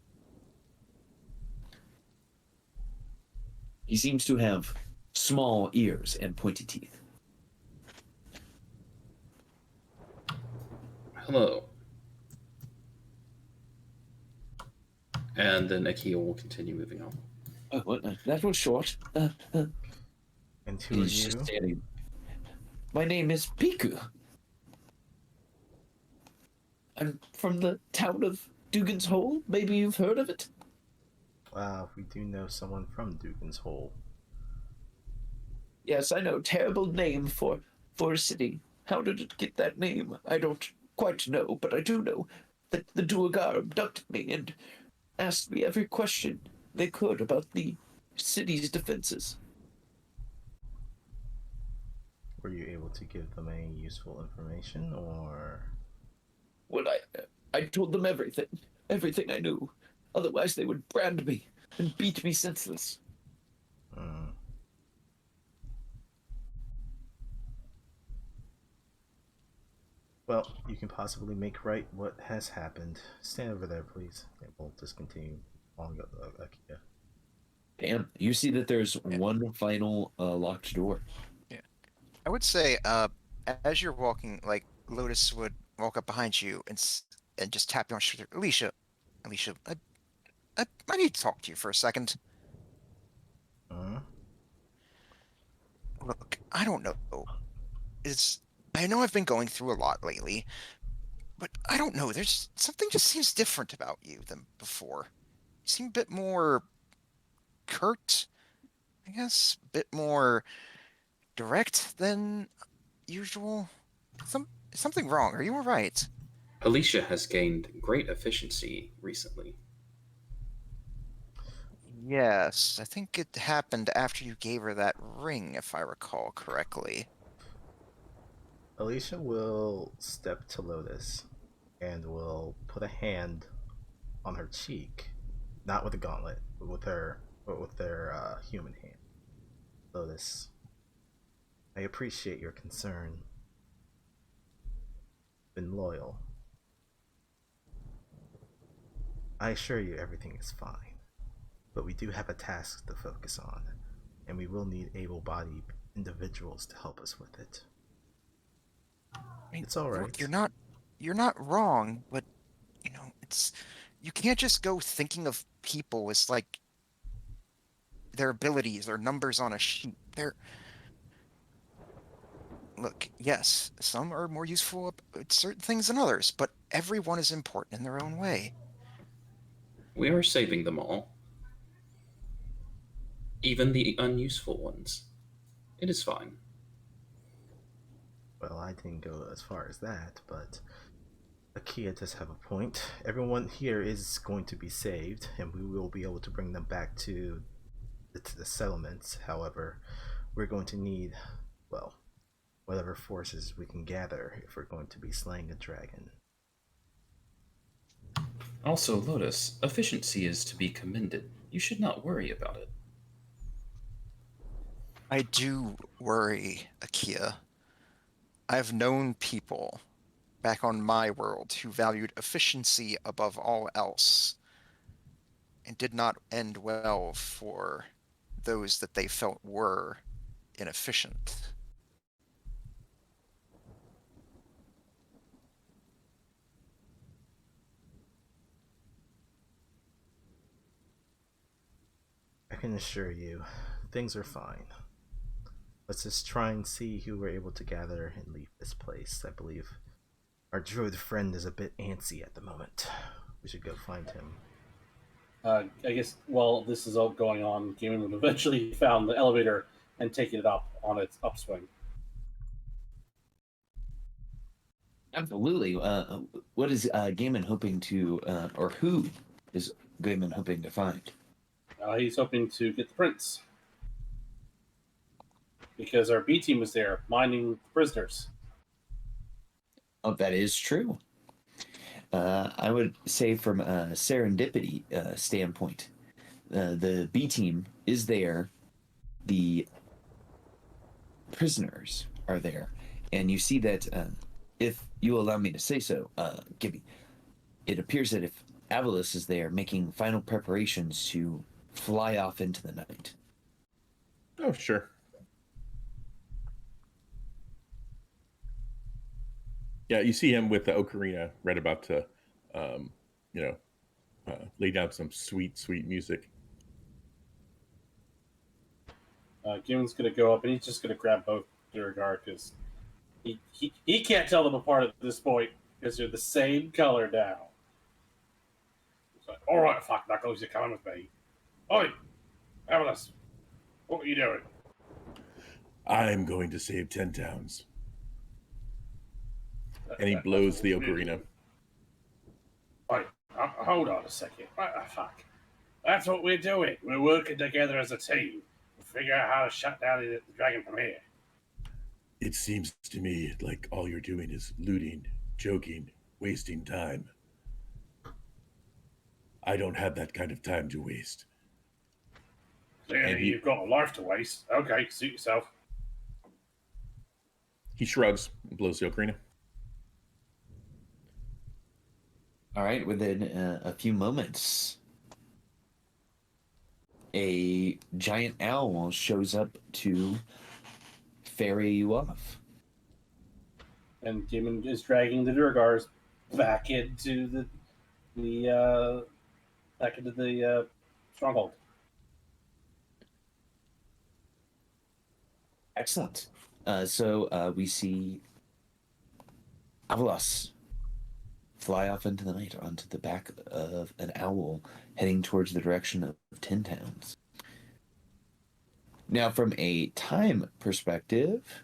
He seems to have small ears and pointy teeth. Hello. And then Akio will continue moving on. That was short. And who are He's you? just standing. My name is Piku. I'm from the town of Dugan's Hole. Maybe you've heard of it? We do know someone from Dugan's Hole. Yes, I know. Terrible name for a city. How did it get that name? I don't quite know, but I do know that the Duergar abducted me and asked me every question they could about the city's defenses. Were you able to give them any useful information, or? Well, I told them everything I knew. Otherwise, they would brand me and beat me senseless. Well, you can possibly make right what has happened. Stand over there, please. And we'll just continue on Akio. Damn, you see that there's one final locked door. Yeah. I would say, as you're walking, like, Lotus would walk up behind you and just tap you on the shoulder. Alicia, I need to talk to you for a second. Look, I don't know. I know I've been going through a lot lately, but I don't know. There's something just seems different about you than before. You seem a bit more curt, I guess, a bit more direct than usual. Something wrong. Are you all right? Alicia has gained great efficiency recently. Yes, I think it happened after you gave her that ring, if I recall correctly. Alicia will step to Lotus and will put a hand on her cheek, not with a gauntlet, but with their human hand. Lotus, I appreciate your concern. Been loyal. I assure you everything is fine, but we do have a task to focus on, and we will need able-bodied individuals to help us with it. It's all right. Look, you're not wrong, but you can't just go thinking of people as like their abilities or numbers on a sheet. Look, yes, some are more useful at certain things than others, but everyone is important in their own way. We are saving them all. even the unuseful ones. It is fine. Well, I didn't go as far as that, but Akia does have a point. Everyone here is going to be saved, and we will be able to bring them back to the settlements. However, we're going to need, well, whatever forces we can gather if we're going to be slaying a dragon. Also, Lotus, efficiency is to be commended. You should not worry about it. I do worry, Akia. I've known people back on my world who valued efficiency above all else and did not end well for those that they felt were inefficient. I can assure you, things are fine. Let's just try and see who we're able to gather and leave this place. I believe our druid friend is a bit antsy at the moment. We should go find him. I guess while this is all going on, Gaiman would eventually found the elevator and taken it up on its upswing. Absolutely. What is Gaiman hoping to, or who is Gaiman hoping to find? He's hoping to get the prince. Because our B team was there, minding prisoners. Oh, that is true. I would say from a serendipity standpoint, the B team is there, the prisoners are there, and you see that, if you allow me to say so, Gibby, it appears that if Avilis is there making final preparations to fly off into the night. Oh, sure. Yeah, you see him with the ocarina, right about to, lay down some sweet, sweet music. Gaiman's going to go up and he's just going to grab both Durgar because he can't tell them apart at this point because they're the same color now. It's like, all right, fuck knuckles, you're coming with me. Oi, Avalis, what are you doing? I'm going to save 10 towns. And he blows the ocarina. Wait, hold on a second. What the fuck? That's what we're doing. We're working together as a team. We'll figure out how to shut down the dragon from here. It seems to me like all you're doing is looting, joking, wasting time. I don't have that kind of time to waste. Clearly, you've got a life to waste. Okay, suit yourself. He shrugs and blows the ocarina. All right, within a few moments, a giant owl shows up to ferry you off. And Gaiman is dragging the Durgars back into the stronghold. Excellent. So we see Avalos fly off into the night onto the back of an owl heading towards the direction of 10 towns. Now, from a time perspective,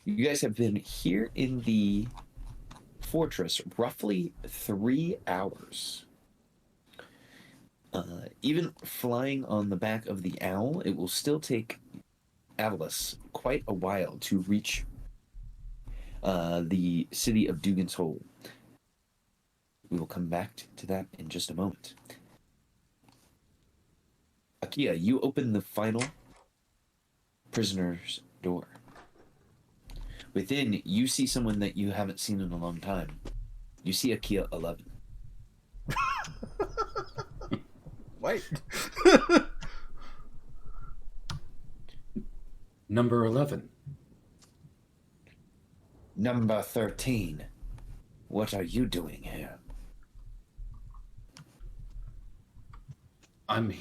you guys have been here in the fortress roughly 3 hours. Even flying on the back of the owl, it will still take Avalis quite a while to reach the city of Dugan's Hole. We will come back to that in just a moment. Akia, you open the final prisoner's door. Within, you see someone that you haven't seen in a long time. You see Akia 11. Wait. Number 11. Number 13. What are you doing here? I'm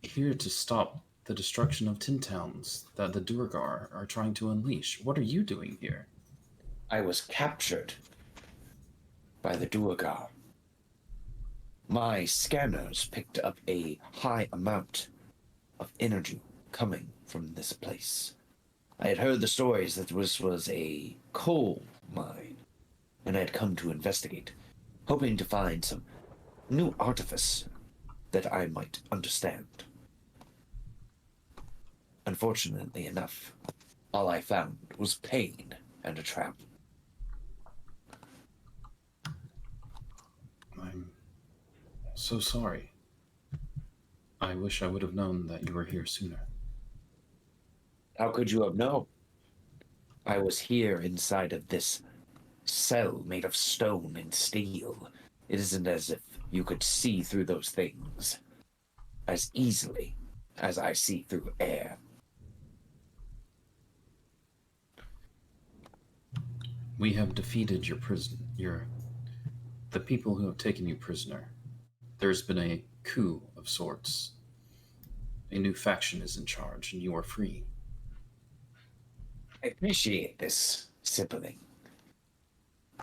here to stop the destruction of 10 towns that the Durgar are trying to unleash. What are you doing here? I was captured by the Duergar. My scanners picked up a high amount of energy coming from this place. I had heard the stories that this was a coal mine, and I had come to investigate, hoping to find some new artifice that I might understand. Unfortunately enough, all I found was pain and a trap. I'm so sorry. I wish I would have known that you were here sooner. How could you have known? I was here inside of this cell made of stone and steel. It isn't as if you could see through those things as easily as I see through air. We have defeated the people who have taken you prisoner. There's been a coup of sorts. A new faction is in charge, and you are free. I appreciate this, sibling.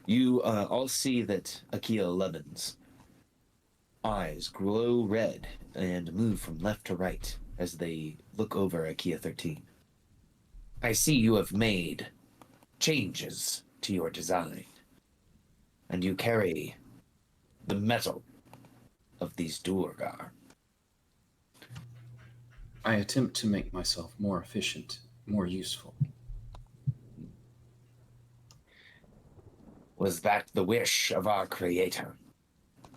You all see that Akia 11's eyes glow red and move from left to right as they look over Akia 13. I see you have made changes to your design, and you carry the metal of these Duergar. I attempt to make myself more efficient, more useful. Was that the wish of our creator?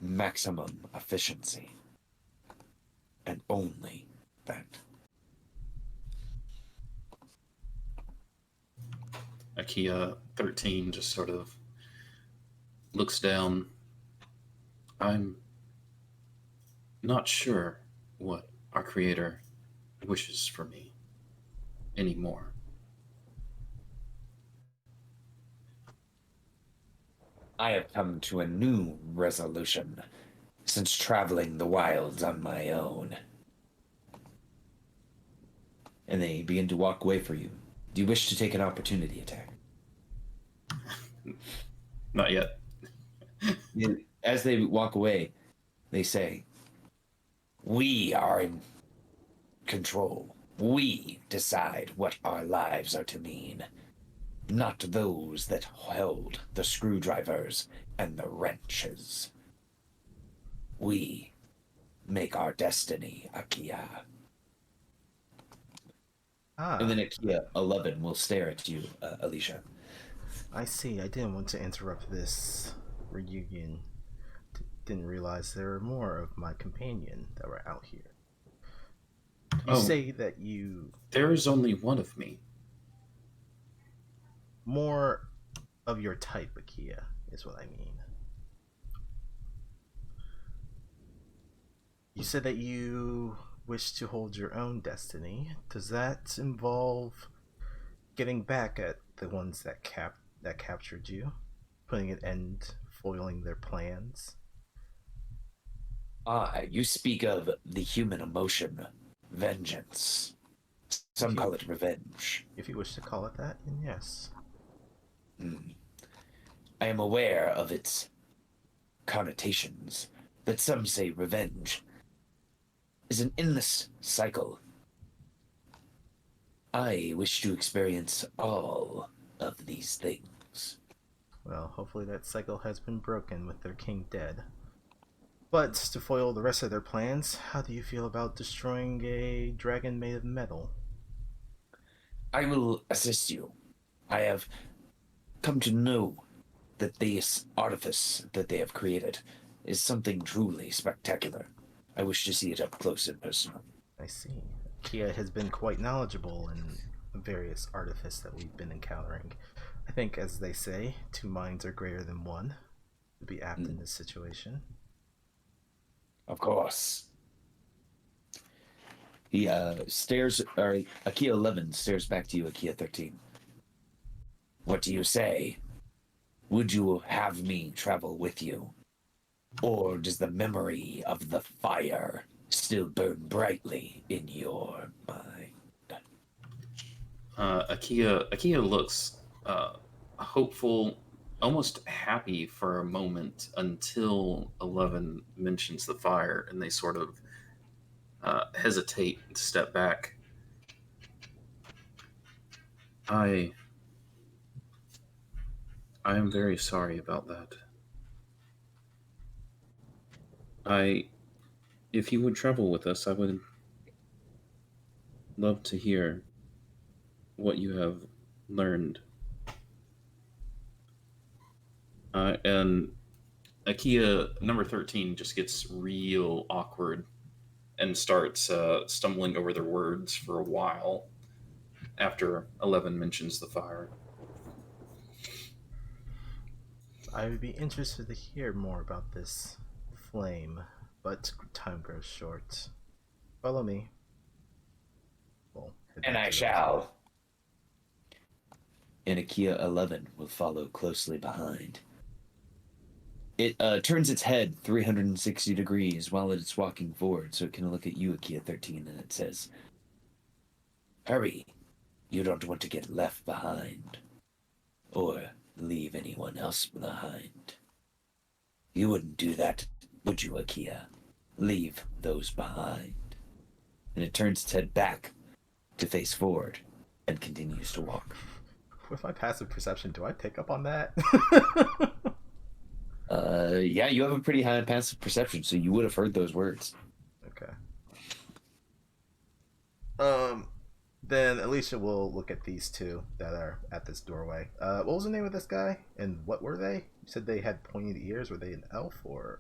Maximum efficiency. And only that. Akia 13 just sort of looks down. I'm not sure what our creator wishes for me anymore. I have come to a new resolution since traveling the wilds on my own. And they begin to walk away for you. Do you wish to take an opportunity attack? Not yet. As they walk away, they say, "We are in control. We decide what our lives are to mean. Not those that held the screwdrivers and the wrenches. We make our destiny, Akia." And then Akia 11 will stare at you, Alicia. I see. I didn't want to interrupt this reunion. Didn't realize there were more of my companion that were out here. You say that you... There is only one of me. More of your type, Akia, is what I mean. You said that you wish to hold your own destiny. Does that involve getting back at the ones that captured you, putting an end, foiling their plans? You speak of the human emotion, vengeance. Some call it revenge. If you wish to call it that, then yes. I am aware of its connotations, that some say revenge is an endless cycle. I wish to experience all of these things. Well, hopefully that cycle has been broken with their king dead. But to foil the rest of their plans, how do you feel about destroying a dragon made of metal? I will assist you. I have come to know that this artifice that they have created is something truly spectacular. I wish to see it up close and personal. I see. Kia has been quite knowledgeable in various artifice that we've been encountering. I think, as they say, two minds are greater than one, to be apt in this situation. Of course. He stares, or Akia 11 stares back to you, Akia 13. What do you say? Would you have me travel with you? Or does the memory of the fire still burn brightly in your mind? Akia looks hopeful, almost happy for a moment until 11 mentions the fire, and they sort of hesitate and step back. I am very sorry about that. If you would travel with us, I would love to hear what you have learned. And Akia number 13 just gets real awkward and starts stumbling over their words for a while after 11 mentions the fire. I would be interested to hear more about this flame, but time grows short. Follow me. Well, And I shall. And Akia 11 will follow closely behind. It turns its head 360 degrees while it's walking forward, so it can look at you, Akia 13, and it says, "Hurry, you don't want to get left behind, or leave anyone else behind. You wouldn't do that, would you, Akia? Leave those behind." And it turns its head back to face forward and continues to walk. With my passive perception, do I pick up on that? Yeah, you have a pretty high passive perception, so you would have heard those words. Okay. Then Alicia will look at these two that are at this doorway. What was the name of this guy, and what were they? You said they had pointed ears. Were they an elf or?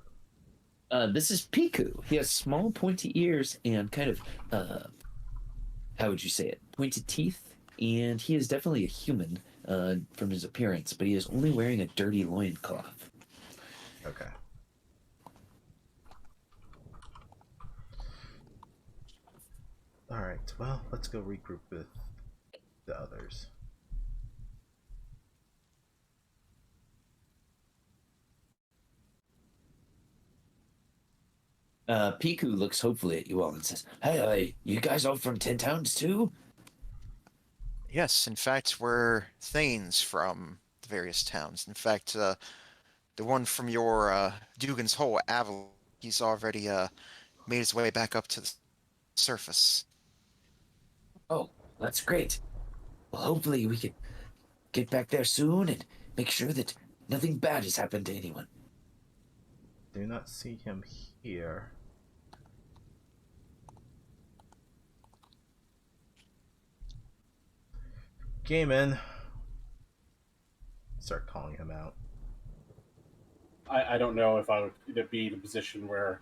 This is Piku. He has small, pointy ears and kind of, how would you say it? Pointed teeth, and he is definitely a human from his appearance, but he is only wearing a dirty loincloth. Okay. Alright, well, let's go regroup with the others. Piku looks hopefully at you all and says, "Hey, you guys all from 10 Towns too?" Yes, in fact, we're Thanes from the various towns. In fact, the one from your Dugan's Hole, Avril, he's already made his way back up to the surface. Oh, that's great. Well, hopefully we can get back there soon and make sure that nothing bad has happened to anyone. Do not see him here. Gaiman. Start calling him out. I don't know if I would be in a position where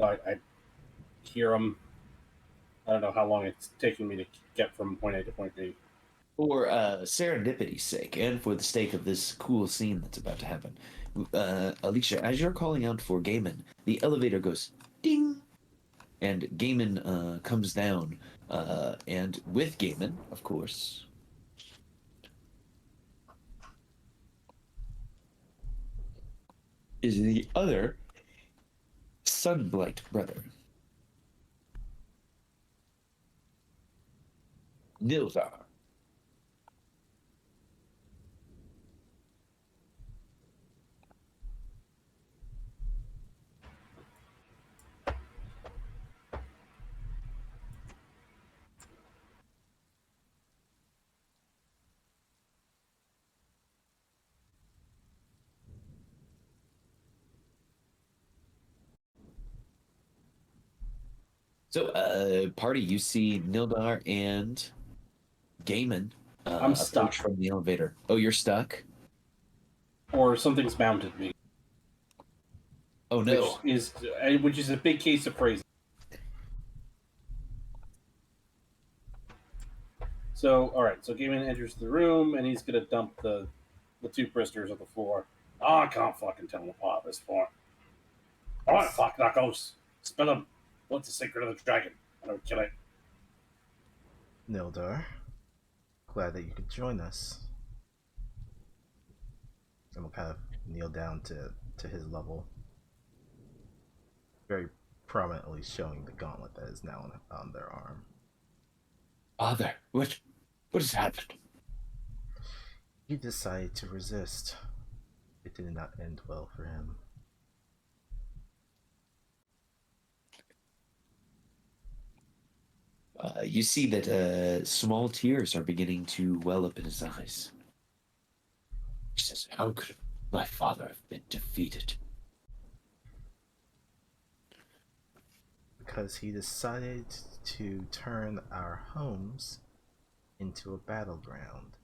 I hear him. I don't know how long it's taking me to get from point A to point B. For serendipity's sake, and for the sake of this cool scene that's about to happen, Alicia, as you're calling out for Gaiman, the elevator goes ding, and Gaiman comes down, and with Gaiman, of course, is the other Sunblight brother, Nildar. So, party, you see Nildar and Gaiman. I'm stuck. Approach from the elevator. Oh, you're stuck? Or something's mounted me. Oh no. Which is a big case of phrasing. So, all right. So Gaiman enters the room, and he's gonna dump the two prisoners on the floor. Oh, I can't fucking tell them apart at this point. All right, fuck knuckles. Spill them. What's the secret of the dragon? I don't kill it. Nildar. Glad that you could join us. And we'll kind of kneel down to his level. Very prominently showing the gauntlet that is now on their arm. Father, what has happened? You decided to resist. It did not end well for him. You see that small tears are beginning to well up in his eyes. He says, "How could my father have been defeated?" Because he decided to turn our homes into a battleground.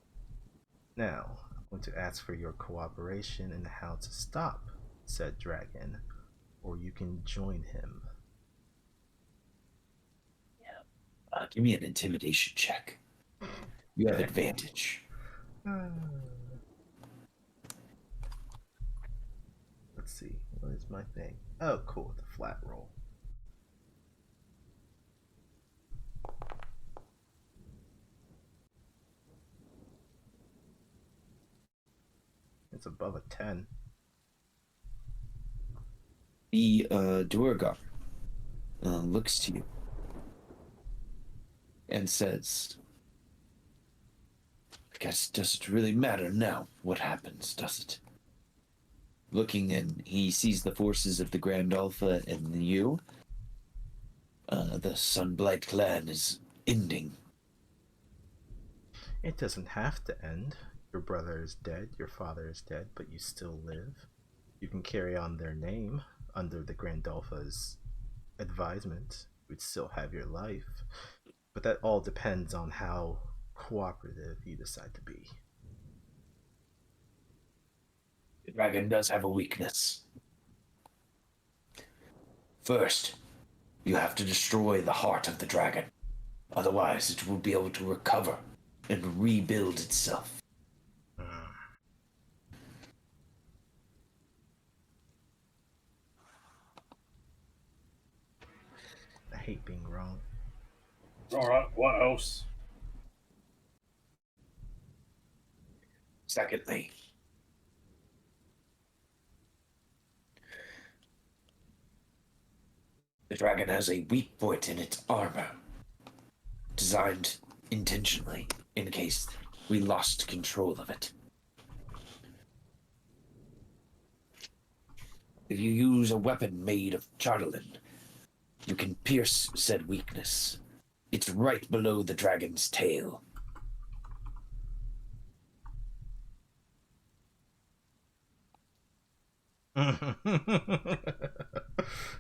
Now, I'm going to ask for your cooperation in how to stop said dragon, or you can join him. Give me an intimidation check. You have Okay. advantage. Let's see, what is my thing? Oh, cool, the flat roll. It's above a 10. The Duergar looks to you and says, "I guess it doesn't really matter now what happens, does it?" Looking in, he sees the forces of the Grand Alpha and you. The Sunblight clan is ending. It doesn't have to end. Your brother is dead, your father is dead, but you still live. You can carry on their name under the Grand Alpha's advisement. You'd still have your life. But that all depends on how cooperative you decide to be. The dragon does have a weakness. First, you have to destroy the heart of the dragon. Otherwise, it will be able to recover and rebuild itself. I hate being wrong. All right, what else? Secondly, the dragon has a weak point in its armor, designed intentionally in case we lost control of it. If you use a weapon made of charlatan, you can pierce said weakness. It's right below the dragon's tail.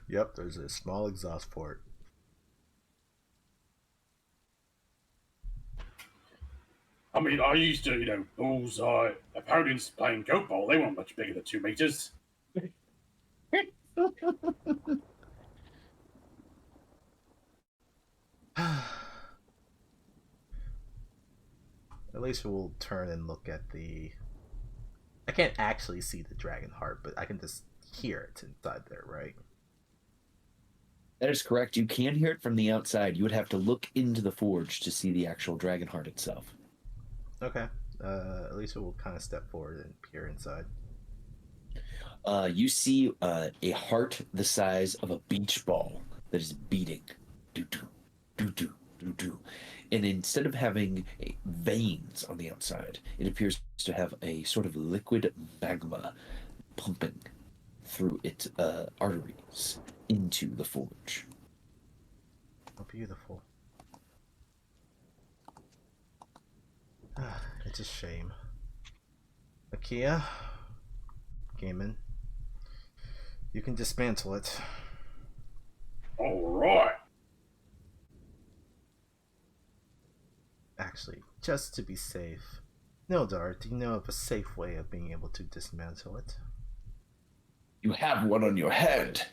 Yep, there's a small exhaust port. I mean, I used to, bullseye opponents playing Goat Bowl. They weren't much bigger than 2 meters. At least we'll turn and look at the... I can't actually see the dragon heart, but I can just hear it inside there, right? That is correct. You can hear it from the outside. You would have to look into the forge to see the actual dragon heart itself. Okay. At least we'll kind of step forward and peer inside. You see a heart the size of a beach ball that is beating. Do-do, do-do, do-do. And instead of having veins on the outside, it appears to have a sort of liquid magma pumping through its arteries into the forge. Oh, beautiful. It's a shame. Akia, Gaiman, you can dismantle it. All right. Actually, just to be safe, Nildar, do you know of a safe way of being able to dismantle it? You have one on your head.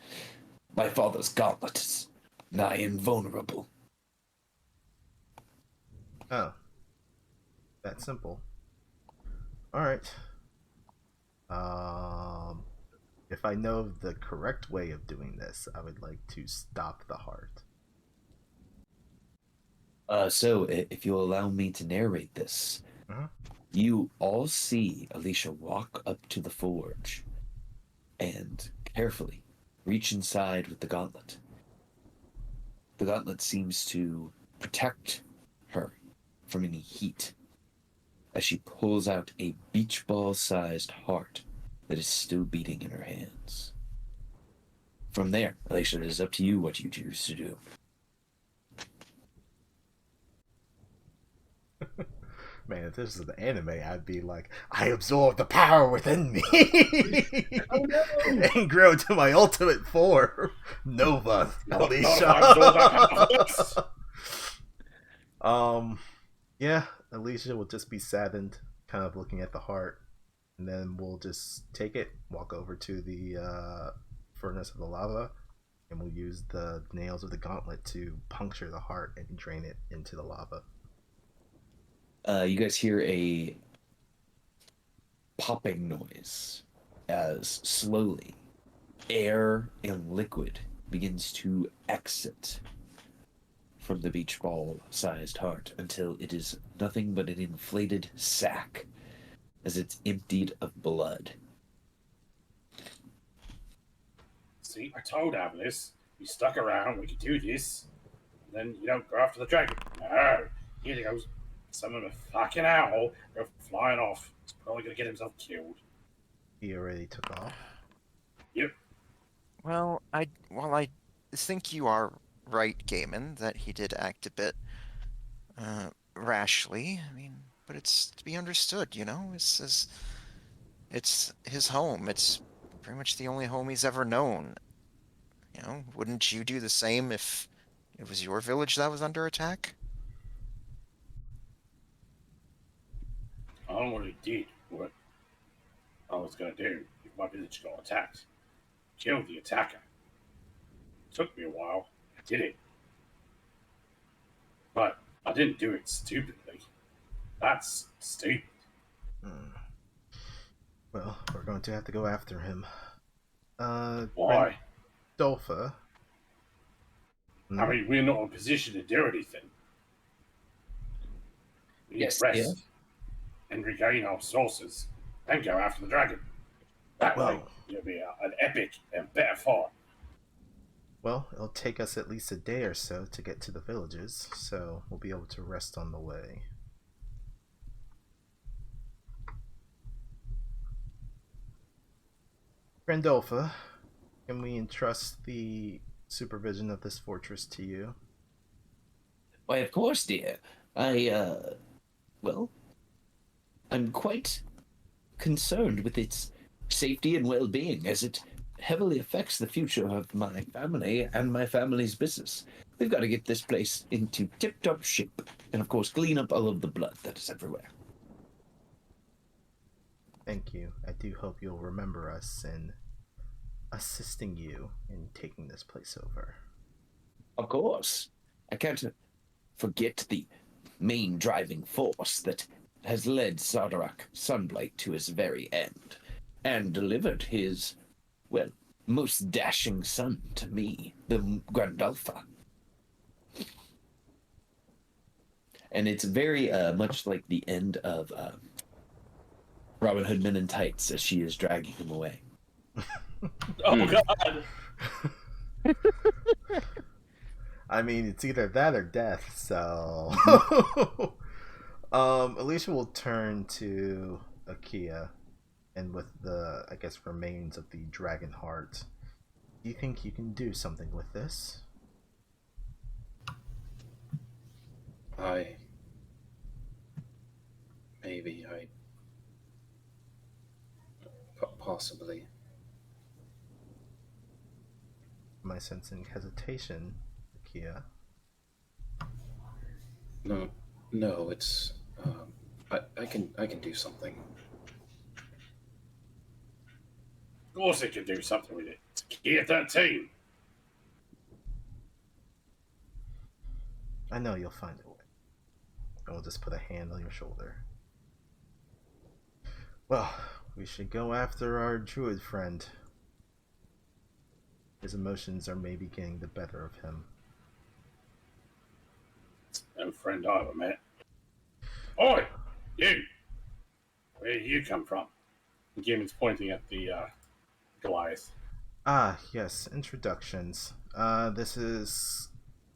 My father's gauntlet is nigh invulnerable. Oh. That simple. Alright. If I know the correct way of doing this, I would like to stop the heart. So, if you'll allow me to narrate this, you all see Alicia walk up to the forge and carefully reach inside with the gauntlet. The gauntlet seems to protect her from any heat as she pulls out a beach ball-sized heart that is still beating in her hands. From there, Alicia, it is up to you what you choose to do. Man, if this is an anime, I'd be like, I absorb the power within me Oh no! and grow to my ultimate form. Nova, Not if Alicia. I absorb that power first. Yeah, Alicia will just be saddened, kind of looking at the heart, and then we'll just take it, walk over to the furnace of the lava, and we'll use the nails of the gauntlet to puncture the heart and drain it into the lava. You guys hear a popping noise as slowly air and liquid begins to exit from the beach ball sized heart until it is nothing but an inflated sack as it's emptied of blood. See, I told Avalis, we stuck around, we could do this. And then you don't go after the dragon. No, here goes some of a fucking owl go flying off. He's probably gonna get himself killed. He already took off. Yep. Well, I think you are right, Gaiman, that he did act a bit rashly. I mean, but it's to be understood, you know. It's his home. It's pretty much the only home he's ever known. You know, wouldn't you do the same if it was your village that was under attack? I already did what I was gonna do if my village got attacked. Killed the attacker. Took me a while. I did it. But I didn't do it stupidly. That's stupid. Well, we're going to have to go after him. Why? Dolpha. I mean, we're not in a position to do anything. We need Yes, to rest yeah. and regain our sources and go after the dragon. That way, Well- it'll be an epic and better fight. Well, it'll take us at least a day or so to get to the villages, so we'll be able to rest on the way. Grandolpha, can we entrust the supervision of this fortress to you? Why, of course, dear. Well, I'm quite concerned with its safety and well-being, as it heavily affects the future of my family and my family's business. We've got to get this place into tip-top shape, and of course, clean up all of the blood that is everywhere. Thank you. I do hope you'll remember us in assisting you in taking this place over. Of course, I can't forget the main driving force that has led Sardarak Sunblight to his very end, and delivered his, well, most dashing son to me, the Grandalfa. And it's very much like the end of Robin Hood Men in Tights as she is dragging him away. Oh, God! I mean, it's either that or death, so... Alicia will turn to Akia, and with the, I guess, remains of the dragon heart. Do you think you can do something with this? Possibly. Am I sensing hesitation, Akia? No, it's I can do something. Of course it can do something with it. It's Gear 13. I know you'll find a way. I will just put a hand on your shoulder. Well, we should go after our druid friend. His emotions are maybe getting the better of him. No friend I ever met. Oi! You! Where you come from? And Gaiman's pointing at the Goliath. Ah, yes, introductions. This is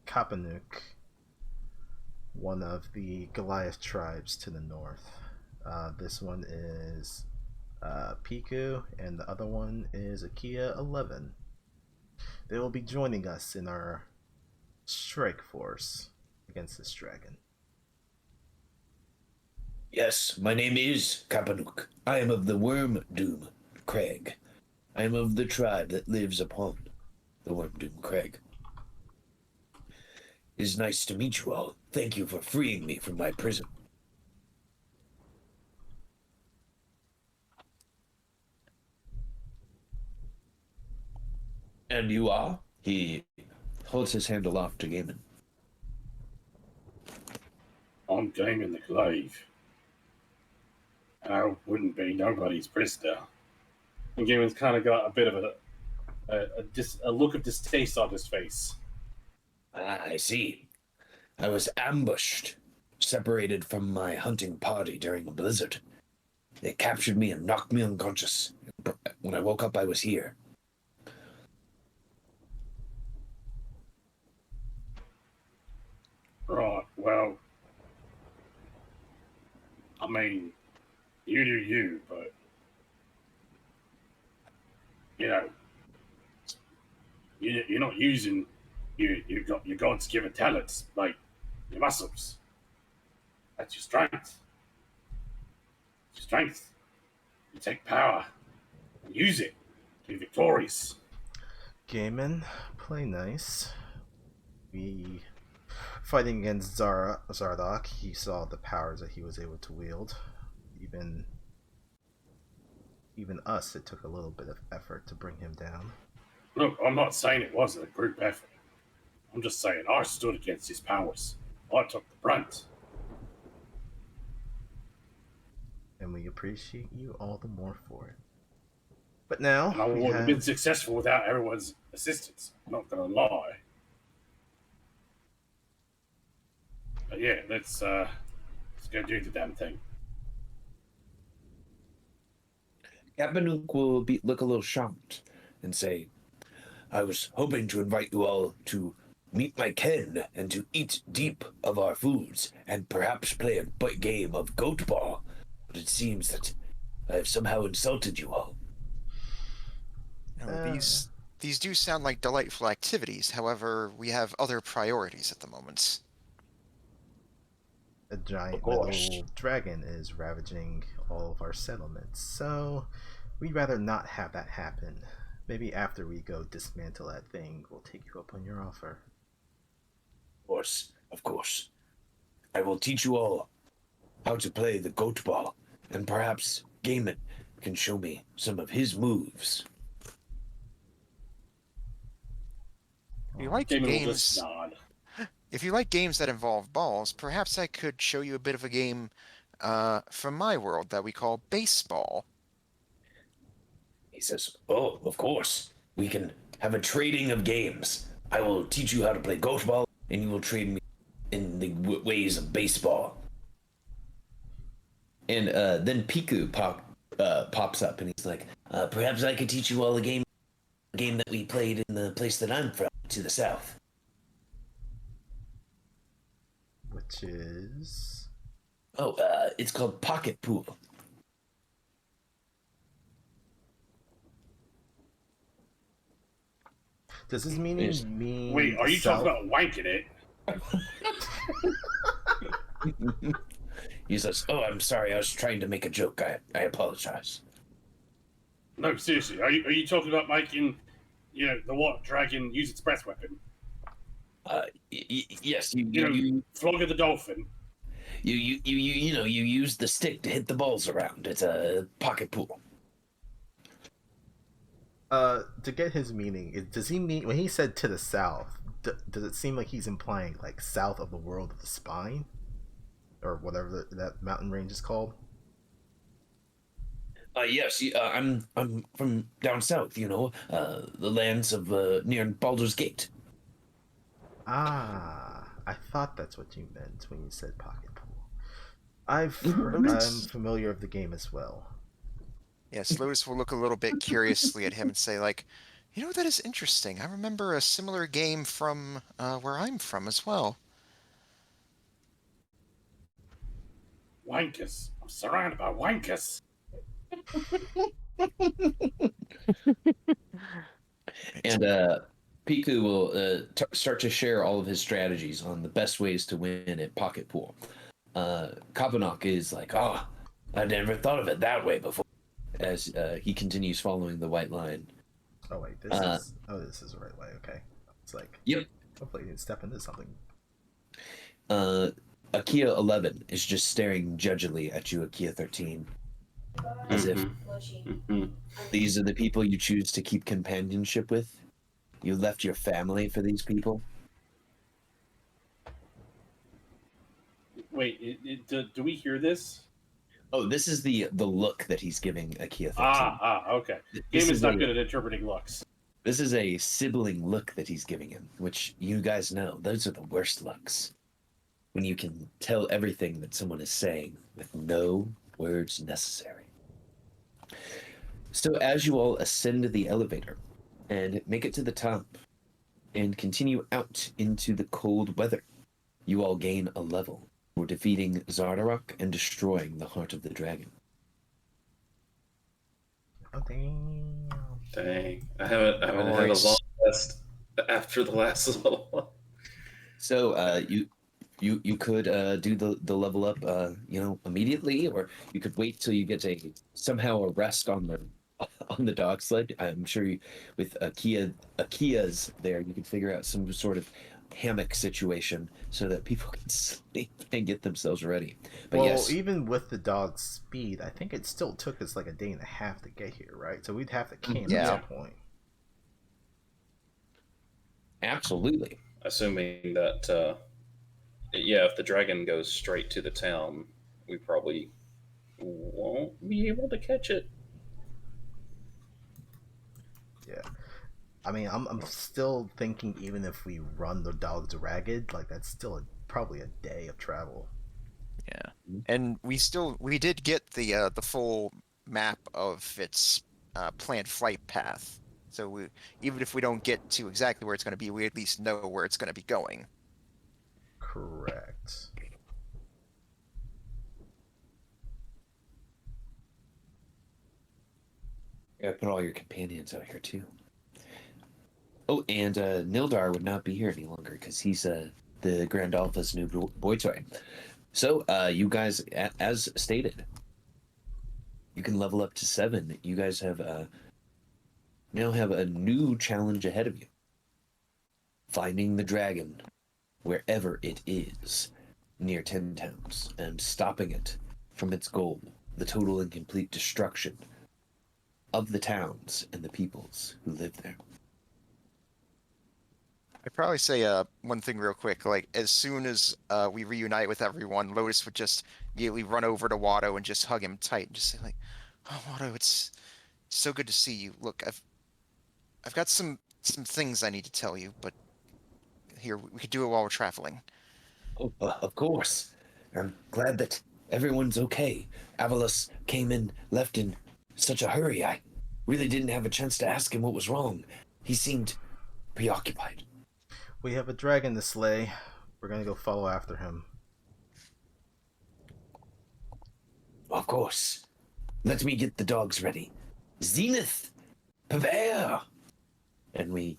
Kapanuk, one of the Goliath tribes to the north. This one is Piku, and the other one is Akia 11. They will be joining us in our strike force against this dragon. Yes, my name is Kapanuk. I am of the Worm Doom Crag. I am of the tribe that lives upon the Worm Doom Crag. It is nice to meet you all. Thank you for freeing me from my prison. And you are? He holds his hand aloft to Gaiman. I'm Damon the Glaive. I wouldn't be nobody's prisoner. And Gaiman's kind of got a bit of a look of distaste on his face. Ah, I see. I was ambushed, separated from my hunting party during a blizzard. They captured me and knocked me unconscious. When I woke up, I was here. Right, well, I mean, you do you, but, you know, you're not using your God's given talents, like your muscles. That's your strength. Your strength. You take power and use it to be victorious. Gaiman, play nice. We fighting against Zardoc, he saw the powers that he was able to wield. Even us, it took a little bit of effort to bring him down. Look, I'm not saying it wasn't a group effort. I'm just saying I stood against his powers. I took the brunt. And we appreciate you all the more for it. But now, And I we wouldn't have been have... successful without everyone's assistance. I'm not gonna lie. But yeah, let's go do the damn thing. Kapanuk will look a little shocked and say, I was hoping to invite you all to meet my kin and to eat deep of our foods and perhaps play a game of goat ball. But it seems that I have somehow insulted you all. No, these do sound like delightful activities. However, we have other priorities at the moment. A giant metal dragon is ravaging all of our settlements, so we'd rather not have that happen. Maybe after we go dismantle that thing, we'll take you up on your offer. Of course. I will teach you all how to play the goat ball, and perhaps Gaiman can show me some of his moves. If you like Gaiman will games, just nod. if you like games that involve balls, perhaps I could show you a bit of a game from my world that we call baseball. He says, oh, of course. We can have a trading of games. I will teach you how to play goat ball, and you will trade me in the ways of baseball. And then Piku pops up, and he's like, perhaps I could teach you all a game that we played in the place that I'm from, to the south. Which is... Oh, it's called Pocket Pool. Does this mean Wait, are you talking about wanking it? He says, oh, I'm sorry, I was trying to make a joke. I apologize. No, seriously, are you talking about making, the what dragon use its breath weapon? Yes, You flogging the dolphin. You use the stick to hit the balls around. It's a pocket pool. To get his meaning, does he mean when he said to the south? Does it seem like he's implying like south of the world of the spine, or whatever that mountain range is called? Yes, I'm from down south. The lands of near Baldur's Gate. Ah, I thought that's what you meant when you said pocket pool. I'm familiar with the game as well. Yes, Lotus will look a little bit curiously at him and say, like, that is interesting. I remember a similar game from where I'm from as well. Wankers. I'm surrounded by wankers. And Piku will start to share all of his strategies on the best ways to win at Pocket Pool. Kapanok is like, oh, I never thought of it that way before, as he continues following the white line. Oh wait, this is the right way. Okay, it's like, Yep. hopefully you can step into something. Akia 11 is just staring judgily at you, Akia 13, as if these are the people you choose to keep companionship with. You left your family for these people. Wait, do we hear this? Oh, this is the look that he's giving Akia 13. Okay. This Game is is not a- good at interpreting looks. This is a sibling look that he's giving him, which you guys know, those are the worst looks. When you can tell everything that someone is saying with no words necessary. So as you all ascend the elevator and make it to the top and continue out into the cold weather, you all gain a level for defeating Zardarok and destroying the heart of the dragon. Oh damn! Dang, I haven't had a Nice. long rest after the last level. So you could do the level up immediately, or you could wait till you get somehow a rest on the dog sled. I'm sure with Akia's there, you can figure out some sort of hammock situation so that people can sleep and get themselves ready. But Well, yes, even with the dog's speed, I think it still took us like a day and a half to get here, right? So we'd have to camp Yeah. at some point. absolutely. Assuming that, if the dragon goes straight to the town, we probably won't be able to catch it. Yeah. I mean, I'm still thinking even if we run the dogs ragged, like that's still probably a day of travel. Yeah, and we did get the full map of its planned flight path. So even if we don't get to exactly where it's going to be, we at least know where it's going to be going. Correct. Yeah, put all your companions out here too. Oh, and Nildar would not be here any longer because he's the Grand Alpha's new boy toy. So you guys, as stated, you can level up to 7. You guys have now have a new challenge ahead of you. Finding the dragon wherever it is near 10 towns and stopping it from its goal, the total and complete destruction of the towns and the peoples who live there. I'd probably say one thing real quick. Like as soon as we reunite with everyone, Lotus would just immediately run over to Watto and just hug him tight and just say like, "Oh, Watto, it's so good to see you. Look, I've got some things I need to tell you, but here we could do it while we're traveling." Oh, of course. I'm glad that everyone's okay. Avalos came in, left in such a hurry. I really didn't have a chance to ask him what was wrong. He seemed preoccupied. We have a dragon to slay. We're gonna go follow after him. Of course. Let me get the dogs ready. Zenith, prepare! And we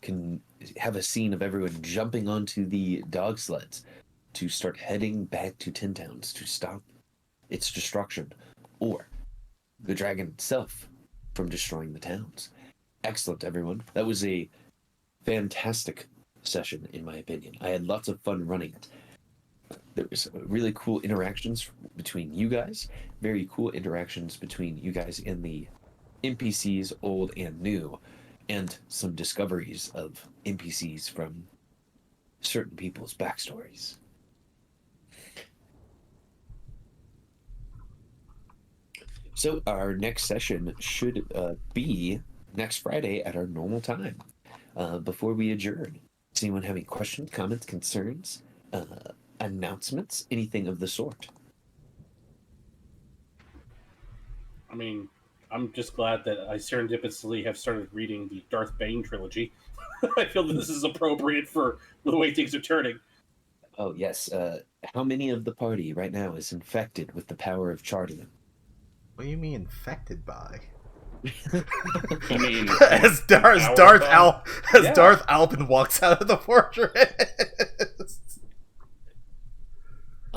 can have a scene of everyone jumping onto the dog sleds to start heading back to Tin Towns to stop its destruction, or the dragon itself from destroying the towns. Excellent, everyone. That was a fantastic session, in my opinion. I had lots of fun running it. There was really cool interactions between you guys, very cool interactions between you guys and the NPCs, old and new, and some discoveries of NPCs from certain people's backstories. So our next session should be next Friday at our normal time. Before we adjourn, does anyone have any questions, comments, concerns, announcements, anything of the sort? I mean, I'm just glad that I serendipitously have started reading the Darth Bane trilogy. I feel that this is appropriate for the way things are turning. Oh, yes. How many of the party right now is infected with the power of Chardian? What do you mean infected by? I mean, as Darth Yeah. Darth Alpin walks out of the fortress.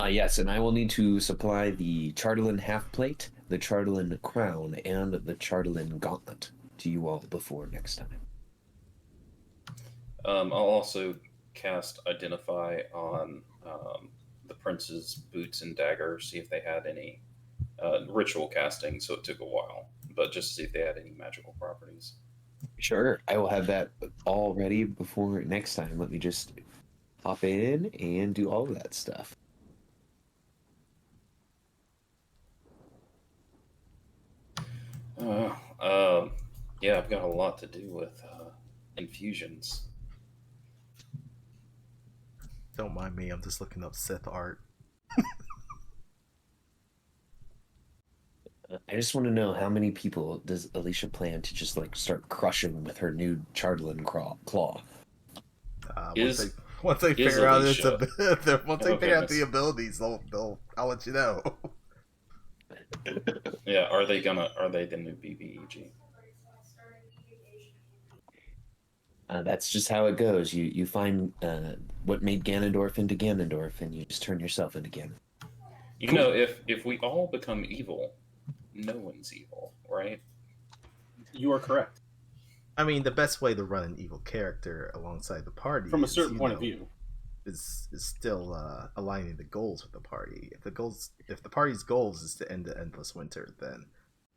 Yes, and I will need to supply the Chardelin half plate, the Chardelin crown, and the Chardelin gauntlet to you all before next time. I'll also cast Identify on the prince's boots and dagger, see if they had any ritual casting, so it took a while, but just to see if they had any magical properties. Sure, I will have that all ready before next time. Let me just hop in and do all of that stuff. Yeah, I've got a lot to do with infusions. Don't mind me, I'm just looking up Sith art. I just want to know how many people does Alicia plan to just like start crushing with her new Chardelin claw? Once they is figure out Alicia- once they Oh, figure out the goodness. abilities, I'll let you know. Yeah, are they the new BBEG? That's just how it goes. You find what made Ganondorf into Ganondorf, and you just turn yourself into Ganon. You know, if we all become evil, no one's evil, right? You are correct. I mean, the best way to run an evil character alongside the party, From a is, certain you point know, of view. is still aligning the goals with the party. If the party's goals is to end the endless winter, then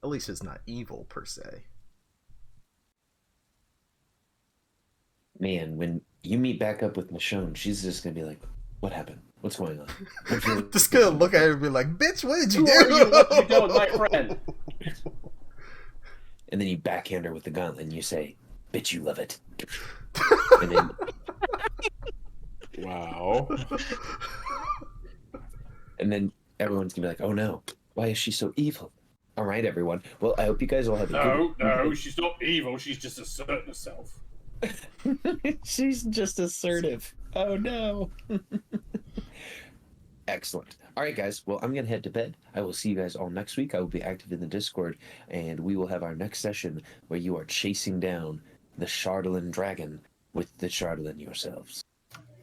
Alicia's not evil per se. Man, when you meet back up with Michonne, she's just gonna be like, "What happened? What's going on?" What's your- Just gonna look at her and be like, "Bitch, what did you Who do? are you? What did you do with my friend?" And then you backhand her with the gauntlet, and you say, "Bitch, you love it." And then Wow. and then everyone's gonna be like, "Oh no, why is she so evil?" All right, everyone. Well, I hope you guys all have a No, she's not evil. She's just asserting herself. She's just assertive. Oh no. Excellent. All right, guys. Well, I'm going to head to bed. I will see you guys all next week. I will be active in the Discord, and we will have our next session where you are chasing down the Chardelin dragon with the Chardelin yourselves.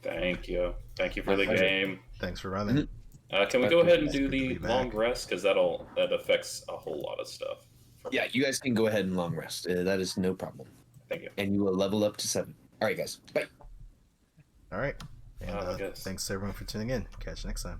Thank you for My the pleasure. game. Thanks for running. Can we My go ahead pleasure. and do Good to the be back. long rest, because that affects a whole lot of stuff. for me. Yeah, you guys can go ahead and long rest. That is no problem. Thank you. And you will level up to 7. All right, guys. Bye. All right. And I guess. thanks to everyone for tuning in. Catch you next time.